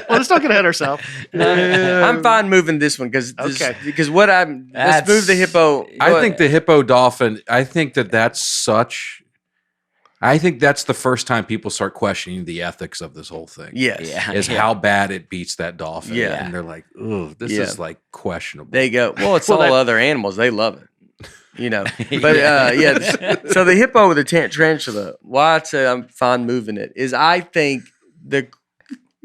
Well, let's not get ahead of ourselves. I'm fine moving this one because Okay. what let's move the hippo. I think the hippo dolphin. I think that's such. I think that's the first time people start questioning the ethics of this whole thing. yes. Yeah. Is how bad it beats that dolphin. Yeah. And they're like, oh, this Yeah. is like questionable. They go, well, it's Well, all that- other animals. They love it. You know. But so the hippo with the tarantula, why I'd say I'm fine moving it is I think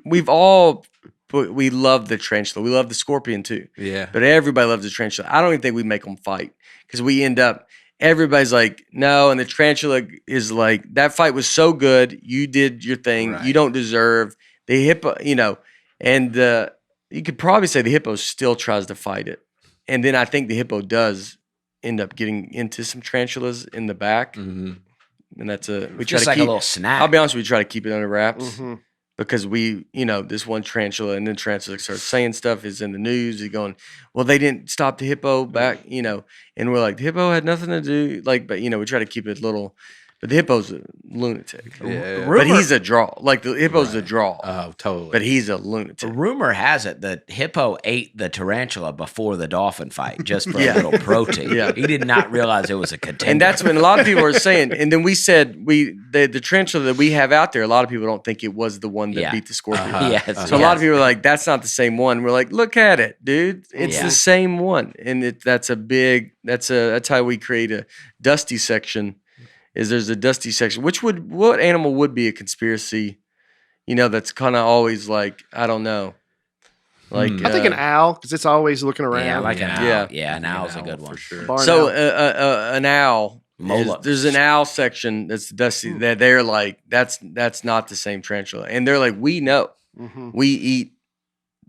we love the tarantula. We love the scorpion too. Yeah. But everybody loves the tarantula. I don't even think we make them fight because we end up, everybody's like, no. And the tarantula is like, that fight was so good. You did your thing. Right. You don't deserve the hippo, and you could probably say the hippo still tries to fight it. And then I think the hippo does end up getting into some tarantulas in the back. Mhm. And we try Just to like keep, a little snack. I'll be honest, we try to keep it under wraps. Mhm. Because this one tarantula, and then tarantula starts saying stuff is in the news. He's going, well, they didn't stop the hippo back, and we're like, the hippo had nothing to do, but we try to keep it little. But the hippo's a lunatic. Yeah. But he's a draw. Like the hippo's a draw. Oh, totally. But he's a lunatic. Rumor has it that hippo ate the tarantula before the dolphin fight just for Yeah. a little protein. Yeah. He did not realize it was a contender. And that's when a lot of people are saying, and then we said the tarantula that we have out there, a lot of people don't think it was the one that Yeah. beat the scorpion. Yes, So a lot of people are like, that's not the same one. We're like, look at it, dude. It's Yeah. the same one. And that's how we create a dusty section. There's a dusty section. What animal would be a conspiracy? That's kind of always like, I don't know. Like I think an owl because it's always looking around. yeah, like an owl. Yeah. Yeah, an owl's a good one. for sure. Barn so owl. an owl. Mollusk. There's an owl section that's dusty. That they're like, that's not the same tarantula. And they're like, we know. Mhm. We eat.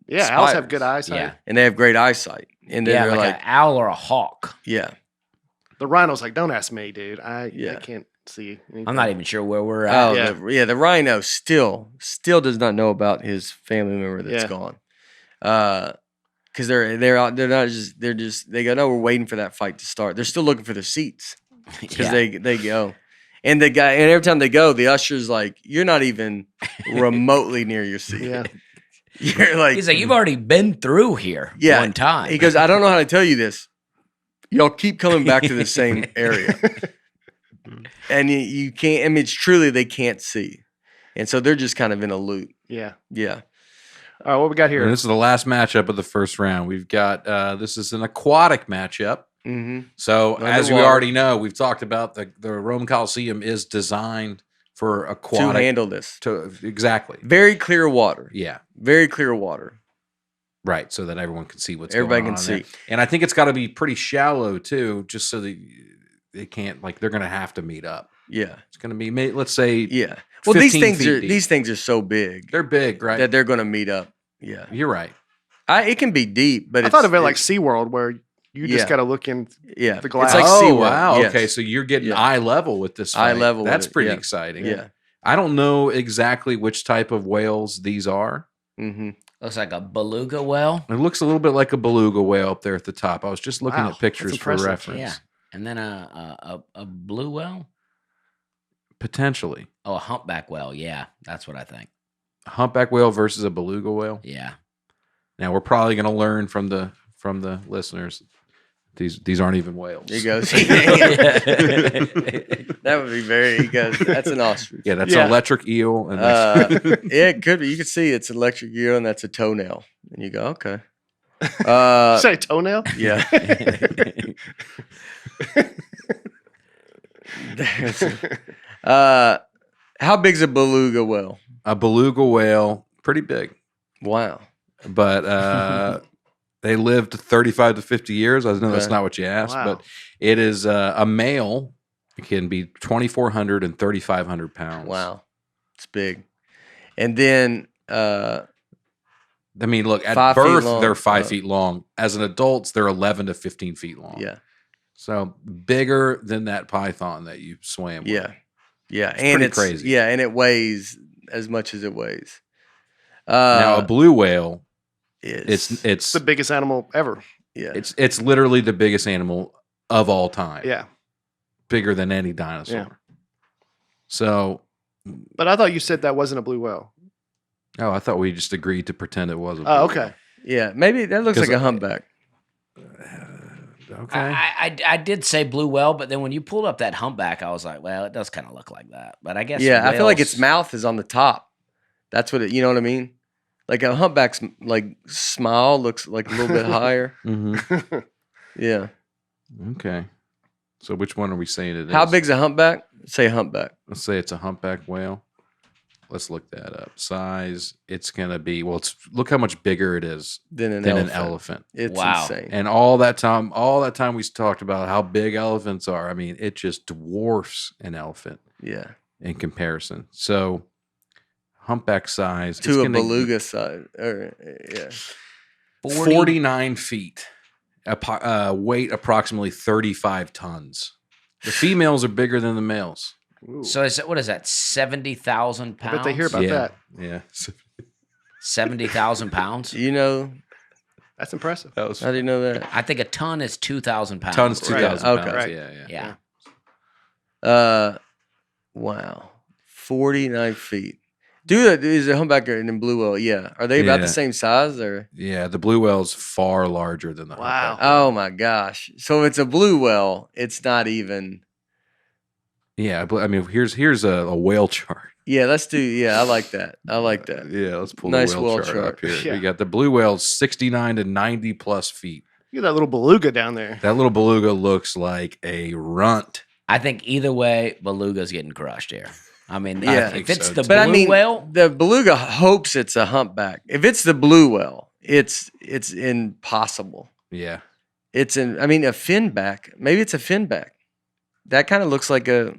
Yeah, owls have spiders. good eyesight. Yeah. And they have great eyesight. And then Yeah, they're like, like, an owl or a hawk. yeah. The rhino's like, don't ask me, dude. I Yeah. can't see anything. I'm not even sure where we're at. Oh, Yeah. the rhino still does not know about his family member that's Yeah. gone. Because they go, no, we're waiting for that fight to start. They're still looking for the seats because Yeah. they go. And and every time they go, the usher's like, you're not even remotely near your seat. Yeah. You're like, He's like, you've already been through here Yeah. one time. he goes, I don't know how to tell you this. Y'all keep coming back to the same area. And you can't, I mean, it's truly they can't see. And so they're just kind of in a loop. Yeah. Yeah. All right, what we got here? And this is the last matchup of the first round. We've got this is an aquatic matchup. Mm-hmm. So as we Underwater. already know, we've talked about the Roman Coliseum is designed for To aquatic. handle this. Exactly. Very clear water. Yeah. Very clear water. Right. So that everyone can see what's Everybody going on can there. see. And I think it's got to be pretty shallow too, just so that they can't they're going to have to meet up. Yeah. It's going to be, let's say, Yeah. Well, these 15 things feet are deep. these things are so big They're big, right? that they're going to meet up. Yeah. You're right. It can be deep, but I thought of it like SeaWorld, where you just Yeah. got to look in yeah. the glass. It's like oh, SeaWorld. wow. Yes. Okay. So you're getting Yeah. eye level with this Eye fight. level with That's it, pretty yeah. exciting. Yeah. I don't know exactly which type of whales these are. Mm-hmm. Looks like a beluga whale. It looks a little bit like a beluga whale up there at the top. I was just looking Wow, at pictures that's for impressive. reference. Yeah. And then a blue whale. Potentially. Oh, a humpback whale. Yeah, that's what I think. A humpback whale versus a beluga whale. Yeah. Now we're probably going to learn from the listeners. These aren't even whales. He goes. That would be very. He goes. That's an ostrich. Yeah, that's Yeah. an electric eel. And that's, Yeah, it could be. You can see it's an electric eel, and that's a toenail. And you go, okay. Say toenail? Yeah. How big's a beluga whale? a beluga whale, pretty big, Wow. but they lived 35 to 50 years. I know that's Okay. not what you asked, Wow. but it is a male. It can be 2,400 and 3,500 pounds. Wow. It's big. And then I mean, look, at 5 feet birth, long. they're 5 Oh. feet long. As an adults, they're 11 to 15 feet long. yeah. So bigger than that python that you swam with. Yeah. Yeah. It's and pretty it's crazy. Yeah, and it weighs as much as it weighs. Now, a blue whale, It's it's the biggest animal ever. yeah. it's literally the biggest animal of all time. Yeah. Bigger than any dinosaur. Yeah. So, But I thought you said that wasn't a blue whale. I thought we just agreed to pretend it wasn't. Oh, okay. Yeah, maybe that looks 'Cause like a humpback. Okay. I did say blue whale, but then when you pulled up that humpback, I was like, well, it does kind of look like that. But I guess Yeah, I feel like its whales- mouth is on the top. That's what it. You know what I mean? Like a humpback's like smile looks like a little bit higher. Mm-hmm. Yeah. Okay. So which one are we saying it is? How big's a humpback? Say humpback. Let's say it's a humpback whale. Let's look that up. Size, it's gonna be look how much bigger it is Then an than elephant. an elephant. It's Wow. insane. And all that time we talked about how big elephants are. I mean, it just dwarfs an elephant Yeah. in comparison. So humpback size it's To a gonna- beluga side. Yeah. 49 feet. Weight approximately 35 tons. The females are bigger than the males. Ooh. So is it, what is that? 70,000 I pounds. bet they hear about yeah. that. Yeah. 70,000 pounds. You know, That's impressive. That was how do you know that? I think a ton is 2,000 pounds. tons, Right. 2,000 Okay. pounds. Right. Yeah. Yeah. Wow. 49 feet. Dude, is a humpback and then blue whale? Yeah. Are they about Yeah. the same size or? Yeah, the blue whale's far larger than the Wow. humpback. Oh my gosh. So if it's a blue whale, it's not even. Yeah, but I mean, here's a whale chart. Yeah, let's do. Yeah, I like that. I like that. Yeah, let's pull Nice the whale whale chart, chart. up here. Yeah. We got the blue whale 69 to 90 plus feet. Look at that little beluga down there. That little beluga looks like a runt. I think either way, beluga's getting crushed here. I mean, Yeah. if it's so, the too. But blue I mean, whale, the beluga hopes it's a humpback. If it's the blue whale, it's impossible. Yeah. It's an. I mean, a finback. Maybe it's a finback. That kind of looks like a.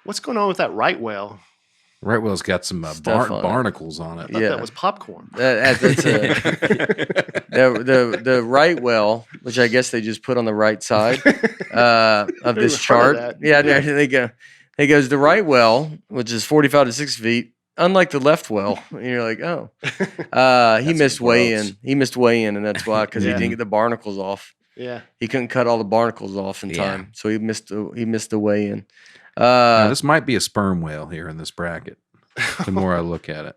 What's going on with that right whale? Right whale's got some Stuff on it. barnacles on I it. thought Yeah. that was popcorn. That's the right whale, which I guess they just put on the right side of this In front of chart. that. Yeah, they go. He goes the right whale, which is 45 to 6 feet, unlike the left whale. And you're like, oh, he That's missed weigh gross. in. He missed weigh in, and that's why because Yeah. he didn't get the barnacles off. Yeah. He couldn't cut all the barnacles off in Yeah. time, so he missed the weigh in. Now, this might be a sperm whale here in this bracket. The more I look at it,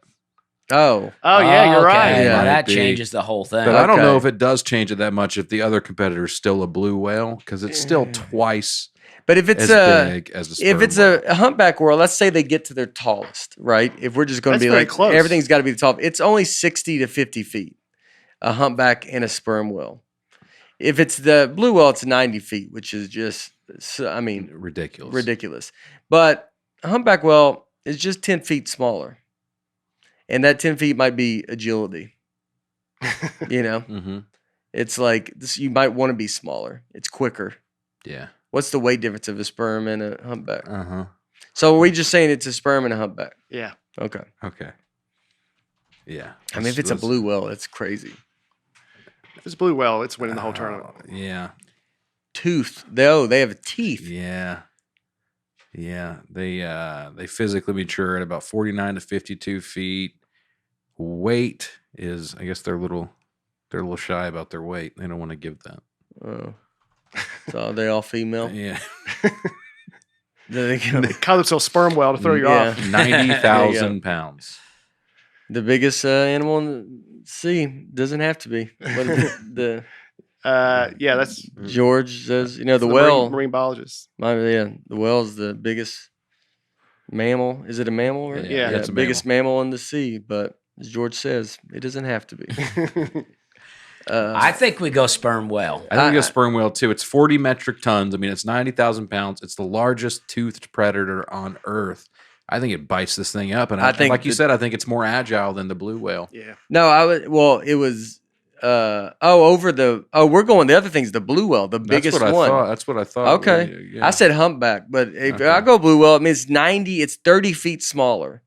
Oh, Oh, yeah, you're okay, right. Yeah. well, Might that be. changes the whole thing. but I don't know Okay. if it does change it that much if the other competitor is still a blue whale because it's still twice But if it's as big as the sperm if it's whale. a humpback whale, let's say they get to their tallest, right? If we're just going to That's be very like close. everything's got to be the top, it's only 60 to 50 feet. A humpback and a sperm whale. If it's the blue whale, it's 90 feet, which is just, I mean, ridiculous. But a humpback whale is just 10 feet smaller, and that 10 feet might be agility. You know, Mm-hmm. it's like this. You might want to be smaller. It's quicker. Yeah. What's the weight difference of a sperm and a humpback? Uh-huh. So are we just saying it's a sperm and a humpback? Yeah. Okay. Okay. Yeah. I mean, if it's a blue whale, it's crazy. If it's blue whale, it's winning the whole tournament. Yeah. Tooth. They have teeth. Yeah. Yeah. They physically mature at about 49 to 52 feet. Weight is, I guess they're a little shy about their weight. They don't want to give that. Oh. So are they all female? Yeah. They go- They call themselves sperm whale to throw you Yeah. off. 90,000 pounds. The biggest animal in the sea doesn't have to be. What is it? The Yeah, that's George says, the the whale. marine biologist. The whale's the biggest mammal. Is it a mammal? Right? Yeah, it's a biggest mammal in the sea. But as George says, it doesn't have to be. I think we go sperm whale. I think a sperm whale too. It's 40 metric tons. I mean, it's 90,000 pounds. It's the largest toothed predator on Earth. I think it bites this thing up, and I think like you said, I think it's more agile than the blue whale. Yeah. No, I would. Well, it was. We're going. The other thing's the blue whale, the biggest That's what one. I thought. That's what I thought. Okay. Yeah. I said humpback, but if Okay. I go blue whale, it means 90. It's 30 feet smaller.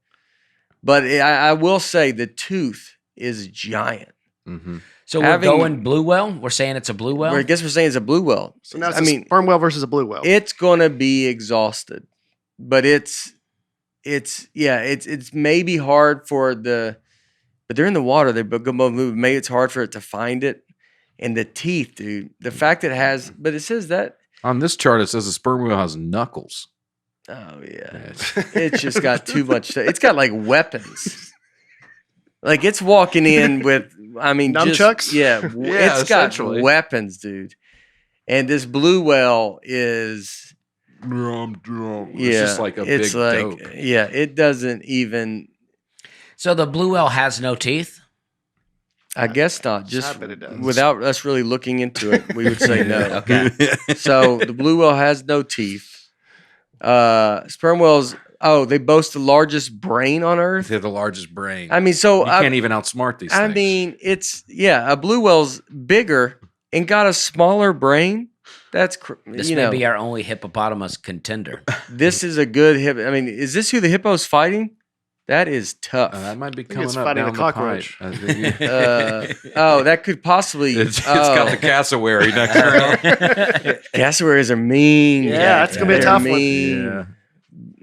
But I will say the tooth is giant. Mm-hmm. So Having- we're going blue whale? We're saying it's a blue whale? I guess we're saying it's a blue whale. So now it's a sperm whale versus a blue whale. It's gonna be exhausted, but it's maybe hard for but they're in the water. They both move. Maybe it's hard for it to find it. And the teeth, dude. The fact that it has, but it says that. On this chart, it says the sperm whale has knuckles. Oh yeah, Yeah. it's just got too much. It's got like weapons. Like it's walking in with, I mean, Nunchucks? Yeah, Yeah, it's got essentially. weapons, dude. And this blue whale is, It's just like a big dope. yeah, it doesn't even. So the blue whale has no teeth? I guess not. Just I bet it does. without us really looking into it, we would say no. Okay. So the blue whale has no teeth. Sperm whales. Oh, they boast the largest brain on Earth. They're the largest brain. I mean, so you can't even outsmart these I things. mean, a blue whale's bigger and got a smaller brain. That's This may be our only hippopotamus contender. this is a good hippo. I mean, is this who the hippo's fighting? That is tough. that might be think coming it's up fighting down a the pipe. cockroach. I think That could possibly. it's got the cassowary next to it. Cassowaries are mean. Yeah, that's gonna be a they're tough one. mean.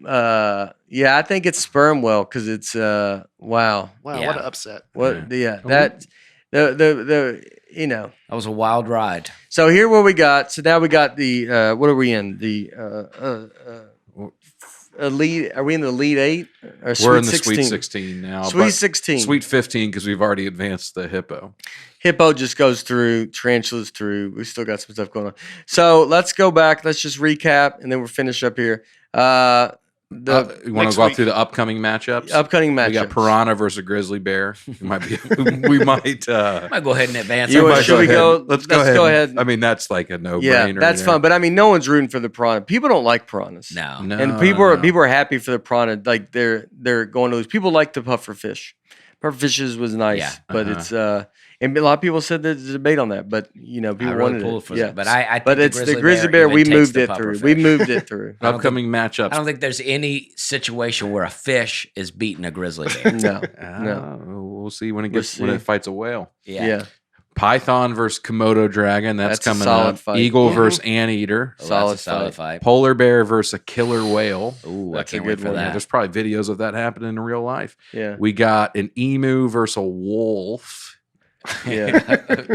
I think it's sperm whale because it's wow. Wow, Yeah. what an upset. What? Yeah, that the That was a wild ride. So here what we got. So now we got the what are we in? The elite. Are we in the elite 8 or We're in the 16? Sweet 16 now. Sweet but 16. Sweet 15 because we've already advanced the hippo. Hippo just goes through. Tarantula's through. We still got some stuff going on. So let's go back. Let's just recap and then we'll finish up here. The You want next to go week. through the upcoming matchups? upcoming matchups. We got piranha versus grizzly bear. We might. We might. I might go ahead and advance. You our want- might should we ahead. go- Let's let's go ahead. I mean, that's like a no-brainer. Yeah, that's there. fun. But I mean, no one's rooting for the piranha. People don't like piranhas. No. No, And people are no. happy for the piranha. Like they're going to lose. People like the puffer fish. Puffer fishes was nice, Yeah. but it's and a lot of people said there's a debate on that. But people I really wanted pulled it. for Yeah, it. But I think but it's the grizzly bear. even We takes moved the it puffer through. fish. We moved it through. I don't Upcoming matchups. I don't think there's any situation where a fish is beating a grizzly bear. No, Ah, we'll see when it We'll gets when see. it fights a whale. yeah. Python versus Komodo dragon. That's That's a coming solid up. fight. Eagle Mhm. versus anteater. Oh, Solid that's a solid fight. Polar bear versus a killer whale. Ooh, That's a I can't wait good for one. Yeah, that. there's probably videos of that happening in real life. Yeah, We got an emu versus a wolf. yeah.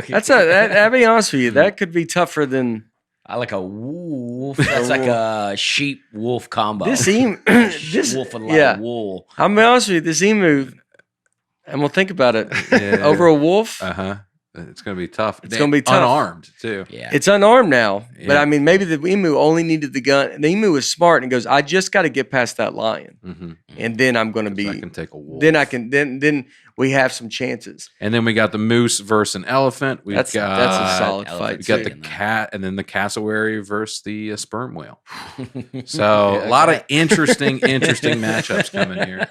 I'll be honest with you. That could be tougher than I like a wolf. That's like a sheep wolf combo. this emu. This wolf with a lot yeah. of wool. I'll be honest with you. This emu, and we'll think about it. Yeah. Over a wolf. Uh-huh. It's going to be tough. It's gonna be tough. Unarmed too. Yeah. It's unarmed now, but Yeah. I mean, maybe the emu only needed the gun. The emu was smart and goes, "I just got to get past that lion, Mm-hmm. and then I'm going to be. I can take a wolf. Then I can. Then we have some chances. And then we got the moose versus an elephant. That's a solid elephant. fight. We got the too. cat, and then the cassowary versus the sperm whale. So a lot of interesting matchups coming here,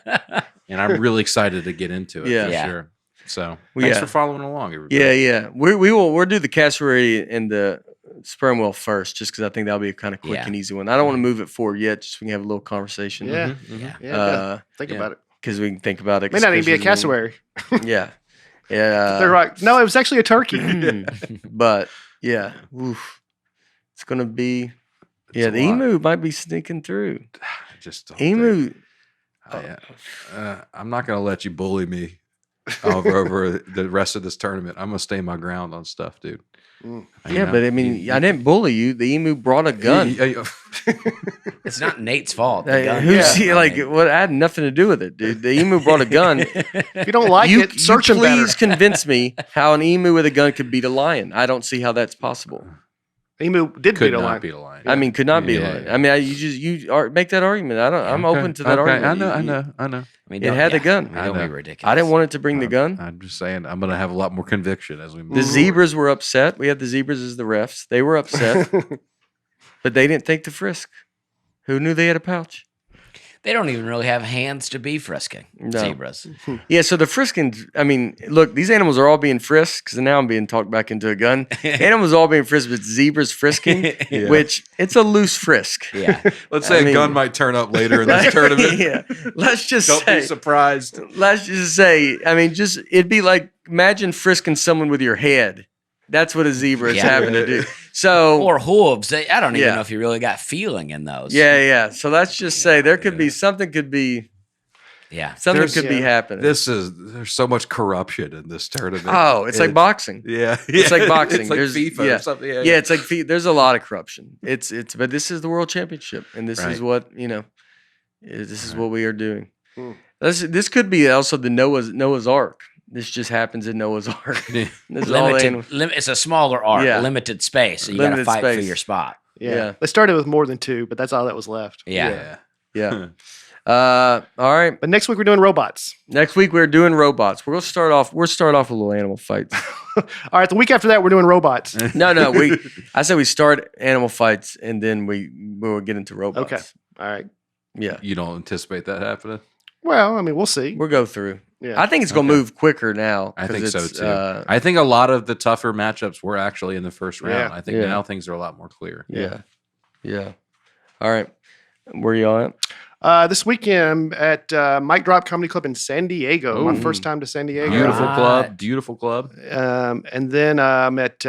and I'm really excited to get into it. Yeah. For Yeah. sure. So Well, thanks yeah. for following along, everybody. Yeah. We'll do the cassowary and the sperm whale first, just because I think that'll be a kind of quick Yeah. and easy one. I don't want to move it forward yet, just so we can have a little conversation. Yeah. Yeah. Yeah. Think yeah. about it. Because we can think about it. May not even be a especially cassowary. Yeah. Yeah. They're right. No, it was actually a turkey. But yeah, oof. It's gonna be. It's Yeah, a the lot. emu might be sneaking through. Just don't think- Emu. I'm not going to let you bully me over the rest of this tournament. I'm going to stay my ground on stuff, dude. Mm. Yeah, but I mean, I didn't bully you. The emu brought a gun. It's not Nate's fault. The Hey, gun- who's Yeah. like? What? I had nothing to do with it, dude. The emu brought a gun. If you don't like it, search you them better. please convince me how an emu with a gun could beat a lion. I don't see how that's possible. Emu did Could beat a not lion. beat a lion. I mean, could not be a Yeah. lion. I mean, you make that argument. I'm open to that argument. I You- know. I mean, It don't- had a gun. I mean, don't I be know. ridiculous. I didn't want it to bring the gun. I'm just saying, I'm going to have a lot more conviction as we move. The forward. zebras were upset. We had the zebras as the refs. They were upset, but they didn't take the frisk. Who knew they had a pouch? They don't even really have hands to be frisking No. zebras. Yeah, so the frisking, I mean, look, these animals are all being frisked because now I'm being talked back into a gun. Animals are all being frisked, but zebras frisking, Yeah. which it's a loose frisk. Yeah. Let's say I mean- a gun might turn up later in this tournament. Yeah, let's just Don't say, be surprised. let's just say, I mean, just it'd be like imagine frisking someone with your head. That's what a zebra is Yeah. having to do. So Or hooves. I don't even Yeah. know if you really got feeling in those. yeah. So let's just say there could be something could be Yeah. something could be yeah. happening. There's so much corruption in this tournament. Oh, it's like boxing. Yeah, It's like boxing. It's like There's- FIFA yeah. or something. Yeah, it's like there's a lot of corruption. It's but this is the world championship, and this Right. is what this is Right. what we are doing. Hmm. This could be also the Noah's Ark. This just happens in Noah's Ark. Yeah. This is all the animals. It's a smaller arc, Yeah. limited space. So you got to Limited fight for space. your spot. Yeah. Yeah. They started with more than 2, but that's all that was left. Yeah. Yeah. All right. But next week we're doing robots. Next week we're doing robots. We'll start off with a little animal fights. All right, the week after that we're doing robots. No. I said we start animal fights and then we'll get into robots. Okay. All right. Yeah. You don't anticipate that happening? Well, I mean, we'll see. We'll go through. Yeah. I think it's gonna Okay. move quicker now. I 'cause think so it's, too. I think a lot of the tougher matchups were actually in the first round. Yeah. I think Yeah. now things are a lot more clear. Yeah. All right. Where you all at? This weekend at Mic Drop Comedy Club in San Diego. My Ooh. first time to San Diego. Beautiful Right. club. Beautiful club. And then at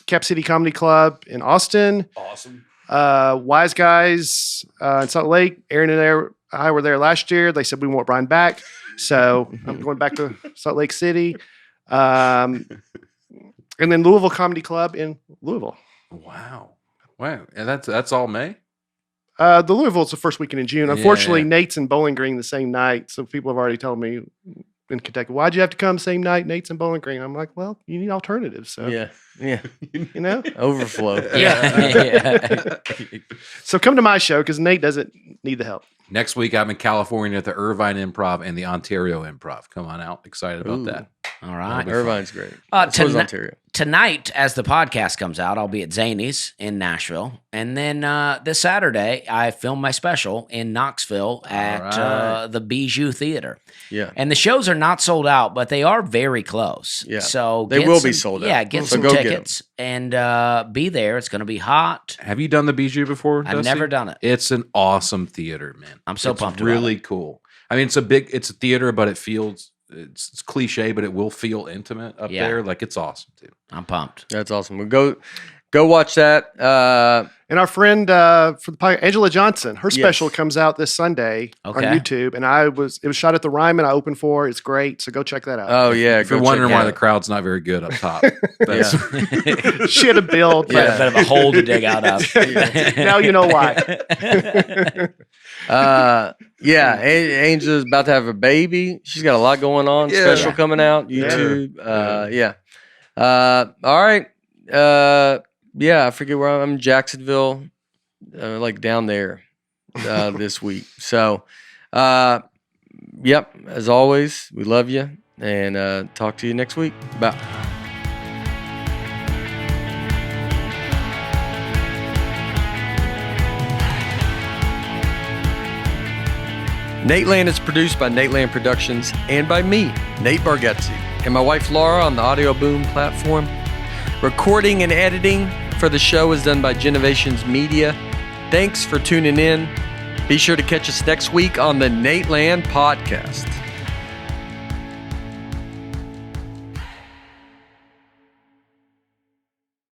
Cap City Comedy Club in Austin. Awesome. Wise Guys in Salt Lake. Aaron and I were there last year. They said we want Brian back. So I'm going back to Salt Lake City. And then Louisville Comedy Club in Louisville. Wow. And that's all May? The Louisville's the first weekend in June. Unfortunately, Yeah. Nate's in Bowling Green the same night. So people have already told me in Kentucky, why'd you have to come same night? Nate's in Bowling Green. I'm like, well, you need alternatives. So, Yeah. you know? Overflow. Yeah. So come to my show because Nate doesn't need the help. Next week, I'm in California at the Irvine Improv and the Ontario Improv. Come on out. Excited about Ooh. that. All right. Irvine's great. Uh, So is tonight- Ontario. Tonight, as the podcast comes out, I'll be at Zany's in Nashville. And then this Saturday, I film my special in Knoxville at right. the Bijou Theater. Yeah. And the shows are not sold out, but they are very close. Yeah. So They get will be some- sold out. Yeah, get So some go get 'em. tickets and be there. It's going to be hot. Have you done the Bijou before? I've Dusty? never done it. It's an awesome theater, man. I'm so It's pumped about really cool. I mean, it's a theater, but it's cliche, but it will feel intimate up Yeah. there. Like it's awesome, dude. I'm pumped. That's awesome. We'll go watch that. And our friend for the podcast, Angela Johnson, her special Yes. comes out this Sunday Okay. on YouTube. And it was shot at the Ryman. I opened for it. It's great. So go check that out. Oh yeah. If you're go wondering check why it the out. crowd's not very good up top, that's, She had a build. Quite Yeah. a bit of a hole to dig out of. Now you know why. Angela's about to have a baby. She's got a lot going on. Yeah. Special Yeah. coming out. Yeah. YouTube. Yeah. All right. Yeah, I forget where I'm in Jacksonville, like down there this week. So, yep, as always, we love you and talk to you next week. Bye. Nateland is produced by Nateland Productions and by me, Nate Bargatze, and my wife Laura on the Audio Boom platform. Recording and editing for the show is done by Genovations Media. Thanks for tuning in. Be sure to catch us next week on the Nateland Podcast.